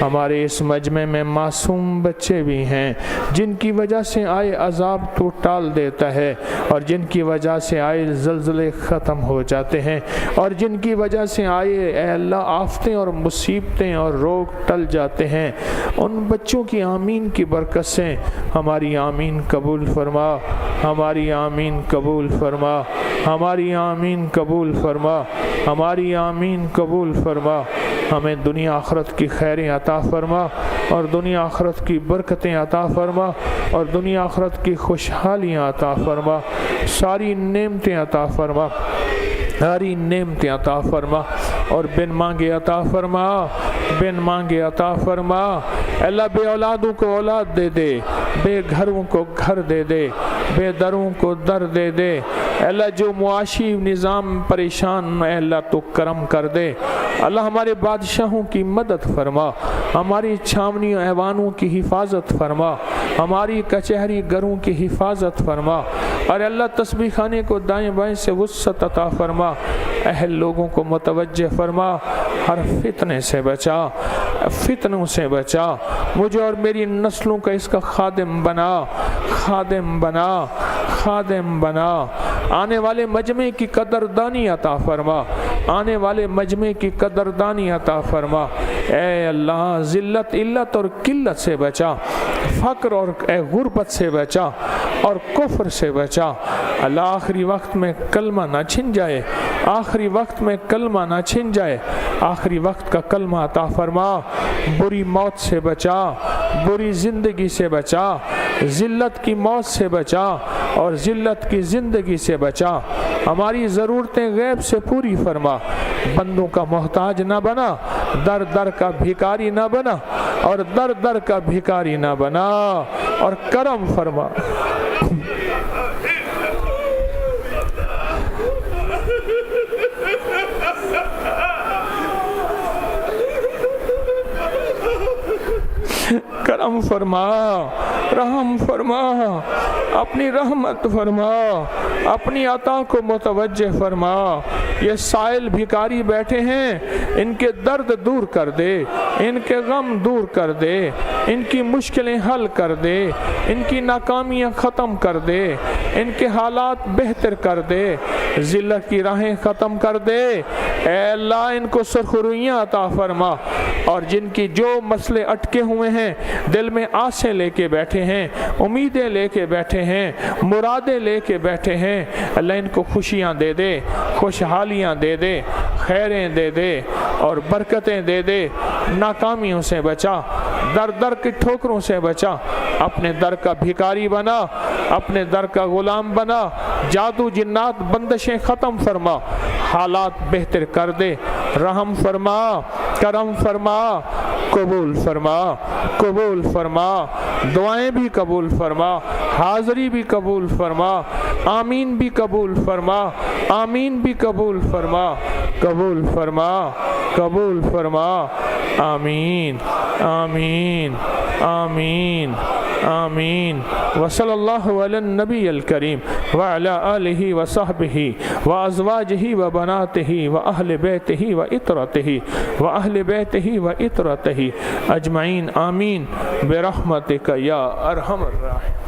ہمارے اس مجمع میں معصوم بچے بھی ہیں جن کی وجہ سے آئے عذاب تو ٹال دیتا ہے، اور جن کی وجہ سے آئے زلزلے ختم ہو جاتے ہیں، اور جن کی وجہ سے آئے اے اللہ آفتیں اور مصیبتیں اور روگ ٹل جاتے ہیں۔ ان بچوں کی آمین کی برکت سے ہماری آمین قبول فرما، ہماری آمین قبول فرما، ہماری آمین قبول فرما، ہماری آمین قبول فرما۔ ہمیں دنیا آخرت کی خیریں عطا فرما، اور دنیا آخرت کی برکتیں عطا فرما، اور دنیا آخرت کی خوشحالیاں عطا فرما، ساری نعمتیں عطا فرما، ساری نعمتیں عطا فرما، اور بن مانگے عطا فرما، بن مانگے عطا فرما۔ اللہ بے اولادوں کو اولاد دے دے، بے گھروں کو گھر دے دے، بے دروں کو در دے دے۔ اللہ جو معاشی نظام پریشان اے اللہ تو کرم کر دے۔ اللہ ہمارے بادشاہوں کی مدد فرما، ہماری چھاونی ایوانوں کی حفاظت فرما، ہماری کچہری گھروں کی حفاظت فرما، اور اللہ تسبیح خانے کو دائیں بائیں سے وسعت عطا فرما۔ اہل لوگوں کو متوجہ فرما، ہر فتنے سے بچا، فتنوں سے بچا، مجھے اور میری نسلوں کا اس کا خادم بنا، خادم بنا، خادم بنا۔ آنے والے مجمع کی قدردانی عطا فرما، آنے والے مجمع کی قدردانی عطا فرما۔ اے اللہ ذلت علت اور قلت سے بچا، فقر اور اے غربت سے بچا، اور کفر سے بچا۔ اللہ آخری وقت میں کلمہ نہ چھن جائے، آخری وقت میں کلمہ نہ چھن جائے، آخری وقت کا کلمہ عطا فرما۔ بری موت سے بچا، بری زندگی سے بچا، ذلت کی موت سے بچا، اور ذلت کی زندگی سے بچا۔ ہماری ضرورتیں غیب سے پوری فرما، بندوں کا محتاج نہ بنا، در در کا بھیکاری نہ بنا، اور در در کا بھیکاری نہ بنا، اور کرم فرما۔ کرم فرما، رحم فرما، اپنی رحمت فرما، اپنی عطا کو متوجہ فرما۔ یہ سائل بھیکاری بیٹھے ہیں، ان کے درد دور کر دے، ان کے غم دور کر دے، ان کی مشکلیں حل کر دے، ان کی ناکامیاں ختم کر دے، ان کے حالات بہتر کر دے، ذلت کی راہیں ختم کر دے۔ اے اللہ ان کو سرخرویاں عطا فرما، اور جن کی جو مسئلے اٹکے ہوئے ہیں، دل میں آسیں لے کے بیٹھے ہیں، امیدیں لے کے بیٹھے ہیں، مرادیں لے کے بیٹھے ہیں، اللہ ان کو خوشیاں دے دے، خوشحالیاں دے دے، خیریں دے دے، اور برکتیں دے دے۔ ناکامیوں سے بچا، در در کی ٹھوکروں سے بچا، اپنے در کا بھیکاری بنا، اپنے در کا غلام بنا۔ جادو جنات بندشیں ختم فرما، حالات بہتر کر دے، رحم فرما، کرم فرما، قبول فرما، قبول فرما، دعائیں بھی قبول فرما، حاضری بھی قبول فرما، آمین بھی قبول فرما، آمین بھی قبول فرما، قبول فرما، قبول فرما، آمین آمین آمین آمین۔ وصلی اللہ علی النبی الکریم وعلی آلہ وصحبہ وازواجہ وبناتہ واہل بیتہ وعطرتہ واہل بیتہ وعطرتہ اجمعین آمین برحمتک یا ارحم الراحمین۔